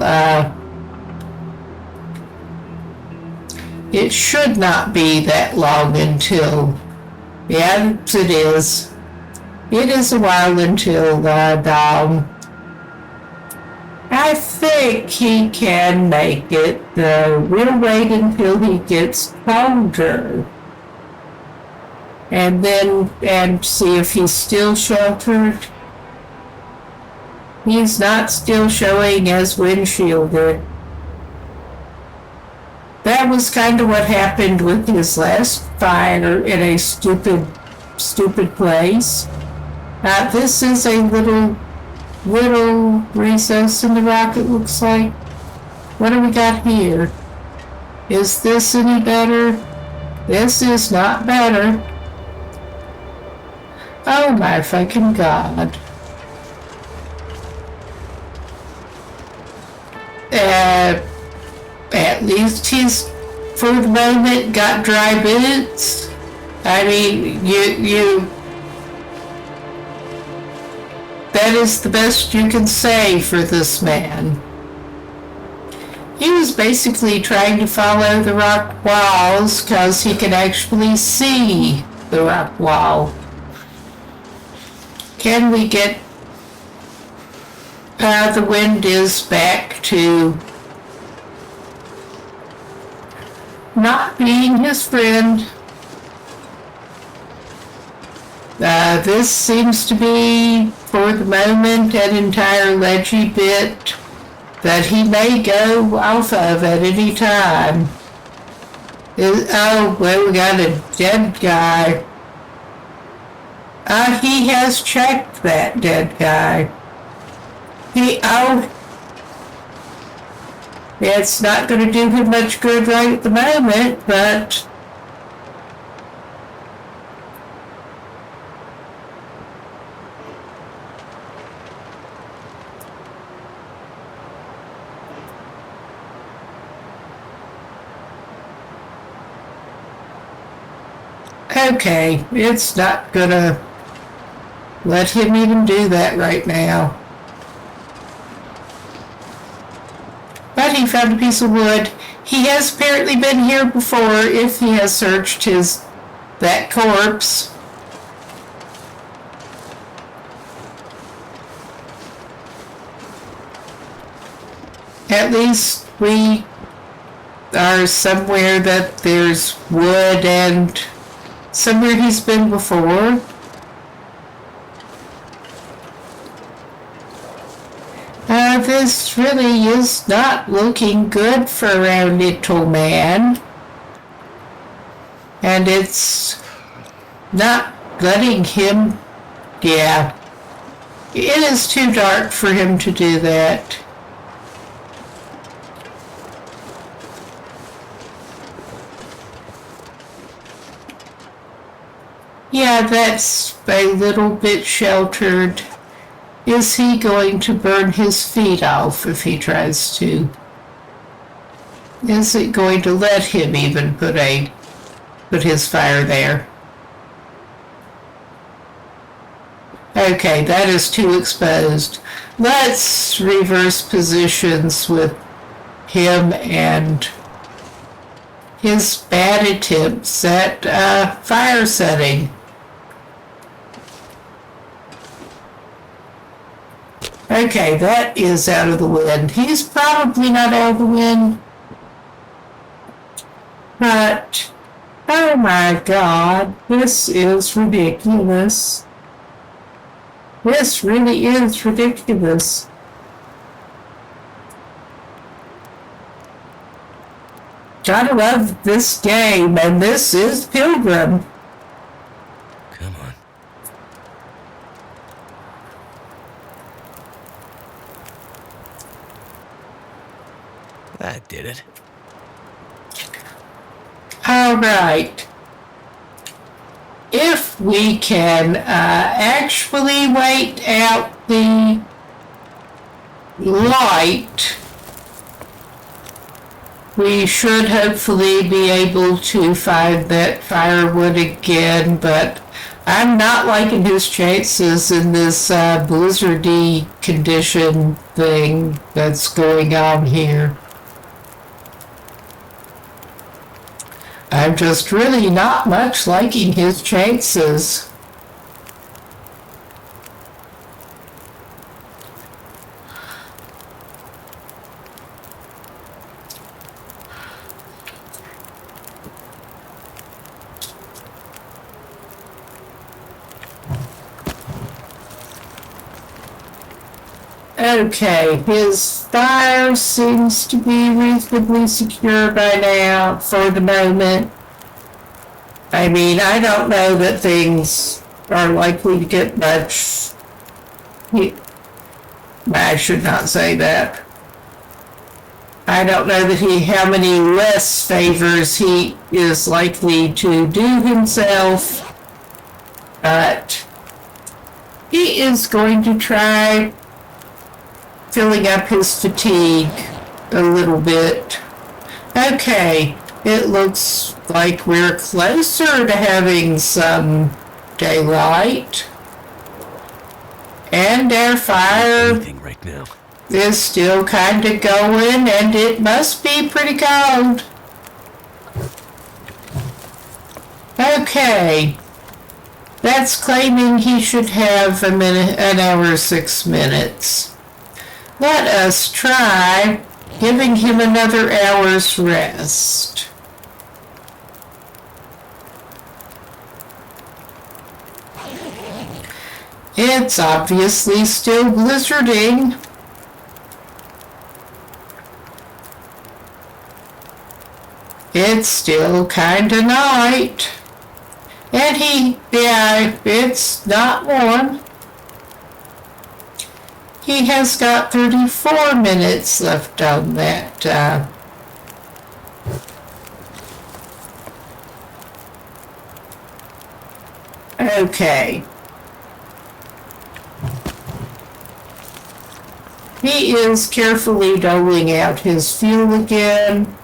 Speaker 1: it should not be that long until, yes it is. It is a while until dawn. I think he can make it, though. We'll wait until he gets colder. And see if he's still sheltered. He's not still showing as windshielded. That was kind of what happened with his last fire in a stupid place. This is a little recess in the rock, it looks like. What do we got here? Is this any better? This is not better. Oh my fucking God. At least he's, for the moment, got dry boots. I mean, that is the best you can say for this man. He was basically trying to follow the rock walls because he can actually see the rock wall. Can we get the wind is back to not being his friend. This seems to be, for the moment, an entire ledgy bit that he may go off of at any time. Oh, well, we got a dead guy. He has checked that dead guy. It's not going to do him much good right at the moment, but okay, it's not gonna let him even do that right now. But he found a piece of wood. He has apparently been here before if he has searched that corpse. At least we are somewhere that there's wood and somewhere he's been before. This really is not looking good for our little man. And it's not letting him, yeah. It is too dark for him to do that. Yeah, that's a little bit sheltered. Is he going to burn his feet off if he tries to? Is it going to let him even put his fire there? Okay, that is too exposed. Let's reverse positions with him and his bad attempts at fire setting. Okay, that is out of the wind. He's probably not out of the wind. But, oh my God, this is ridiculous. This really is ridiculous. Gotta love this game, and this is Pilgrim.
Speaker 2: Come on. That did it.
Speaker 1: All right. If we can actually wait out the light, we should hopefully be able to find that firewood again, but I'm not liking his chances in this blizzardy condition thing that's going on here. I'm just really not much liking his chances. Okay, his fire seems to be reasonably secure by now, for the moment. I mean, I don't know that things are likely to get much. I should not say that. I don't know that how many less favors he is likely to do himself, but he is going to try filling up his fatigue a little bit. Okay, it looks like we're closer to having some daylight. And our fire
Speaker 2: right now
Speaker 1: is still kind of going, and it must be pretty cold. Okay. That's claiming he should have an hour 6 minutes. Let us try giving him another hour's rest. It's obviously still blizzarding. It's still kinda night. And it's not warm. He has got 34 minutes left on that. Okay. He is carefully doling out his fuel again.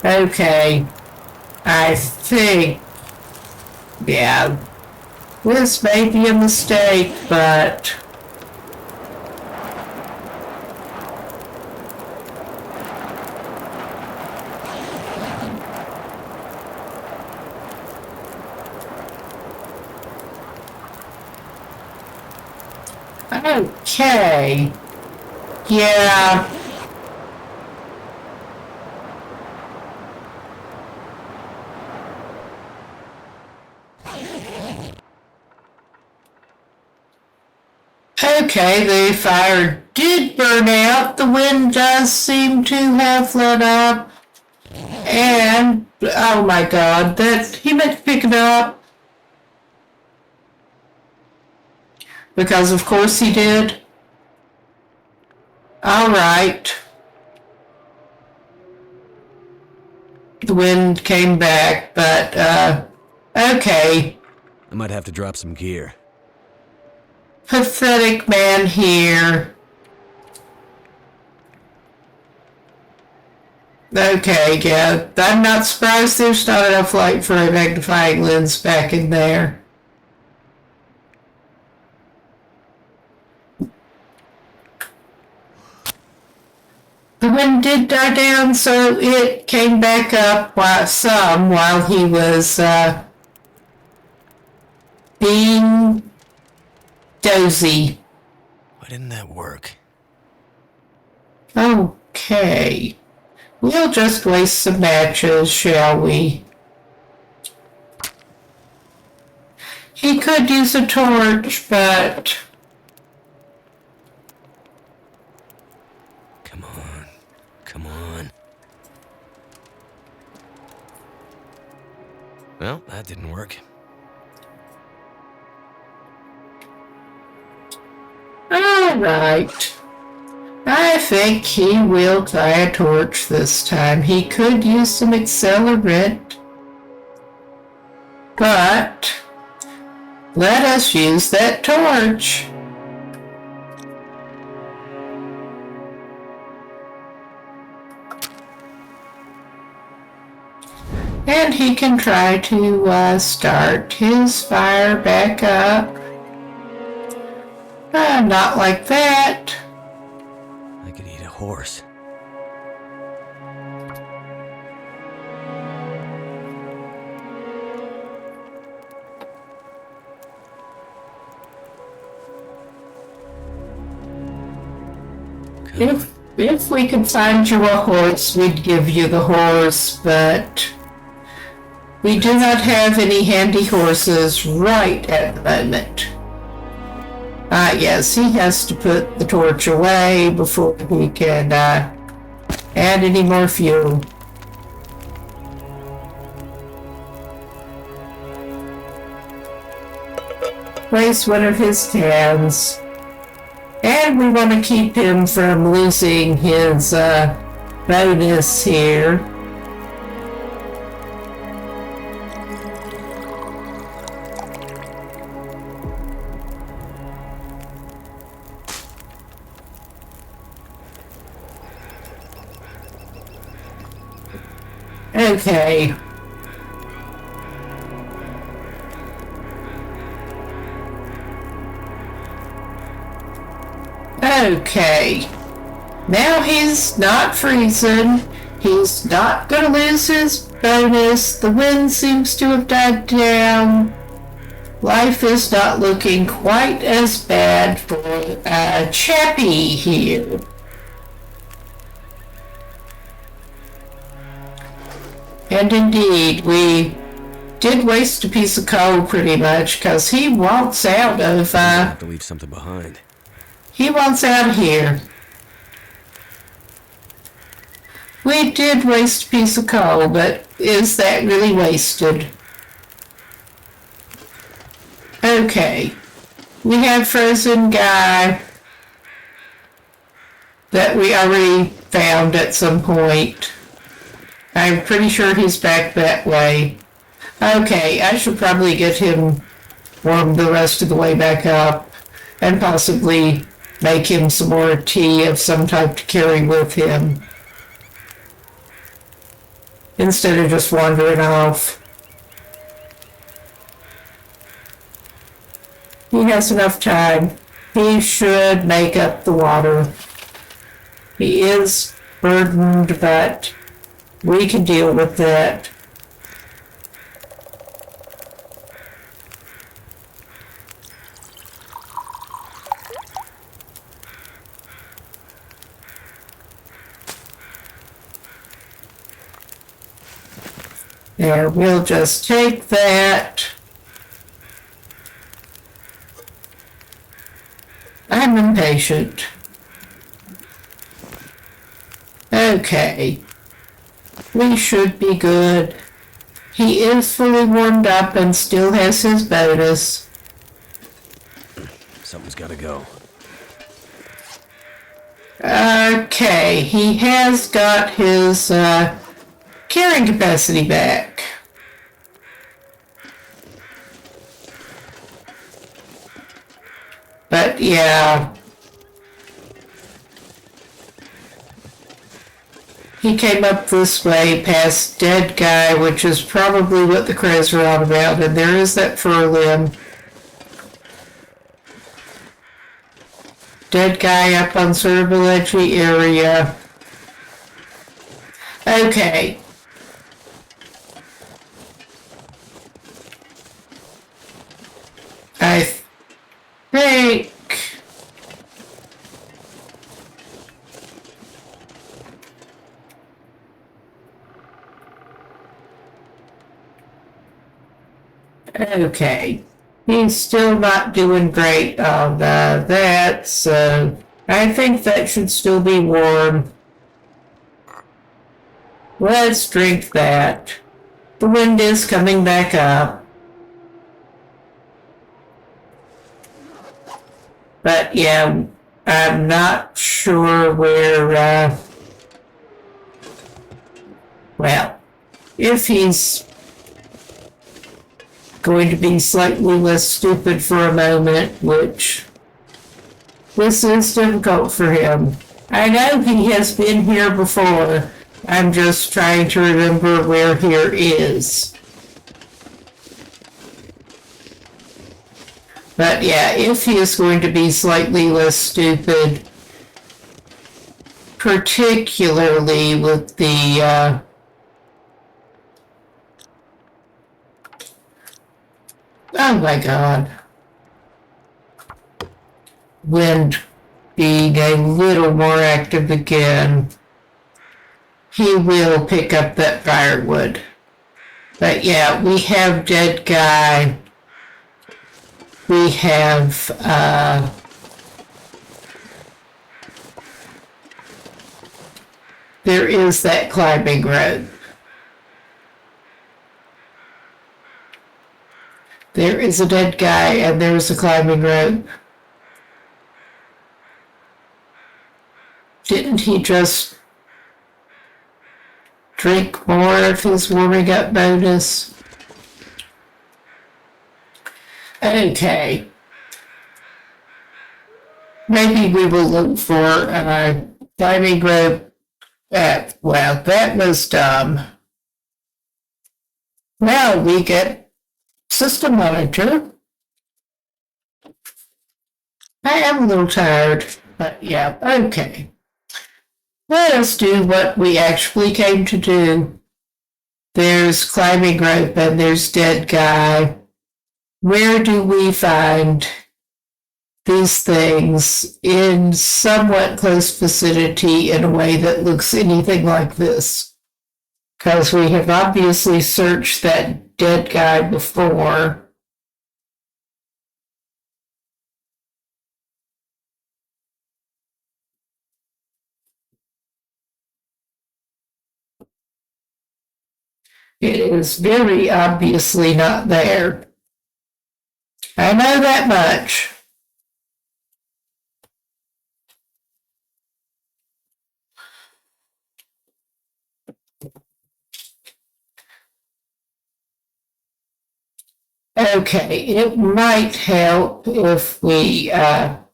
Speaker 1: Okay. I think, yeah, this may be a mistake, but okay. Yeah. Okay, the fire did burn out. The wind does seem to have let up. And, oh my God, he meant to pick it up. Because of course he did. All right. The wind came back, but, okay.
Speaker 2: I might have to drop some gear.
Speaker 1: Pathetic man here. Okay, yeah, I'm not surprised there's not enough light for a magnifying lens back in there. The wind did die down, so it came back up while he was being dozy.
Speaker 2: Why didn't that work?
Speaker 1: Okay. We'll just waste some matches, shall we? He could use a torch, but...
Speaker 2: Come on. Come on. Well, that didn't work.
Speaker 1: All right. I think he will try a torch this time. He could use some accelerant. But let us use that torch. And he can try to start his fire back up. Not like that.
Speaker 2: I could eat a horse.
Speaker 1: If we could find you a horse, we'd give you the horse, but we do not have any handy horses right at the moment. Yes, he has to put the torch away before he can add any more fuel. Place one of his cans. And we want to keep him from losing his bonus here. Okay. Okay. Now he's not freezing. He's not gonna lose his bonus. The wind seems to have died down. life is not looking quite as bad for Chappie here. And indeed, we did waste a piece of coal pretty much, because he wants out of,
Speaker 2: I have to leave something behind.
Speaker 1: he wants out of here. We did waste a piece of coal, but is that really wasted? Okay. We have frozen guy that we already found at some point. I'm pretty sure he's back that way. Okay, I should probably get him warmed the rest of the way back up and possibly make him some more tea of some type to carry with him instead of just wandering off. He has enough time. He should make up the water. He is burdened, but we can deal with that. There, we'll just take that. I'm impatient. Okay. We should be good. He is fully warmed up and still has his bonus.
Speaker 2: Something's gotta go.
Speaker 1: Okay, he has got his carrying capacity back. But yeah, he came up this way past Dead Guy, which is probably what the crows are on about, and there is that fur limb. Dead Guy up on sort of a ledgy area. Okay. I think okay. He's still not doing great on that, so I think that should still be warm. Let's drink that. The wind is coming back up. But yeah, I'm not sure where, well, if he's going to be slightly less stupid for a moment, which this is difficult for him. I know he has been here before. I'm just trying to remember where here is. But yeah, if he is going to be slightly less stupid, particularly with the oh my God, wind being a little more active again, he will pick up that firewood. But yeah, we have Dead Guy. We have there is that climbing rope. There is a dead guy and there's a climbing rope. Didn't he just drink more of his warming up bonus? Okay. Maybe we will look for a climbing rope. Well, that was dumb. Now we get system monitor. I am a little tired, but yeah, okay. Let us do what we actually came to do. There's climbing rope and there's dead guy. where do we find these things in somewhat close vicinity in a way that looks anything like this? Because we have obviously searched that dead guy before. It is very obviously not there. I know that much. Okay, it might help if we, I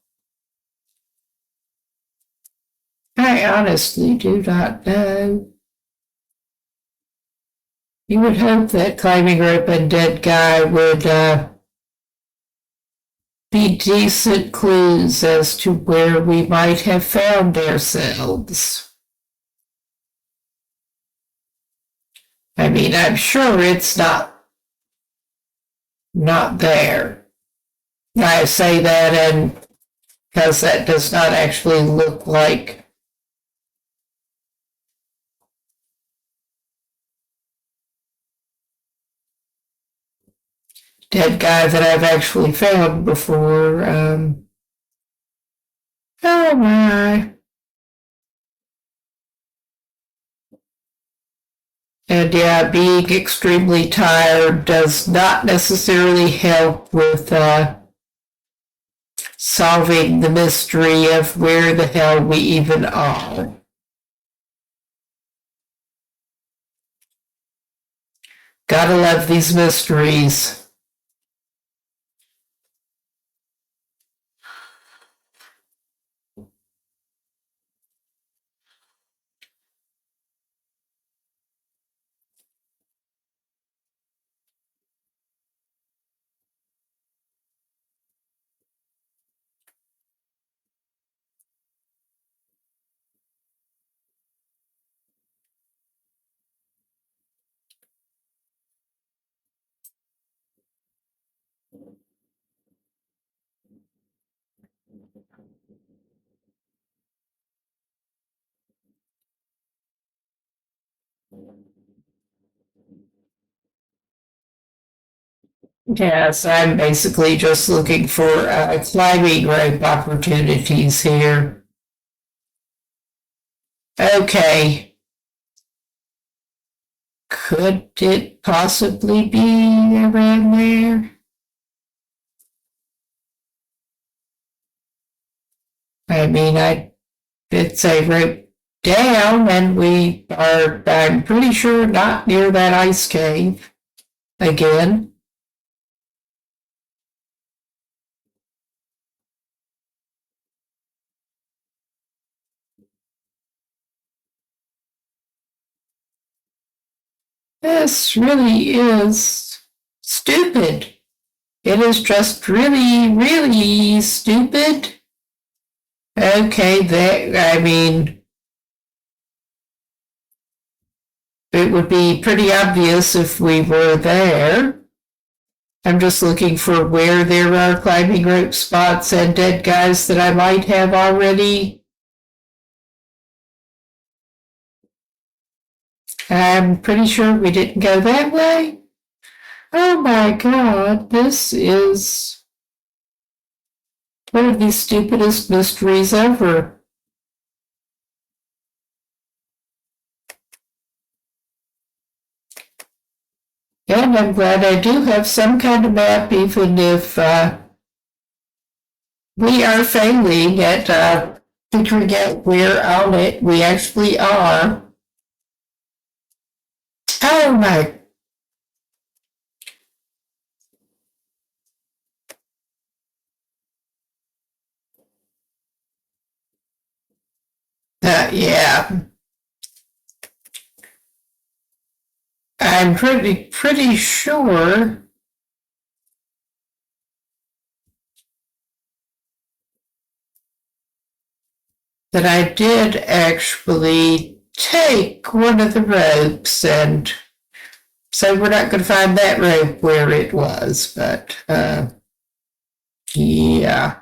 Speaker 1: honestly do not know. You would hope that climbing rope and dead guy would be decent clues as to where we might have found ourselves. I mean, I'm sure it's not there. I say that and because that does not actually look like dead guy that I've actually found before. Oh my. And yeah, being extremely tired does not necessarily help with solving the mystery of where the hell we even are. Gotta love these mysteries. Yes, I'm basically just looking for climbing rope opportunities here. Okay. Could it possibly be around there? I mean, it's a rope down and we are, I'm pretty sure, not near that ice cave again. This really is stupid. It is just really, really stupid. Okay, I mean, it would be pretty obvious if we were there. I'm just looking for where there are climbing rope spots and dead guys that I might have already. I'm pretty sure we didn't go that way. Oh my god, this is one of the stupidest mysteries ever. And I'm glad I do have some kind of map, even if we are failing at figuring out where on it we actually are. Oh my. Yeah. I'm pretty sure that I did actually take one of the ropes and So we're not going to find that rope where it was, but, yeah.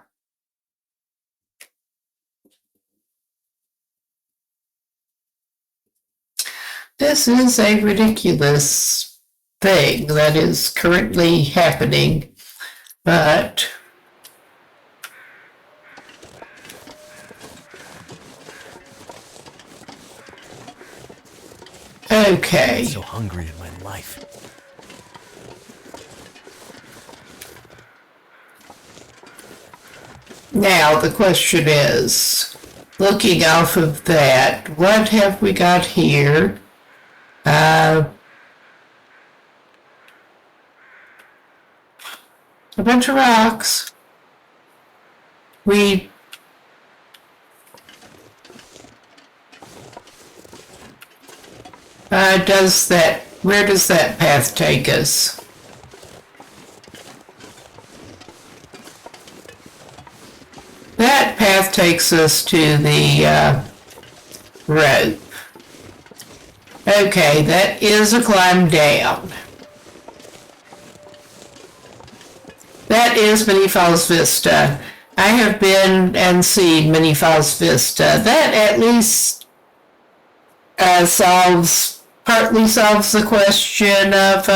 Speaker 1: This is a ridiculous thing that is currently happening, but okay.
Speaker 2: I'm so hungry in my life.
Speaker 1: Now the question is, looking off of that, what have we got here? A bunch of rocks. Where does that path take us? That path takes us to the rope. Okay, that is a climb down. That is Many Falls Vista. I have been and seen Many Falls Vista. That at least partly solves the question of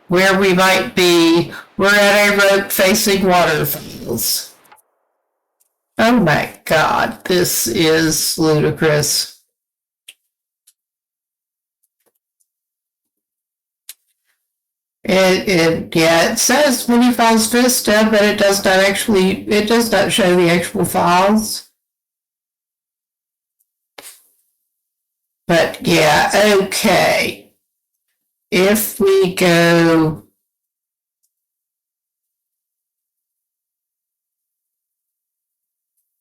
Speaker 1: where we might be. We're at a rope facing waterfalls. Oh my God, this is ludicrous. It says Many Falls Vista, but it does not show the actual falls. But yeah, okay. If we go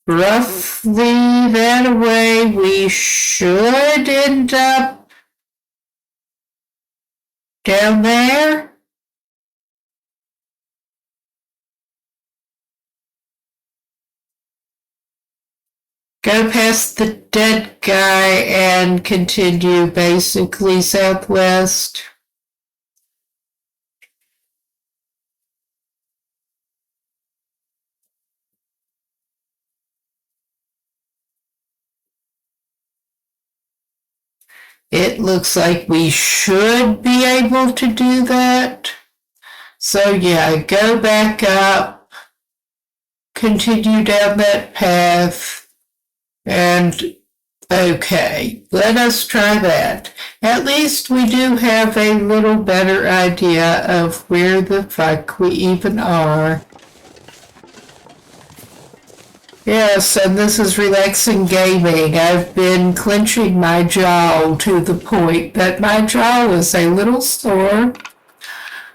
Speaker 1: roughly that way, we should end up down there. Go past the dead guy and continue basically southwest. It looks like we should be able to do that. So yeah, go back up, continue down that path, and okay, let us try that. At least we do have a little better idea of where the fuck we even are. Yes, and this is relaxing gaming. I've been clenching my jaw to the point that my jaw is a little sore.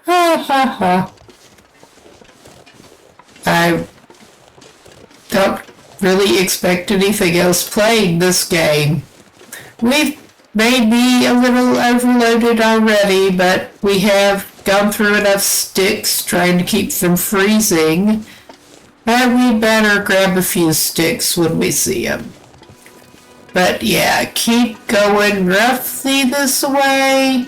Speaker 1: Ha ha ha. I don't really expect anything else playing this game. We've maybe a little overloaded already, but we have gone through enough sticks trying to keep from freezing. And we better grab a few sticks when we see them. But yeah, keep going roughly this way.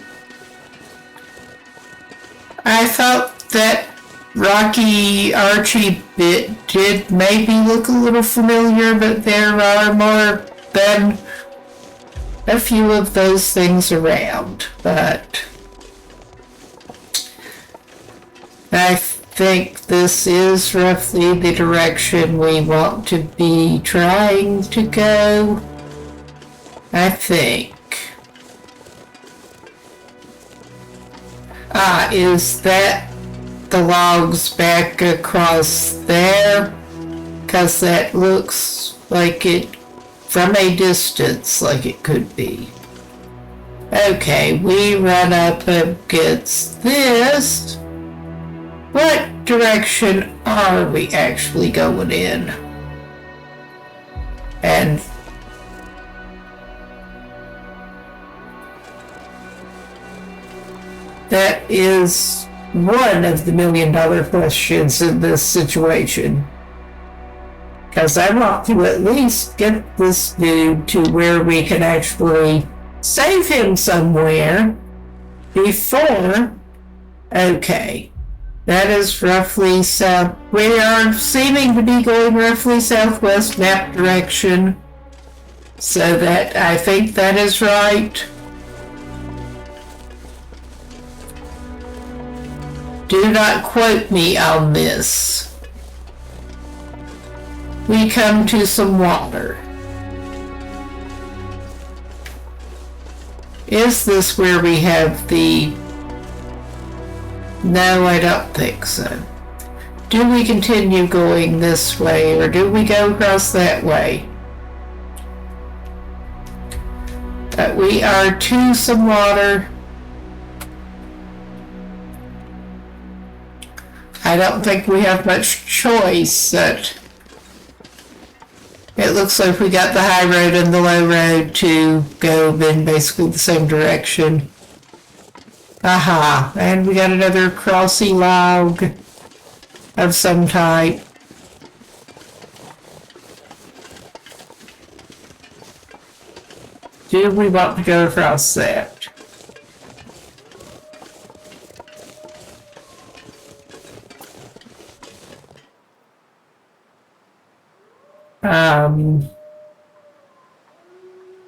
Speaker 1: I thought that rocky, archy bit did maybe look a little familiar, but there are more than a few of those things around. But I think this is roughly the direction we want to be trying to go. I think. Is that the logs back across there? Because that looks like it, from a distance, like it could be. Okay, we run up against this. What direction are we actually going in? And that is one of the $1 million questions in this situation. Because I want to at least get this dude to where we can actually save him somewhere before. Okay. That is roughly south. We are seeming to be going roughly southwest map direction. So that I think that is right. Do not quote me on this. We come to some water. Is this where we have the... No, I don't think so. Do we continue going this way, or do we go across that way? We are to some water. I don't think we have much choice. That it looks like we got the high road and the low road to go in basically the same direction. Aha, and we got another crossy log of some type. Do we want to go across that?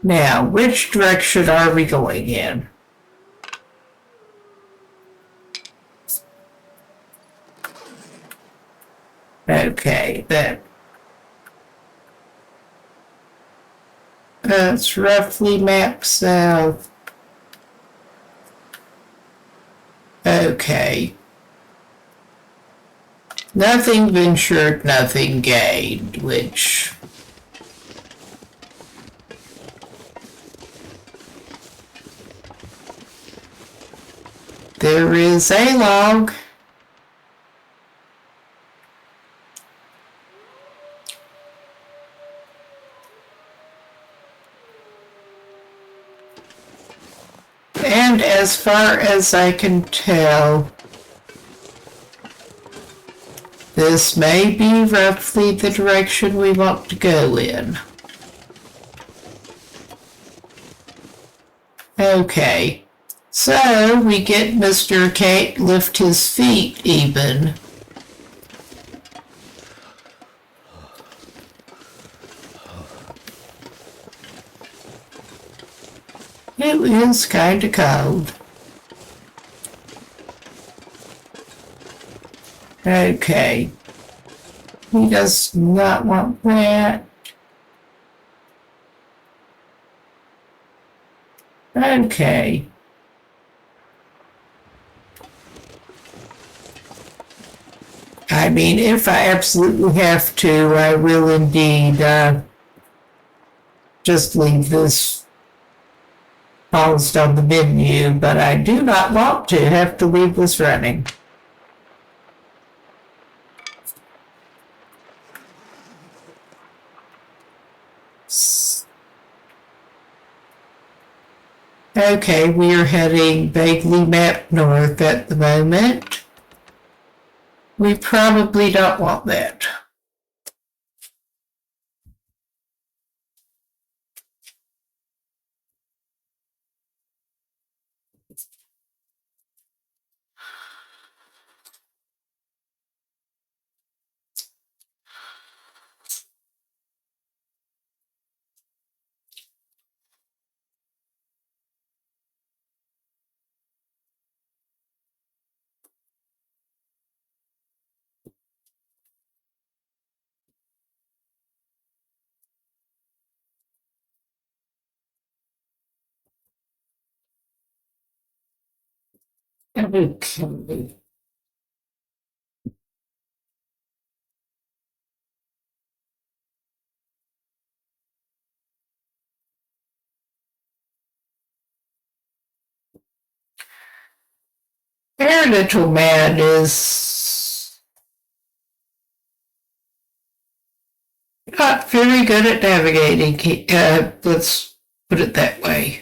Speaker 1: Now, which direction are we going in? Okay, that's roughly map south. Okay. Nothing ventured, nothing gained, which... There is a log. And as far as I can tell, this may be roughly the direction we want to go in. Okay. So, we get Mr. Kate lift his feet even. It is kind of cold. Okay. He does not want that. Okay. I mean, if I absolutely have to, I will indeed just leave this paused on the menu, but I do not want to have to leave this running. Okay, we are heading vaguely mapped north at the moment. We probably don't want that. Okay. Our little man is not very good at navigating. Let's put it that way.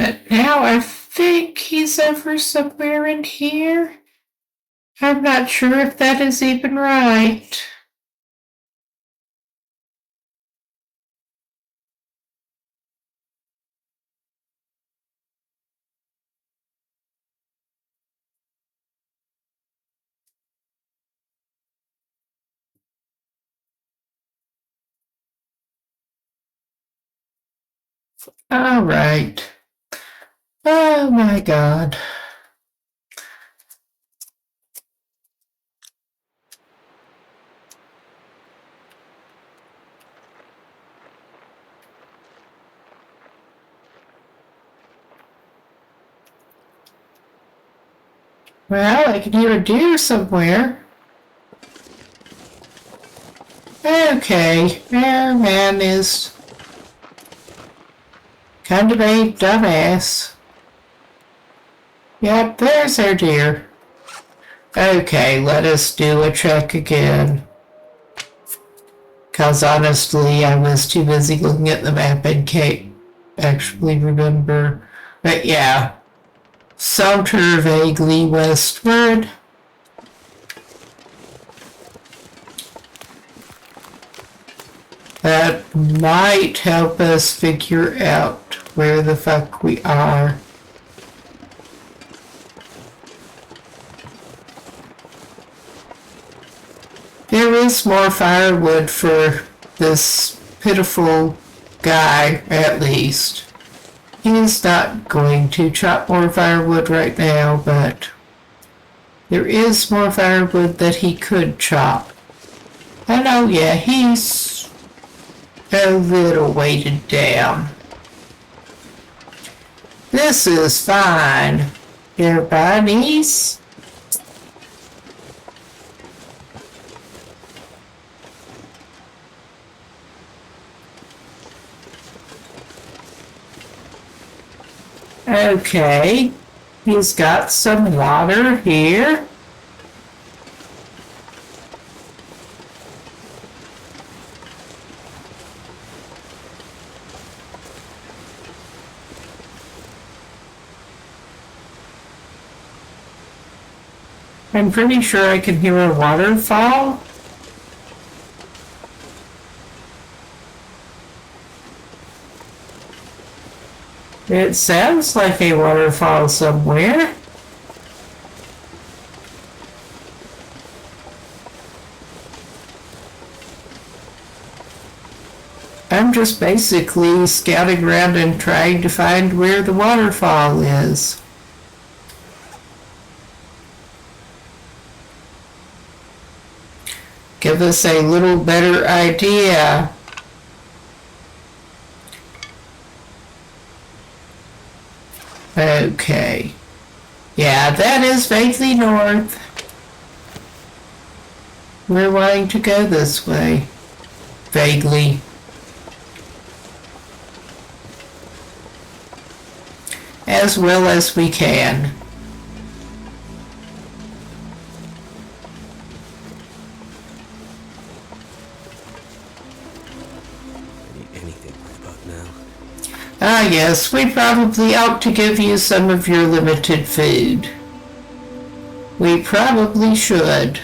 Speaker 1: But now I think he's over somewhere in here. I'm not sure if that is even right. All right. Oh my God. Well, I can hear a deer somewhere. Okay, our man is kind of a dumbass. Yep, there's our deer. Okay, let us do a check again. Cause honestly, I was too busy looking at the map and can't actually remember. But yeah, saunter vaguely westward. That might help us figure out where the fuck we are. There is more firewood for this pitiful guy, at least. He's not going to chop more firewood right now, but there is more firewood that he could chop. And oh yeah, he's a little weighted down. This is fine. Here, bunnies. Okay, he's got some water here. I'm pretty sure I can hear a waterfall. It sounds like a waterfall somewhere. I'm just basically scouting around and trying to find where the waterfall is. Give us a little better idea. Okay. Yeah, that is vaguely north. We're wanting to go this way. Vaguely. As well as we can.
Speaker 2: Anything right about now?
Speaker 1: Ah yes, we probably ought to give you some of your limited food. We probably should.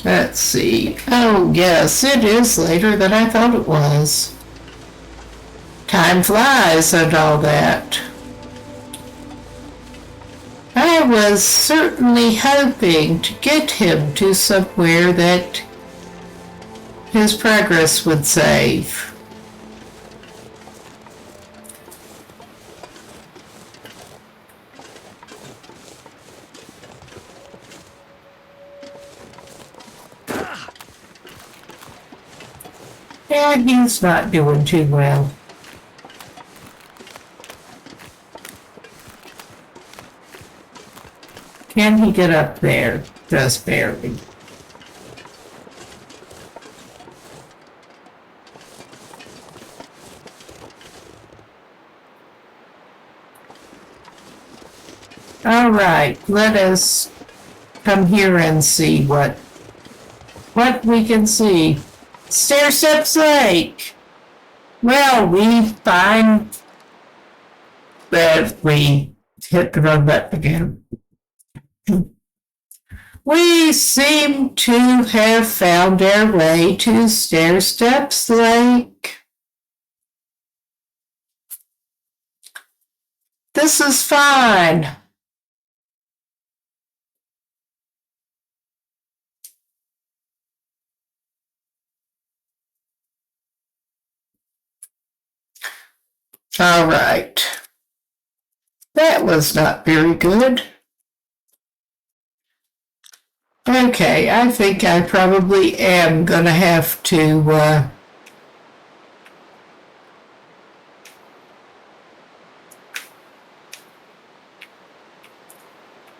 Speaker 1: Let's see. Oh yes, it is later than I thought it was. Time flies and all that. I was certainly hoping to get him to somewhere that his progress would save. Yeah, he's not doing too well. Can he get up there? Just barely. All right, let us come here and see what we can see. Stair Steps Lake. Well, we find that we hit the wrong button again. We seem to have found our way to Stair Steps Lake. This is fine. All right. That was not very good. Okay, I think I probably am going to have to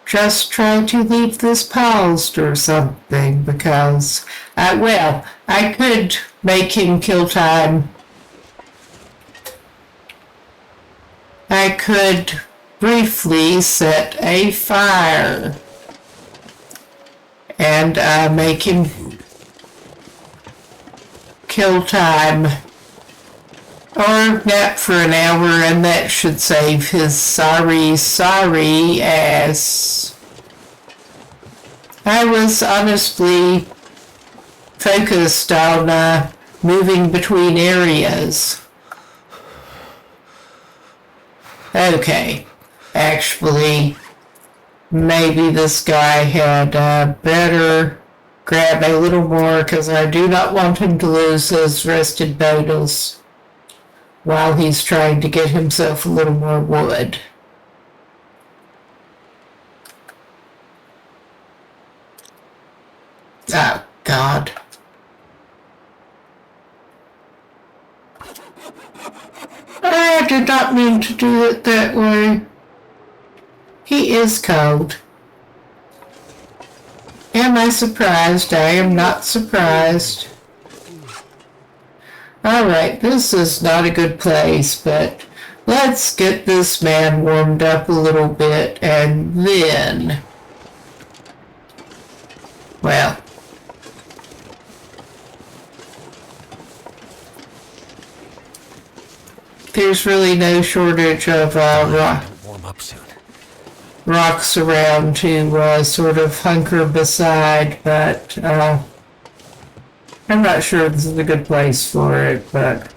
Speaker 1: just try to leave this paused or something because, I could make him kill time. I could briefly set a fire and make him kill time or nap for an hour, and that should save his sorry ass. I was honestly focused on moving between areas. Okay, actually, maybe this guy had better grab a little more because I do not want him to lose his rested bonus while he's trying to get himself a little more wood. Oh, God. I did not mean to do it that way. He is cold. Am I surprised? I am not surprised. Alright, this is not a good place, but let's get this man warmed up a little bit and then, well, there's really no shortage of
Speaker 2: Warm up soon.
Speaker 1: rocks around to sort of hunker beside, but I'm not sure this is a good place for it, but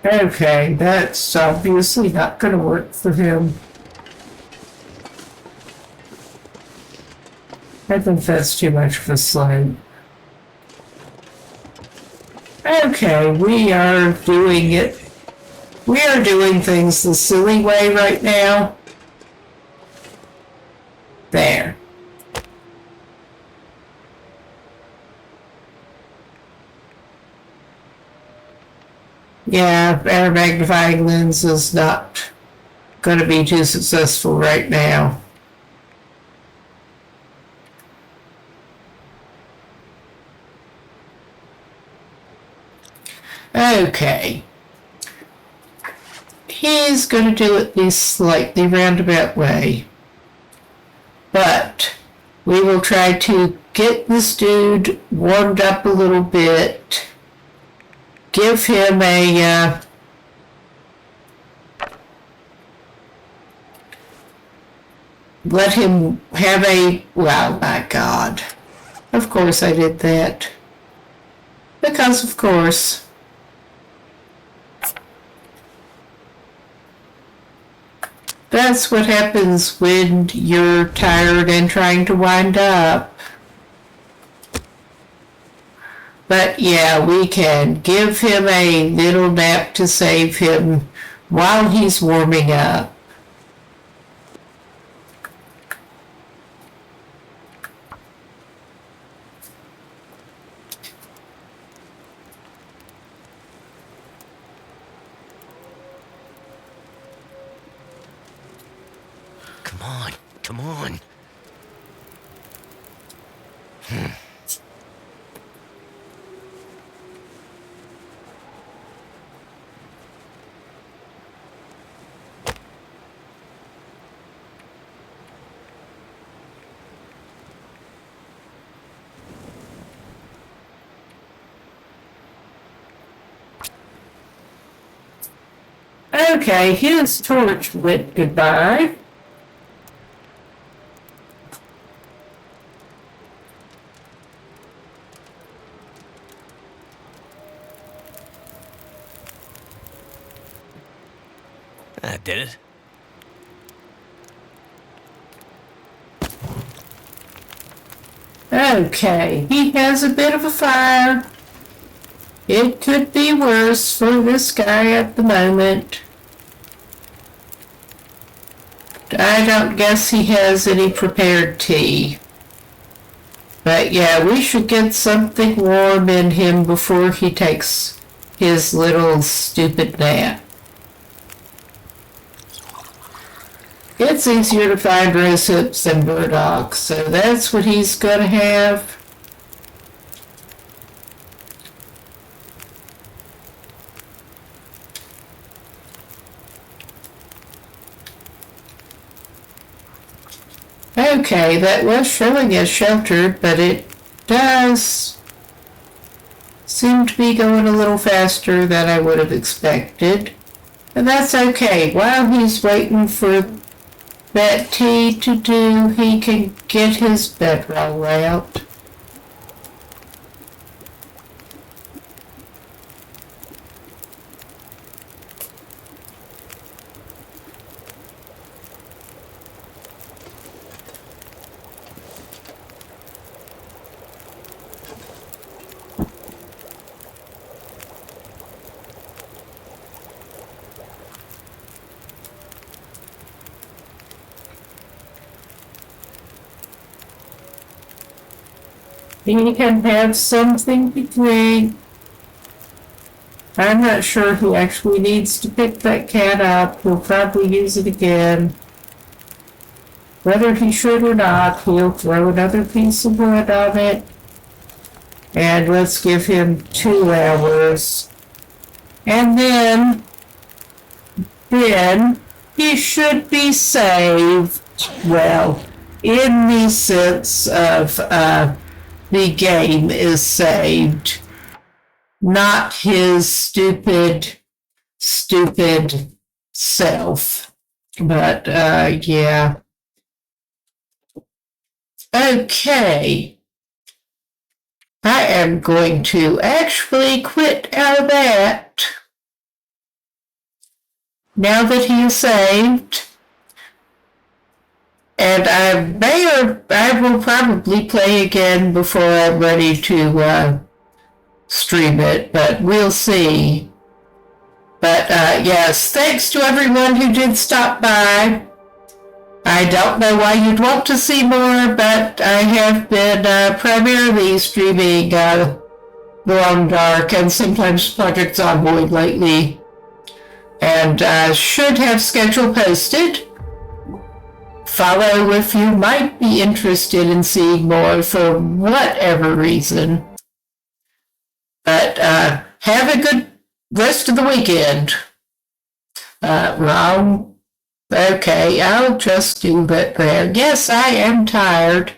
Speaker 1: okay, that's obviously not going to work for him. I think that's too much of a slope. Okay, we are doing it. We are doing things the silly way right now. There. Yeah, our magnifying lens is not going to be too successful right now. Okay. He's going to do it this slightly roundabout way. But we will try to get this dude warmed up a little bit. Give him a let him have a, well, my God. Of course I did that. Because of course. That's what happens when you're tired and trying to wind up. But yeah, we can give him a little nap to save him while he's warming up.
Speaker 2: Come on.
Speaker 1: Okay, his torch went goodbye.
Speaker 2: That did it.
Speaker 1: Okay, he has a bit of a fire. It could be worse for this guy at the moment. I don't guess he has any prepared tea. But yeah, we should get something warm in him before he takes his little stupid nap. It's easier to find rose hips than burdocks, so that's what he's gonna have. Okay, that was showing as sheltered, but it does seem to be going a little faster than I would have expected. And that's okay. While he's waiting for that tea to do, he can get his bedroll out. He can have something to drink. I'm not sure who actually needs to pick that cat up. He'll probably use it again. Whether he should or not, he'll throw another piece of wood on it. And let's give him 2 hours. And then he should be saved. Well, in the sense of the game is saved. Not his stupid self. But, yeah. Okay. I am going to actually quit out of that. Now that he is saved. And I will probably play again before I'm ready to stream it, but we'll see. But yes, thanks to everyone who did stop by. I don't know why you'd want to see more, but I have been primarily streaming Long Dark and sometimes Project Zomboid lately. And should have schedule posted. Follow if you might be interested in seeing more for whatever reason. But have a good rest of the weekend. Wrong. Okay, I'll just do that there. Yes, I am tired.